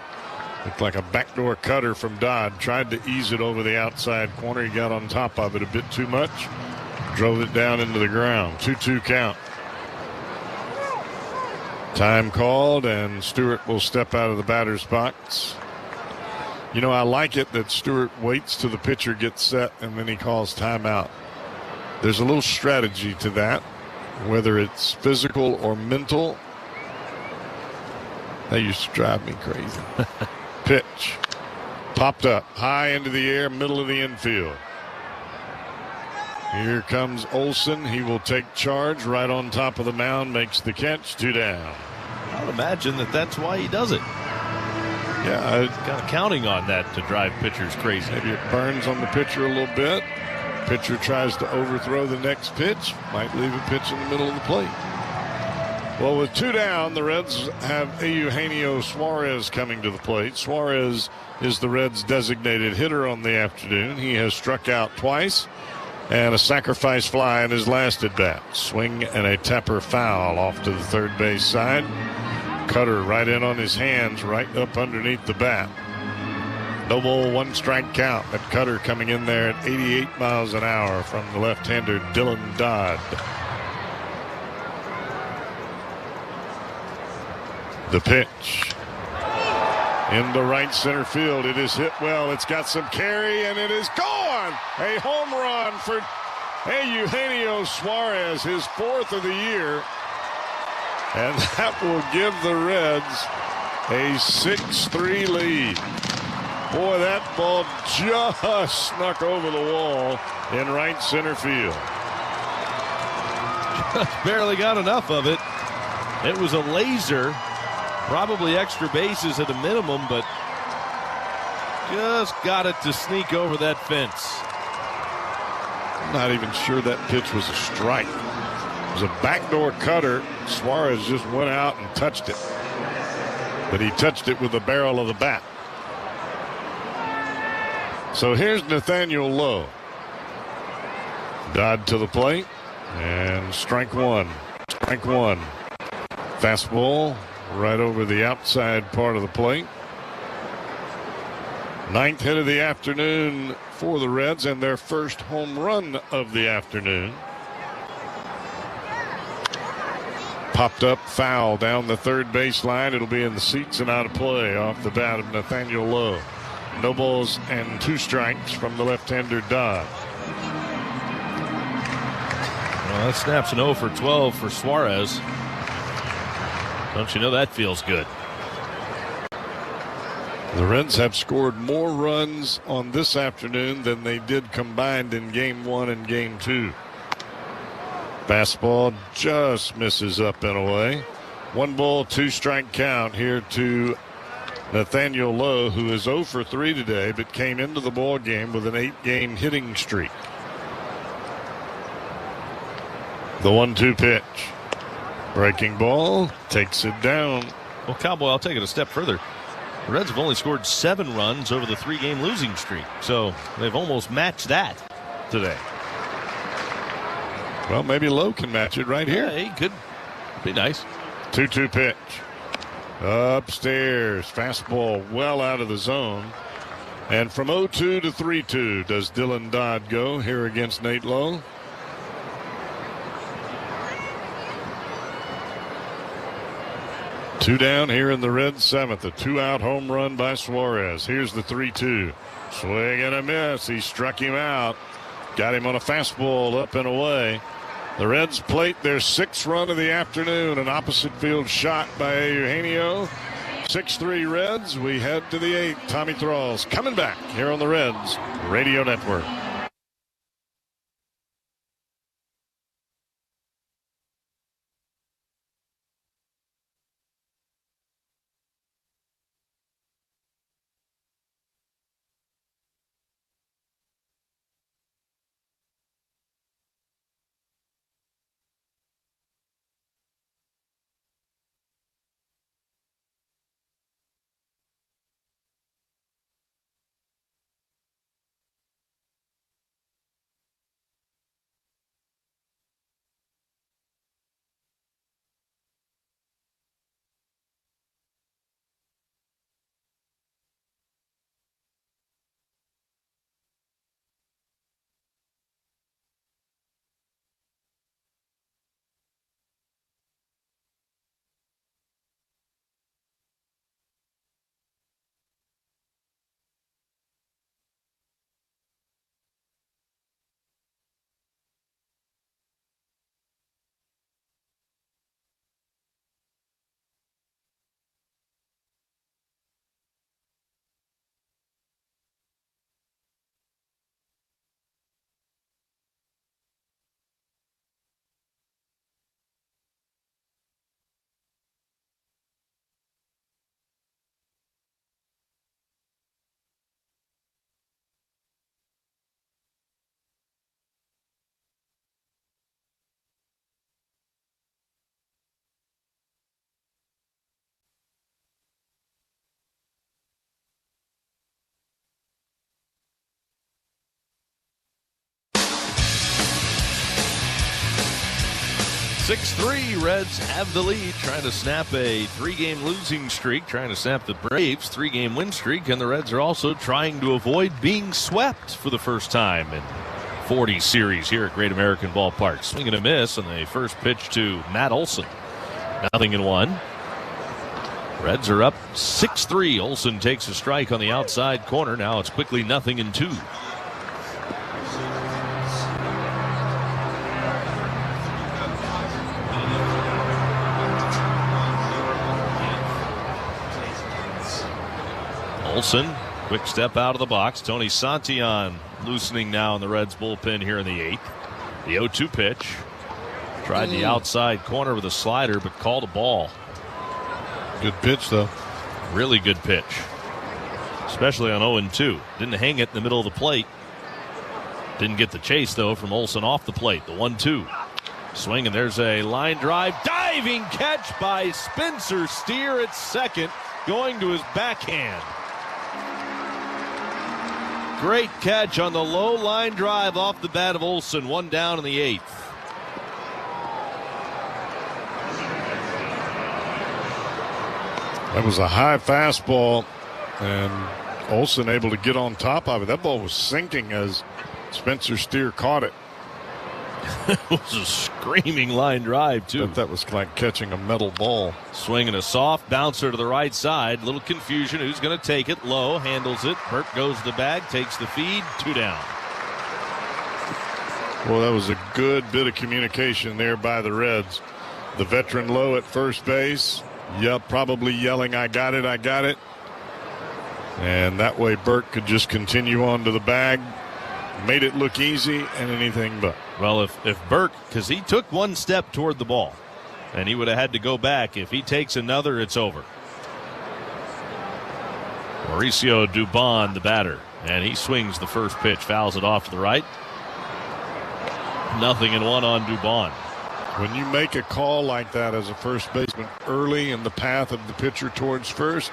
Looked like a backdoor cutter from Dodd. Tried to ease it over the outside corner. He got on top of it a bit too much. Drove it down into the ground. 2-2 count. Time called, and Stewart will step out of the batter's box. You know, I like it that Stewart waits till the pitcher gets set and then he calls timeout. There's a little strategy to that, whether it's physical or mental. That used to drive me crazy. Pitch. Popped up high into the air, middle of the infield. Here comes Olsen. He will take charge right on top of the mound, makes the catch, 2 down. I would imagine that that's why he does it. Yeah, kind of counting on that to drive pitchers crazy. Maybe it burns on the pitcher a little bit. Pitcher tries to overthrow the next pitch. Might leave a pitch in the middle of the plate. Well, with 2 down, the Reds have Eugenio Suarez coming to the plate. Suarez is the Reds' designated hitter on the afternoon. He has struck out twice and a sacrifice fly in his last at bat. Swing and a tapper foul off to the third base side. Cutter right in on his hands, right up underneath the bat. No ball, 1 strike count. That cutter coming in there at 88 miles an hour from the left-hander Dylan Dodd. The pitch into right center field. It is hit well. It's got some carry, and it is gone. A home run for Eugenio Suarez, his 4th of the year. And that will give the Reds a 6-3 lead. Boy, that ball just snuck over the wall in right center field. Just barely got enough of it. It was a laser. Probably extra bases at a minimum, but just got it to sneak over that fence. I'm not even sure that pitch was a strike. It was a backdoor cutter. Suarez just went out and touched it. But he touched it with the barrel of the bat. So here's Nathaniel Lowe. Dodd to the plate. And strike 1. Strike 1. Fastball right over the outside part of the plate. 9th hit of the afternoon for the Reds and their first home run of the afternoon. Popped up foul down the third base line. It'll be in the seats and out of play off the bat of Nathaniel Lowe. No balls and 2 strikes from the left-hander Dodd. Well, that snaps an 0 for 12 for Suarez. Don't you know that feels good? The Reds have scored more runs on this afternoon than they did combined in Game 1 and Game 2. Fastball just misses up and away. 1 ball, 2 strike count here to Nathaniel Lowe, who is 0 for 3 today, but came into the ball game with an 8-game hitting streak. The 1-2 pitch. Breaking ball, takes it down. Well, Cowboy, I'll take it a step further. The Reds have only scored 7 runs over the 3-game losing streak, so they've almost matched that today. Well, maybe Lowe can match it right here. Yeah, he could. Be nice. 2-2 pitch. Upstairs. Fastball well out of the zone. And from 0-2 to 3-2 does Dylan Dodd go here against Nate Lowe. Two down here in the Reds' 7th. A 2-out home run by Suarez. Here's the 3-2. Swing and a miss. He struck him out. Got him on a fastball up and away. The Reds plate their 6th run of the afternoon. An opposite field shot by Eugenio. 6-3 Reds. We head to the 8th. Tommy Thrall's coming back here on the Reds Radio Network. (6-3) Reds have the lead, trying to snap a 3-game losing streak, trying to snap the Braves' 3-game win streak, and the Reds are also trying to avoid being swept for the first time in 40 series here at Great American Ballpark. Swing and a miss on the first pitch to Matt Olson. 0-1. Reds are up 6-3. Olson takes a strike on the outside corner. Now it's quickly 0-2. Olson, quick step out of the box. Tony Santillan loosening now in the Reds bullpen here in the 8th. The 0-2 pitch. Tried the outside corner with a slider, but called a ball. Good pitch, though. Really good pitch. Especially on 0-2. Didn't hang it in the middle of the plate. Didn't get the chase, though, from Olson off the plate. The 1-2. Swing, and there's a line drive. Diving catch by Spencer Steer at second, going to his backhand. Great catch on the low line drive off the bat of Olson. 1 down in the 8th. That was a high fastball, and Olson able to get on top of it. That ball was sinking as Spencer Steer caught it. It was a screaming line drive, too. That was like catching a metal ball. Swinging a soft bouncer to the right side. Little confusion. Who's going to take it? Lowe handles it. Burke goes to the bag, takes the feed. 2 down. Well, that was a good bit of communication there by the Reds. The veteran Lowe at first base. Probably yelling, I got it, I got it. And that way Burke could just continue on to the bag. Made it look easy and anything but. Well, if Burke, because he took 1 step toward the ball, and he would have had to go back. If he takes another, it's over. Mauricio Dubon, the batter, and he swings the first pitch, fouls it off to the right. 0-1 on Dubon. When you make a call like that as a first baseman early in the path of the pitcher towards first,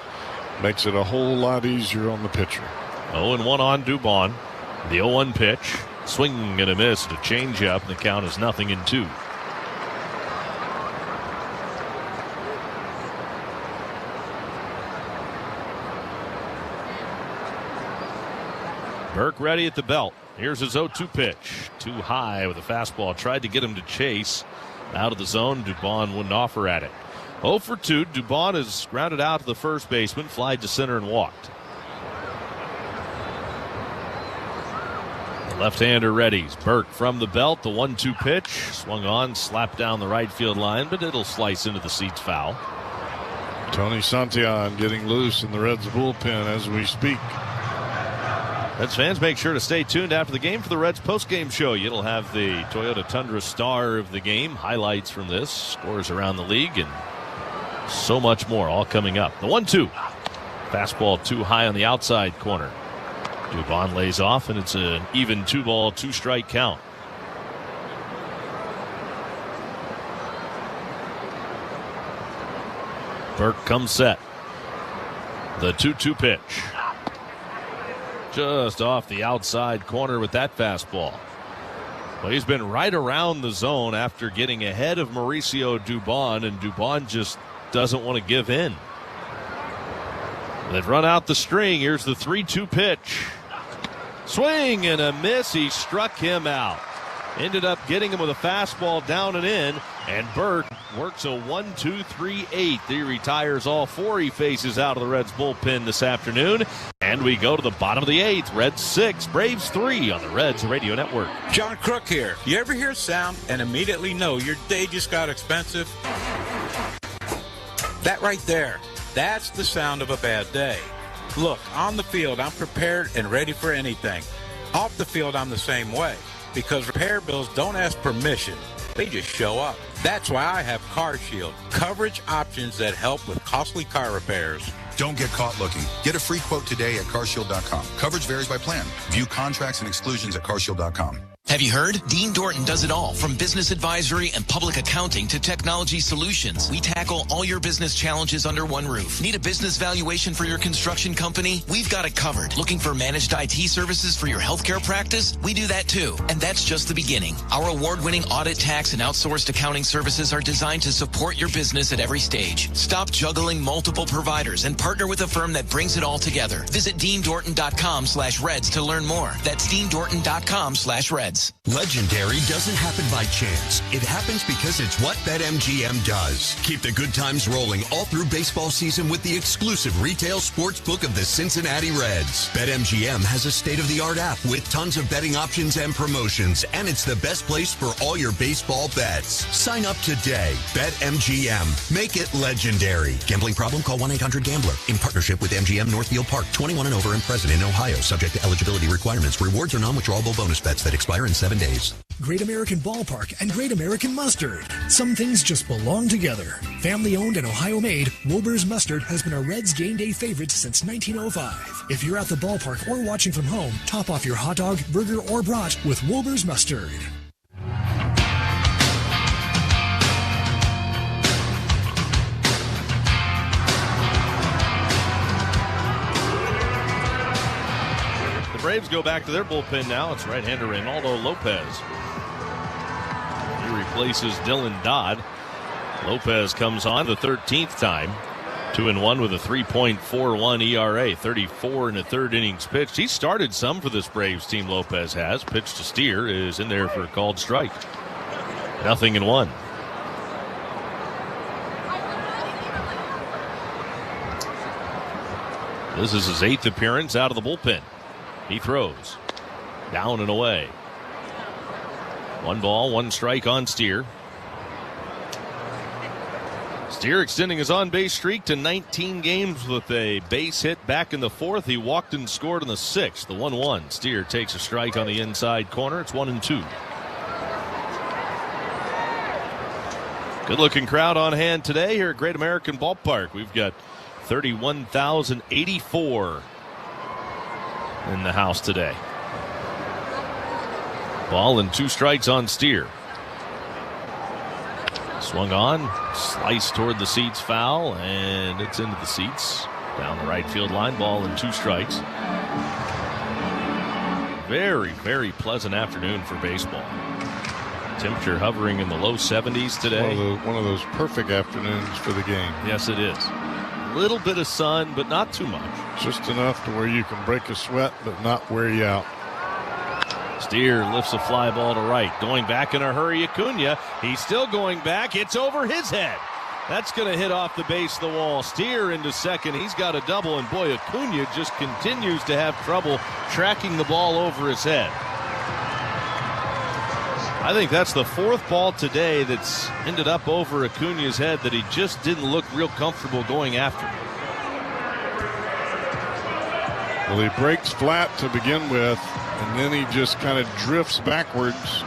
makes it a whole lot easier on the pitcher. 0-1 on Dubon. The 0-1 pitch, swing and a miss, a changeup, and the count is 0-2. Burke ready at the belt. Here's his 0-2 pitch. Too high with a fastball. Tried to get him to chase. Out of the zone, Dubon wouldn't offer at it. 0-2. Dubon is grounded out to the first baseman, flied to center and walked. Left-hander readies. Burke from the belt. The 1-2 pitch. Swung on, slapped down the right field line, but it'll slice into the seats foul. Tony Santillan getting loose in the Reds bullpen as we speak. Reds fans, make sure to stay tuned after the game for the Reds postgame show. It'll have the Toyota Tundra star of the game, highlights from this, scores around the league, and so much more, all coming up. The 1-2. Fastball too high on the outside corner. Dubon lays off, and it's an even 2-ball, 2-strike count. Burke comes set. The 2-2 pitch. Just off the outside corner with that fastball. Well, he's been right around the zone after getting ahead of Mauricio Dubon, and Dubon just doesn't want to give in. They've run out the string. Here's the 3-2 pitch. Swing and a miss. He struck him out. Ended up getting him with a fastball down and in, and Burke works a 1-2-3-8. He retires all four he faces out of the Reds bullpen this afternoon. And we go to the bottom of the eighth. Reds 6, Braves 3 on the Reds Radio Network. John Crook here. You ever hear sound and immediately know your day just got expensive? That right there, that's the sound of a bad day. Look, on the field, I'm prepared and ready for anything. Off the field, I'm the same way. Because repair bills don't ask permission. They just show up. That's why I have Car Shield. Coverage options that help with costly car repairs. Don't get caught looking. Get a free quote today at carshield.com. Coverage varies by plan. View contracts and exclusions at carshield.com. Have you heard? Dean Dorton does it all, from business advisory and public accounting to technology solutions. We tackle all your business challenges under one roof. Need a business valuation for your construction company? We've got it covered. Looking for managed IT services for your healthcare practice? We do that too. And that's just the beginning. Our award-winning audit, tax, and outsourced accounting services are designed to support your business at every stage. Stop juggling multiple providers and partner with a firm that brings it all together. Visit DeanDorton.com/Reds to learn more. That's DeanDorton.com/Reds. Legendary doesn't happen by chance. It happens because it's what BetMGM does. Keep the good times rolling all through baseball season with the exclusive retail sports book of the Cincinnati Reds. BetMGM has a state-of-the-art app with tons of betting options and promotions, and it's the best place for all your baseball bets. Sign up today. BetMGM. Make it legendary. Gambling problem? Call 1-800-GAMBLER. In partnership with MGM Northfield Park. 21 and over and present in Ohio. Subject to eligibility requirements. Rewards are non-withdrawable bonus bets that expire in 7 days. Great American Ballpark and Great American Mustard. Some things just belong together. Family owned and Ohio made, Wilbur's Mustard has been a Reds game day favorite since 1905. If you're at the ballpark or watching from home, top off your hot dog, burger, or brat with Wilbur's Mustard. Braves go back to their bullpen now. It's right-hander Reynaldo Lopez. He replaces Dylan Dodd. Lopez comes on the 13th time. 2-1 with a 3.41 ERA. 34 and a third innings pitched. He started some for this Braves team, Lopez has. Pitch to Steer is in there for a called strike. 0-1. This is his 8th appearance out of the bullpen. He throws. Down and away. 1 ball, 1 strike on Steer. Steer extending his on-base streak to 19 games with a base hit back in the 4th. He walked and scored in the 6th. The 1-1. Steer takes a strike on the inside corner. It's 1-2. Good-looking crowd on hand today here at Great American Ballpark. We've got 31,084 in the house today. Ball and 2 strikes on Steer. Swung on, sliced toward the seats, foul, and it's into the seats. Down the right field line, ball and 2 strikes. Very, very pleasant afternoon for baseball. Temperature hovering in the low 70s today. One of those perfect afternoons for the game. Yes, it is. Little bit of sun, but not too much. Just enough to where you can break a sweat, but not wear you out. Steer lifts a fly ball to right. Going back in a hurry, Acuna. He's still going back. It's over his head. That's going to hit off the base of the wall. Steer into second. He's got a double, and boy, Acuna just continues to have trouble tracking the ball over his head. I think that's the fourth ball today that's ended up over Acuna's head that he just didn't look real comfortable going after. Well, he breaks flat to begin with, and then he just kind of drifts backwards.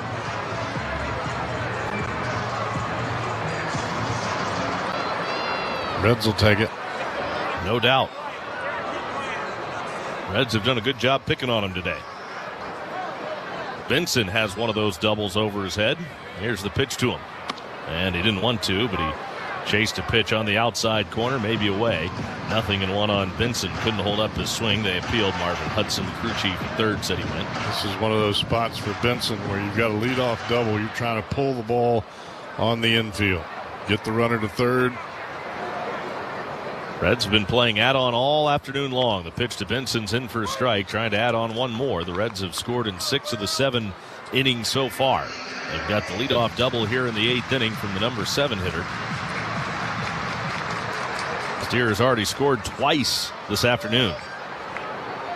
Reds will take it. No doubt. Reds have done a good job picking on him today. Benson has one of those doubles over his head. Here's the pitch to him. And he didn't want to, but he chased a pitch on the outside corner, maybe away. 0-1 on Benson. Couldn't hold up his swing. They appealed. Marvin Hudson, crew chief at third, said he went. This is one of those spots for Benson where you've got a leadoff double. You're trying to pull the ball on the infield. Get the runner to third. Reds have been playing add-on all afternoon long. The pitch to Benson's in for a strike, trying to add on one more. The Reds have scored in 6 of the 7 innings so far. They've got the leadoff double here in the 8th inning from the number 7 hitter. Steer has already scored twice this afternoon.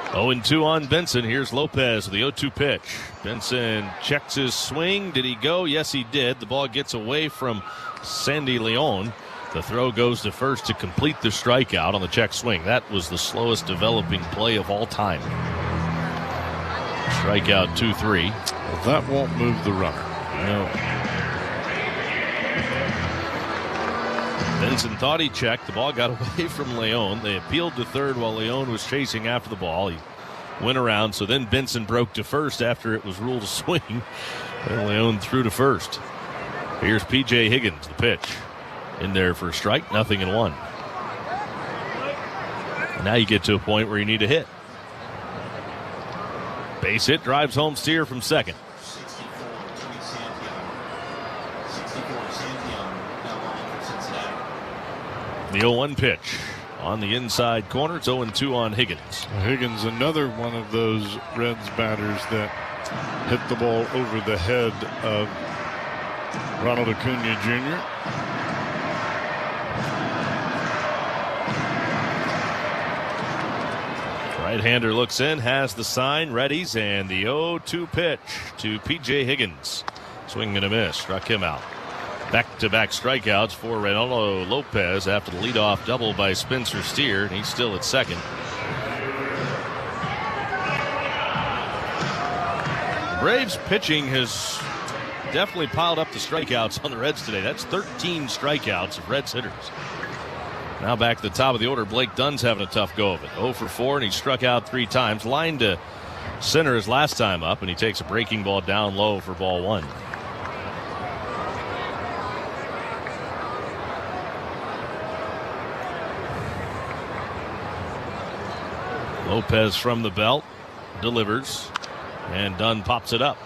0-2 on Benson. Here's Lopez with the 0-2 pitch. Benson checks his swing. Did he go? Yes, he did. The ball gets away from Sandy Leon. The throw goes to first to complete the strikeout on the check swing. That was the slowest developing play of all time. Strikeout 2-3. Well, that won't move the runner. No. Benson thought he checked. The ball got away from Leon. They appealed to third while Leon was chasing after the ball. He went around, so then Benson broke to first after it was ruled a swing. And Leon threw to first. Here's P.J. Higgins, the pitch. In there for a strike, 0-1. Now you get to a point where you need a hit. Base hit drives home Steer from second. The 0-1 pitch on the inside corner. It's 0-2 on Higgins. Higgins, another one of those Reds batters that hit the ball over the head of Ronald Acuna Jr. Right-hander looks in, has the sign, readies, and the 0-2 pitch to P.J. Higgins. Swing and a miss, struck him out. Back-to-back strikeouts for Reynaldo Lopez after the leadoff double by Spencer Steer, and he's still at second. The Braves pitching has definitely piled up the strikeouts on the Reds today. That's 13 strikeouts of Reds hitters. Now back to the top of the order, Blake Dunn's having a tough go of it. 0 for 4, and he struck out 3 times. Line to center his last time up, and he takes a breaking ball down low for ball 1. Lopez from the belt, delivers, and Dunn pops it up.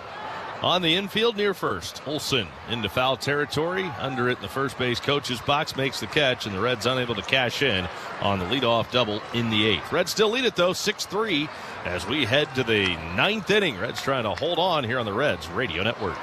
On the infield near first, Olsen into foul territory. Under it in the first base coach's box, makes the catch, and the Reds unable to cash in on the leadoff double in the 8th. Reds still lead it, though, 6-3 as we head to the 9th inning. Reds trying to hold on here on the Reds Radio Network.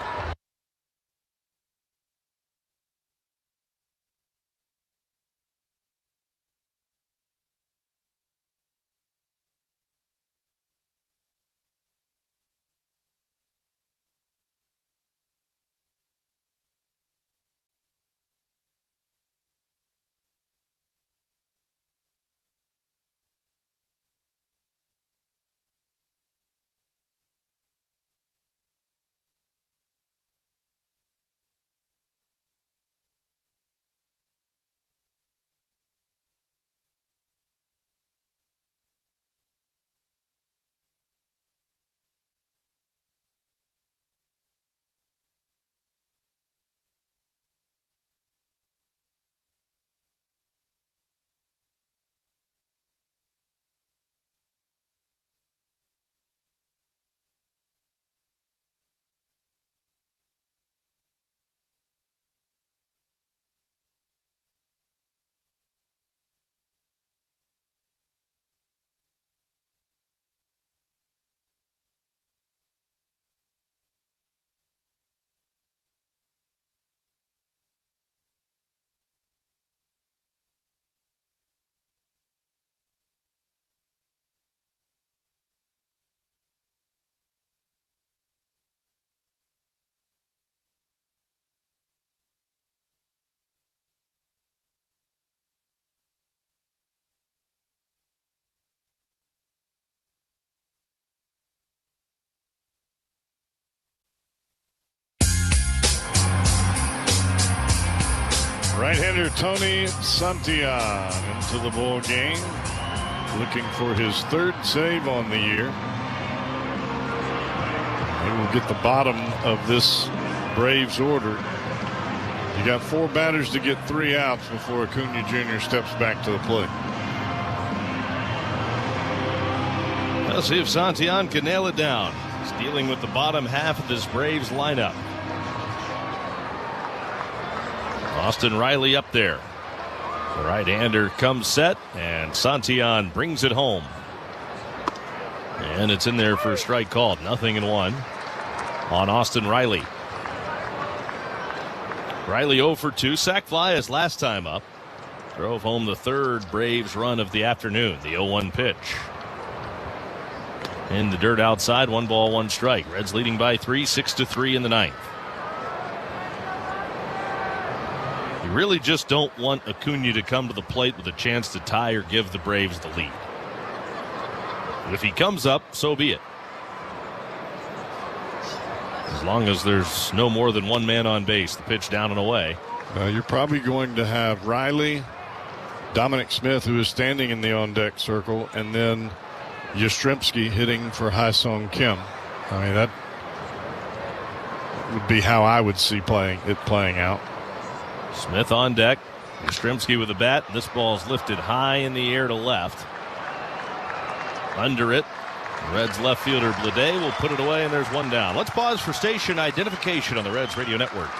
Tony Santillan into the ball game, looking for his third save on the year. He will get the bottom of this Braves order. You got 4 batters to get 3 outs before Acuna Jr. steps back to the plate. Let's see if Santillan can nail it down. He's dealing with the bottom half of this Braves lineup. Austin Riley up there. The right-hander comes set, and Santillan brings it home. And it's in there for a strike called. 0-1 on Austin Riley. Riley 0 for 2. Sac fly his last time up. Drove home the third Braves run of the afternoon. The 0-1 pitch. In the dirt outside, 1 ball, 1 strike. Reds leading by 3, 6-3 in the ninth. You really just don't want Acuna to come to the plate with a chance to tie or give the Braves the lead. If he comes up, so be it. As long as there's no more than 1 man on base, the pitch down and away. You're probably going to have Riley, Dominic Smith, who is standing in the on-deck circle, and then Yastrzemski hitting for Ha-Seong Kim. I mean, that would be how I would see it playing out. Smith on deck. Yastrzemski with the bat. This ball's lifted high in the air to left. Under it. Reds left fielder Blade will put it away, and there's 1 down. Let's pause for station identification on the Reds Radio Network.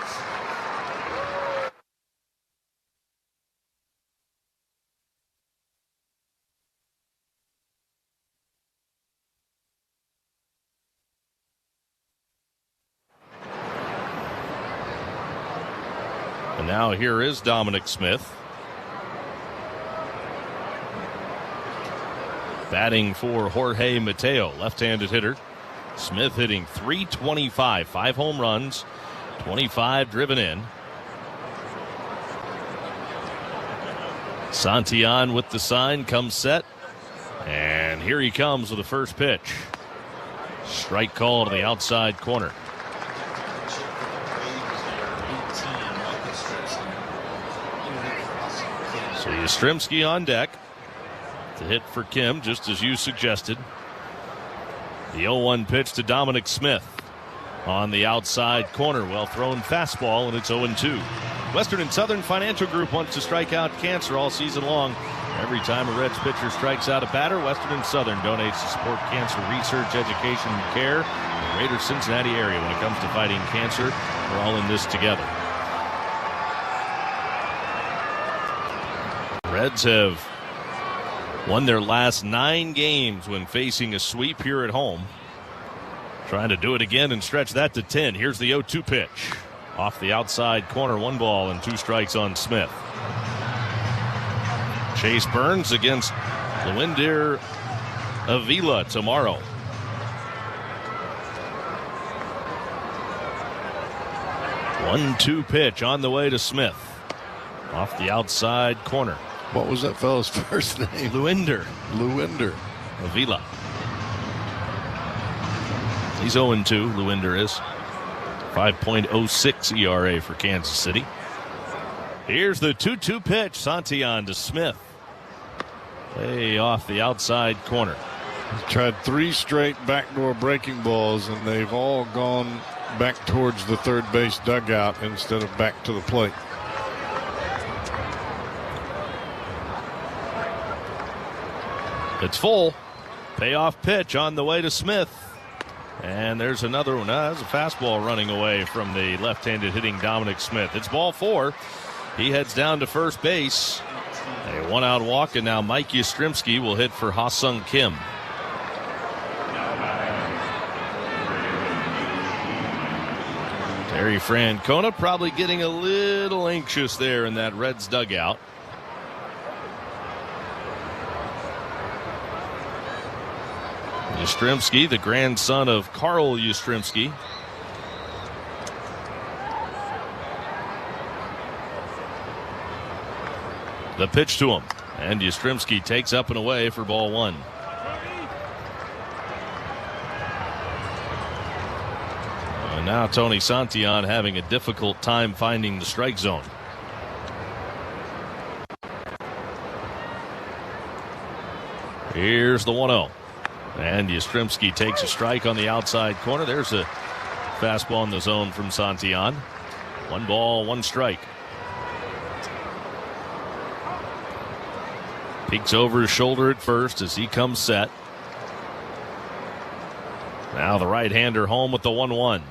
And now here is Dominic Smith. Batting for Jorge Mateo, left-handed hitter. Smith hitting .325, 5 home runs, 25 driven in. Santillan with the sign, comes set. And here he comes with the first pitch. Strike call to the outside corner. So Yastrzemski on deck. The hit for Kim, just as you suggested. The 0-1 pitch to Dominic Smith on the outside corner. Well thrown fastball, and it's 0-2. Western and Southern Financial Group wants to strike out cancer all season long. Every time a Reds pitcher strikes out a batter, Western and Southern donates to support cancer research, education, and care in the greater Cincinnati area. When it comes to fighting cancer, we're all in this together. Reds have won their last 9 games when facing a sweep here at home. Trying to do it again and stretch that to 10. Here's the 0-2 pitch. Off the outside corner, 1 ball and 2 strikes on Smith. Chase Burns against Luindir Avila tomorrow. One-two pitch on the way to Smith. Off the outside corner. What was that fellow's first name? Luindir Avila. He's 0-2, Luindir is. 5.06 ERA for Kansas City. Here's the 2-2 pitch. Santillan to Smith. Way off the outside corner. He's tried 3 straight backdoor breaking balls, and they've all gone back towards the third base dugout instead of back to the plate. It's full. Payoff pitch on the way to Smith. And there's another one. There's a fastball running away from the left-handed hitting Dominic Smith. It's ball 4. He heads down to first base. A 1-out walk, and now Mike Yastrzemski will hit for Ha-Seong Kim. Terry Francona probably getting a little anxious there in that Reds dugout. Yastrzemski, the grandson of Carl Yastrzemski. The pitch to him, and Yastrzemski takes up and away for ball 1. And now Tony Santillan having a difficult time finding the strike zone. Here's the 1-0. And Yastrzemski takes a strike on the outside corner. There's a fastball in the zone from Santillan. 1 ball, 1 strike. Peeks over his shoulder at first as he comes set. Now the right-hander home with the 1-1.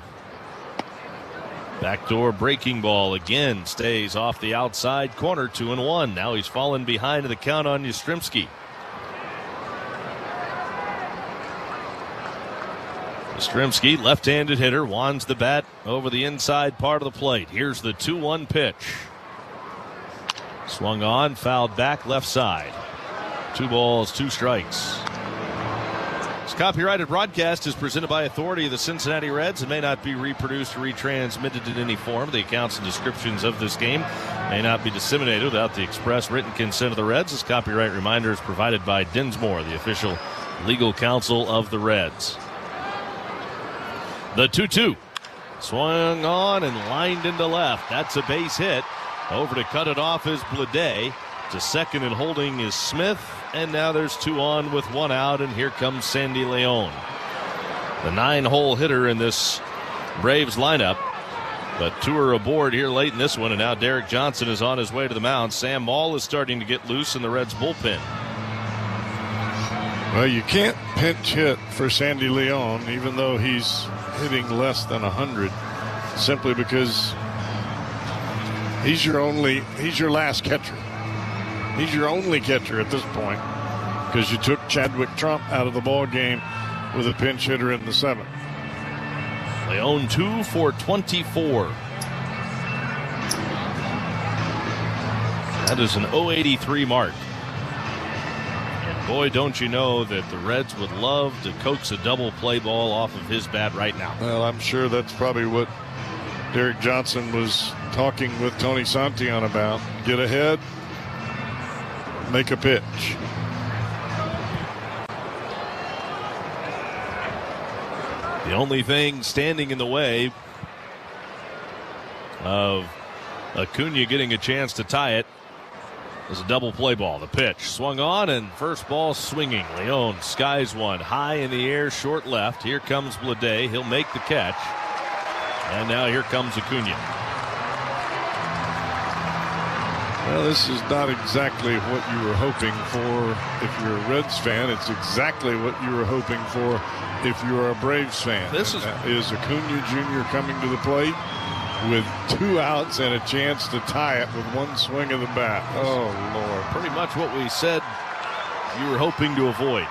Backdoor breaking ball again stays off the outside corner, 2-1. Now he's fallen behind in the count on Yastrzemski. Yastrzemski, left-handed hitter, wands the bat over the inside part of the plate. Here's the 2-1 pitch. Swung on, fouled back, left side. 2 balls, 2 strikes. This copyrighted broadcast is presented by authority of the Cincinnati Reds and may not be reproduced or retransmitted in any form. The accounts and descriptions of this game may not be disseminated without the express written consent of the Reds. This copyright reminder is provided by Dinsmore, the official legal counsel of the Reds. The 2-2. Swung on and lined into left. That's a base hit. Over to cut it off is Blade. To second and holding is Smith. And now there's 2 on with 1 out. And here comes Sandy Leon, the 9-hole hitter in this Braves lineup. But 2 are aboard here late in this one. And now Derek Johnson is on his way to the mound. Sam Maul is starting to get loose in the Reds bullpen. Well, you can't pinch hit for Sandy Leon, even though he's hitting less than 100, simply because he's your last catcher. He's your only catcher at this point, because you took Chadwick Trump out of the ball game with a pinch hitter in the 7th. Leon 2 for 24. That is an 083 mark. Boy, don't you know that the Reds would love to coax a double play ball off of his bat right now. Well, I'm sure that's probably what Derek Johnson was talking with Tony Santillan about. Get ahead, make a pitch. The only thing standing in the way of Acuna getting a chance to tie it is a double play ball. The pitch swung on and first ball swinging. Leon skies one high in the air, short left. Here comes Blade. He'll make the catch. And now here comes Acuna. Well, this is not exactly what you were hoping for if you're a Reds fan. It's exactly what you were hoping for if you're a Braves fan. This is Acuna Jr. coming to the plate with 2 outs and a chance to tie it with 1 swing of the bat. Oh, Lord. Pretty much what we said you were hoping to avoid.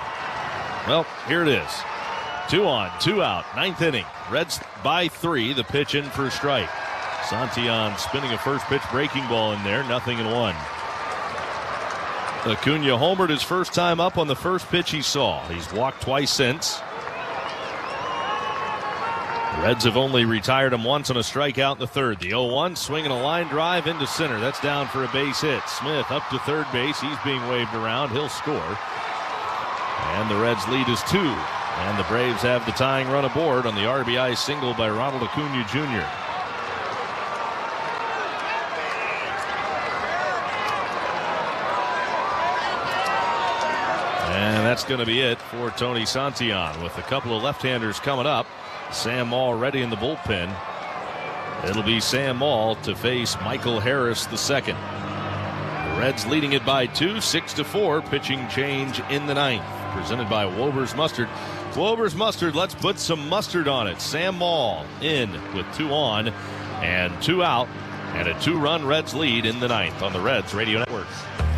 Well, here it is. 2 on, 2 out, 9th inning. Reds by 3, the pitch in for a strike. Santillan spinning a first pitch breaking ball in there, 0-1. Acuna homered his first time up on the first pitch he saw. He's walked twice since. The Reds have only retired him once on a strikeout in the 3rd. The 0-1, swinging a line drive into center. That's down for a base hit. Smith up to 3rd base. He's being waved around. He'll score. And the Reds lead is 2. And the Braves have the tying run aboard on the RBI single by Ronald Acuna Jr. And that's going to be it for Tony Santillan, with a couple of left-handers coming up. Sam Maul ready in the bullpen. It'll be Sam Maul to face Michael Harris II. The Reds leading it by 2, 6-4. Pitching change in the 9th. Presented by Wober's Mustard. Wober's Mustard, let's put some mustard on it. Sam Maul in with 2 on and 2 out. And a 2-run Reds lead in the 9th on the Reds Radio Network.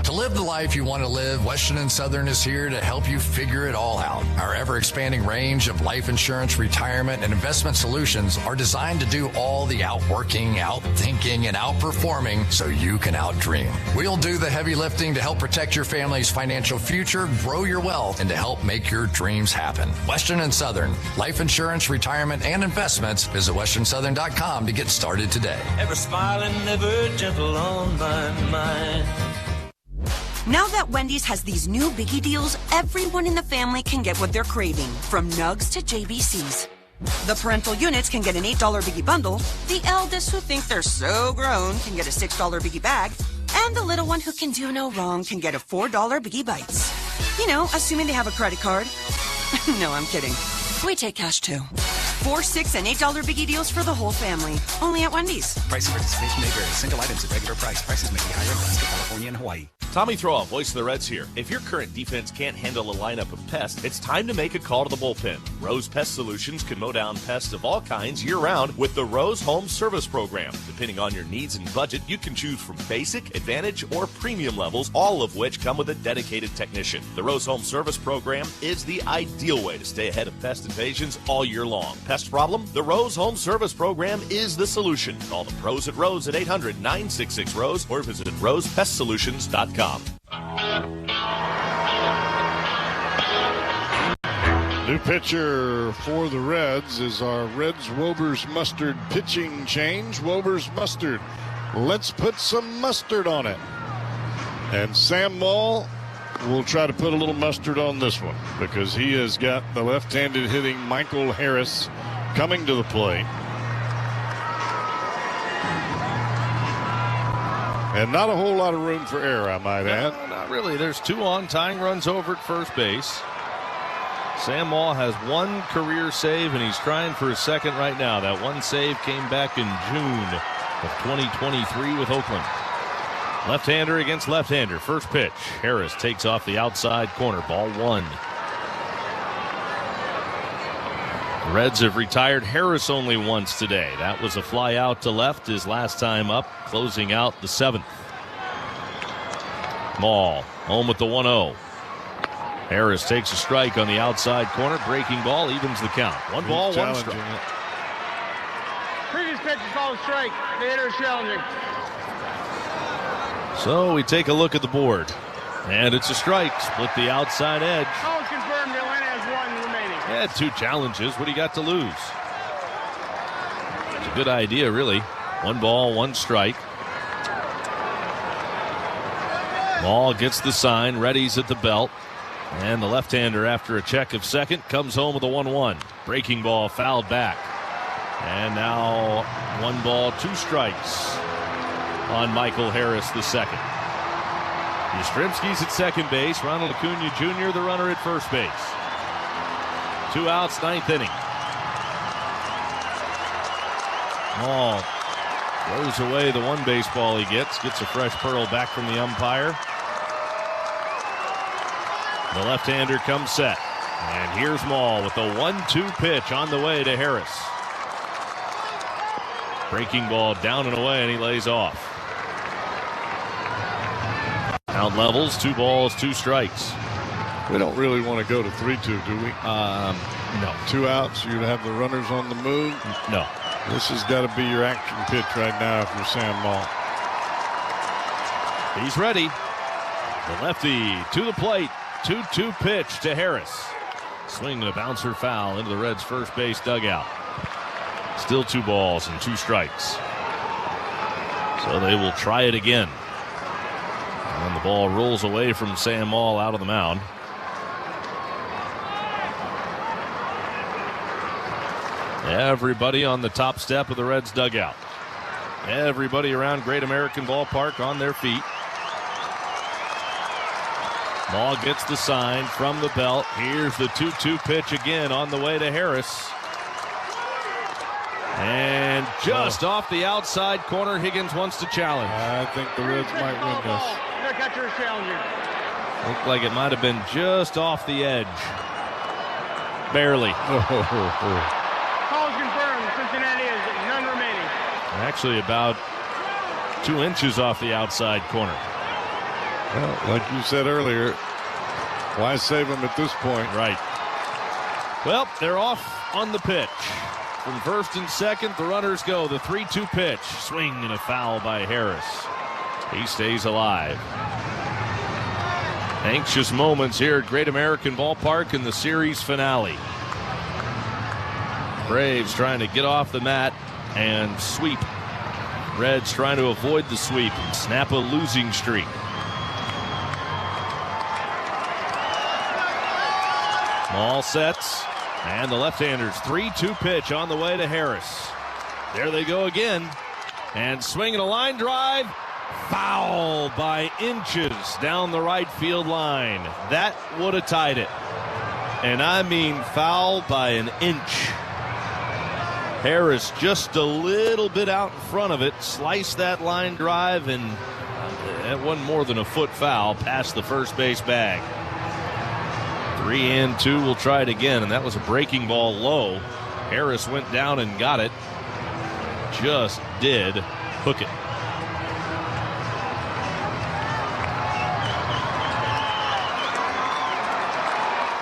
To live the life you want to live, Western & Southern is here to help you figure it all out. Our ever-expanding range of life insurance, retirement, and investment solutions are designed to do all the outworking, outthinking, and outperforming so you can outdream. We'll do the heavy lifting to help protect your family's financial future, grow your wealth, and to help make your dreams happen. Western & Southern, life insurance, retirement, and investments. Visit westernsouthern.com to get started today. Ever smiling, ever gentle on my mind. Now that Wendy's has these new biggie deals, everyone in the family can get what they're craving, from nugs to JBCs. The parental units can get an $8 biggie bundle, the eldest who think they're so grown can get a $6 biggie bag, and the little one who can do no wrong can get a $4 biggie bites. You know, assuming they have a credit card. No, I'm kidding. We take cash too. $4, $6, and $8 biggie deals for the whole family. Only at Wendy's. Price and participation may vary. Single items at regular price. Prices may be higher in Alaska, California, and Hawaii. Tommy Throwoff, voice of the Reds here. If your current defense can't handle a lineup of pests, it's time to make a call to the bullpen. Rose Pest Solutions can mow down pests of all kinds year-round with the Rose Home Service Program. Depending on your needs and budget, you can choose from basic, advantage, or premium levels, all of which come with a dedicated technician. The Rose Home Service Program is the ideal way to stay ahead of pest invasions all year long. Pest problem? The Rose Home Service Program is the solution. Call the pros at Rose at 800-966-ROSE or visit rosepestsolutions.com. New pitcher for the Reds is our Reds Wober's Mustard pitching change. Wober's Mustard. Let's put some mustard on it. And Sam Maul will try to put a little mustard on this one because he has got the left-handed hitting Michael Harris coming to the plate. And not a whole lot of room for error, I might add. No, not really. There's 2 on, tying runs over at first base. Sam Maul has 1 career save, and he's trying for his second right now. That 1 save came back in June of 2023 with Oakland. Left-hander against left-hander. First pitch. Harris takes off the outside corner. Ball 1. The Reds have retired Harris only once today. That was a fly out to left his last time up, closing out the 7th. Maul home with the 1-0. Harris takes a strike on the outside corner. Breaking ball evens the count. 1 ball, 1 strike. Previous pitch is called a strike. The hitter is challenging. So we take a look at the board. And it's a strike. Split the outside edge. Call is confirmed. Atlanta has 1 remaining. Yeah, 2 challenges. What do you got to lose? It's a good idea, really. 1 ball, 1 strike. Maul gets the sign. Ready's at the belt. And the left-hander, after a check of second, comes home with a 1-1. Breaking ball fouled back. And now 1 ball, 2 strikes on Michael Harris the second. Yastrzemski's at second base. Ronald Acuna Jr., the runner at first base. 2 outs, 9th inning. Maul throws away the 1 baseball he gets a fresh pearl back from the umpire. The left-hander comes set. And here's Maul with the 1-2 pitch on the way to Harris. Breaking ball down and away, and he lays off. Count levels, 2 balls, 2 strikes. We don't really want to go to 3-2, do we? No. 2 outs, you'd have the runners on the move? No. This has got to be your action pitch right now if you're Sam Maul. He's ready. The lefty to the plate. 2-2 pitch to Harris. Swing and a bouncer foul into the Reds' first base dugout. Still 2 balls and 2 strikes. So they will try it again. And the ball rolls away from Sam Maul out of the mound. Everybody on the top step of the Reds dugout. Everybody around Great American Ballpark on their feet. Maul gets the sign from the belt. Here's the 2-2 pitch again on the way to Harris. And just off the outside corner, Higgins wants to challenge. I think the Reds might win this. The catcher is challenging. Looked like it might have been just off the edge. Barely. Call is confirmed. Cincinnati has none remaining. Actually about 2 inches off the outside corner. Well, like you said earlier, why save them at this point? Right. Well, they're off on the pitch. From first and second, the runners go. The 3-2 pitch. Swing and a foul by Harris. He stays alive. Anxious moments here at Great American Ballpark in the series finale. Braves trying to get off the mat and sweep. Reds trying to avoid the sweep and snap a losing streak. Maul sets, and the left-hander's 3-2 pitch on the way to Harris. There they go again, and swinging a line drive, Foul by inches down the right field line. That would have tied it. And I mean foul by an inch. Harris just a little bit out in front of it, sliced that line drive, and that wasn't more than a foot foul past the first base bag. 3-2, we'll try it again, and that was a breaking ball low. Harris went down and got it. Just did hook it.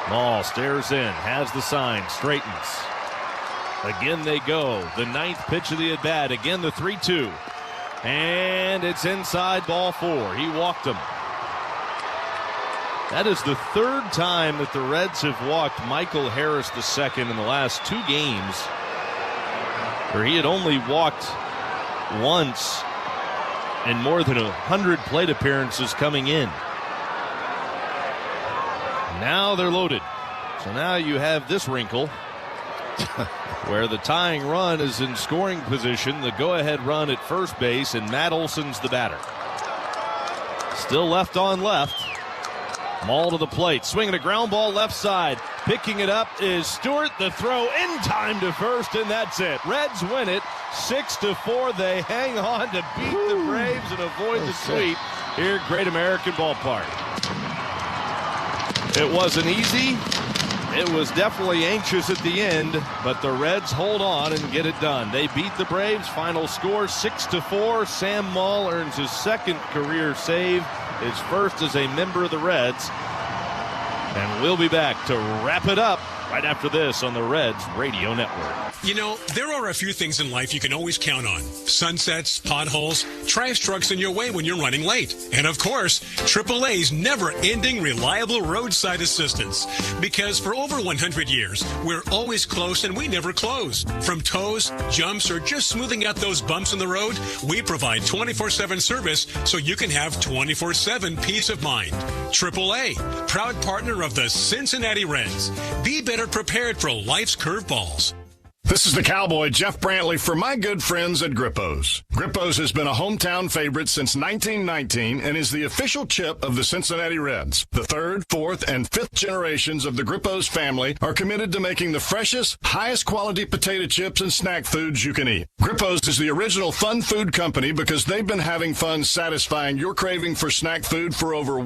Ball stares in, has the sign, straightens. Again they go. The ninth pitch of the at-bat. Again the 3-2. And it's inside, ball 4. He walked him. That is the third time that the Reds have walked Michael Harris II in the last 2 games, where he had only walked once in more than 100 plate appearances coming in. Now they're loaded. So now you have this wrinkle where the tying run is in scoring position, the go-ahead run at first base, and Matt Olson's the batter. Still left on left. Maul to the plate, swinging a ground ball left side. Picking it up is Stewart. The throw in time to first, and that's it. Reds win it 6-4. They hang on to beat the Braves and avoid the sweep here at Great American Ballpark. It wasn't easy. It was definitely anxious at the end, but the Reds hold on and get it done. They beat the Braves. Final score 6-4. Sam Maul earns his second career save, his first as a member of the Reds. And we'll be back to wrap it up right after this on the Reds Radio Network. You know, there are a few things in life you can always count on. Sunsets, potholes, trash trucks in your way when you're running late. And of course, AAA's never-ending reliable roadside assistance. Because for over 100 years, we're always close and we never close. From tows, jumps, or just smoothing out those bumps in the road, we provide 24/7 service so you can have 24/7 peace of mind. AAA, proud partner of the Cincinnati Reds. Be better prepared for life's curveballs. This is the Cowboy, Jeff Brantley, for my good friends at Grippo's. Grippo's has been a hometown favorite since 1919 and is the official chip of the Cincinnati Reds. The 3rd, 4th, and 5th generations of the Grippo's family are committed to making the freshest, highest quality potato chips and snack foods you can eat. Grippo's is the original fun food company because they've been having fun satisfying your craving for snack food for over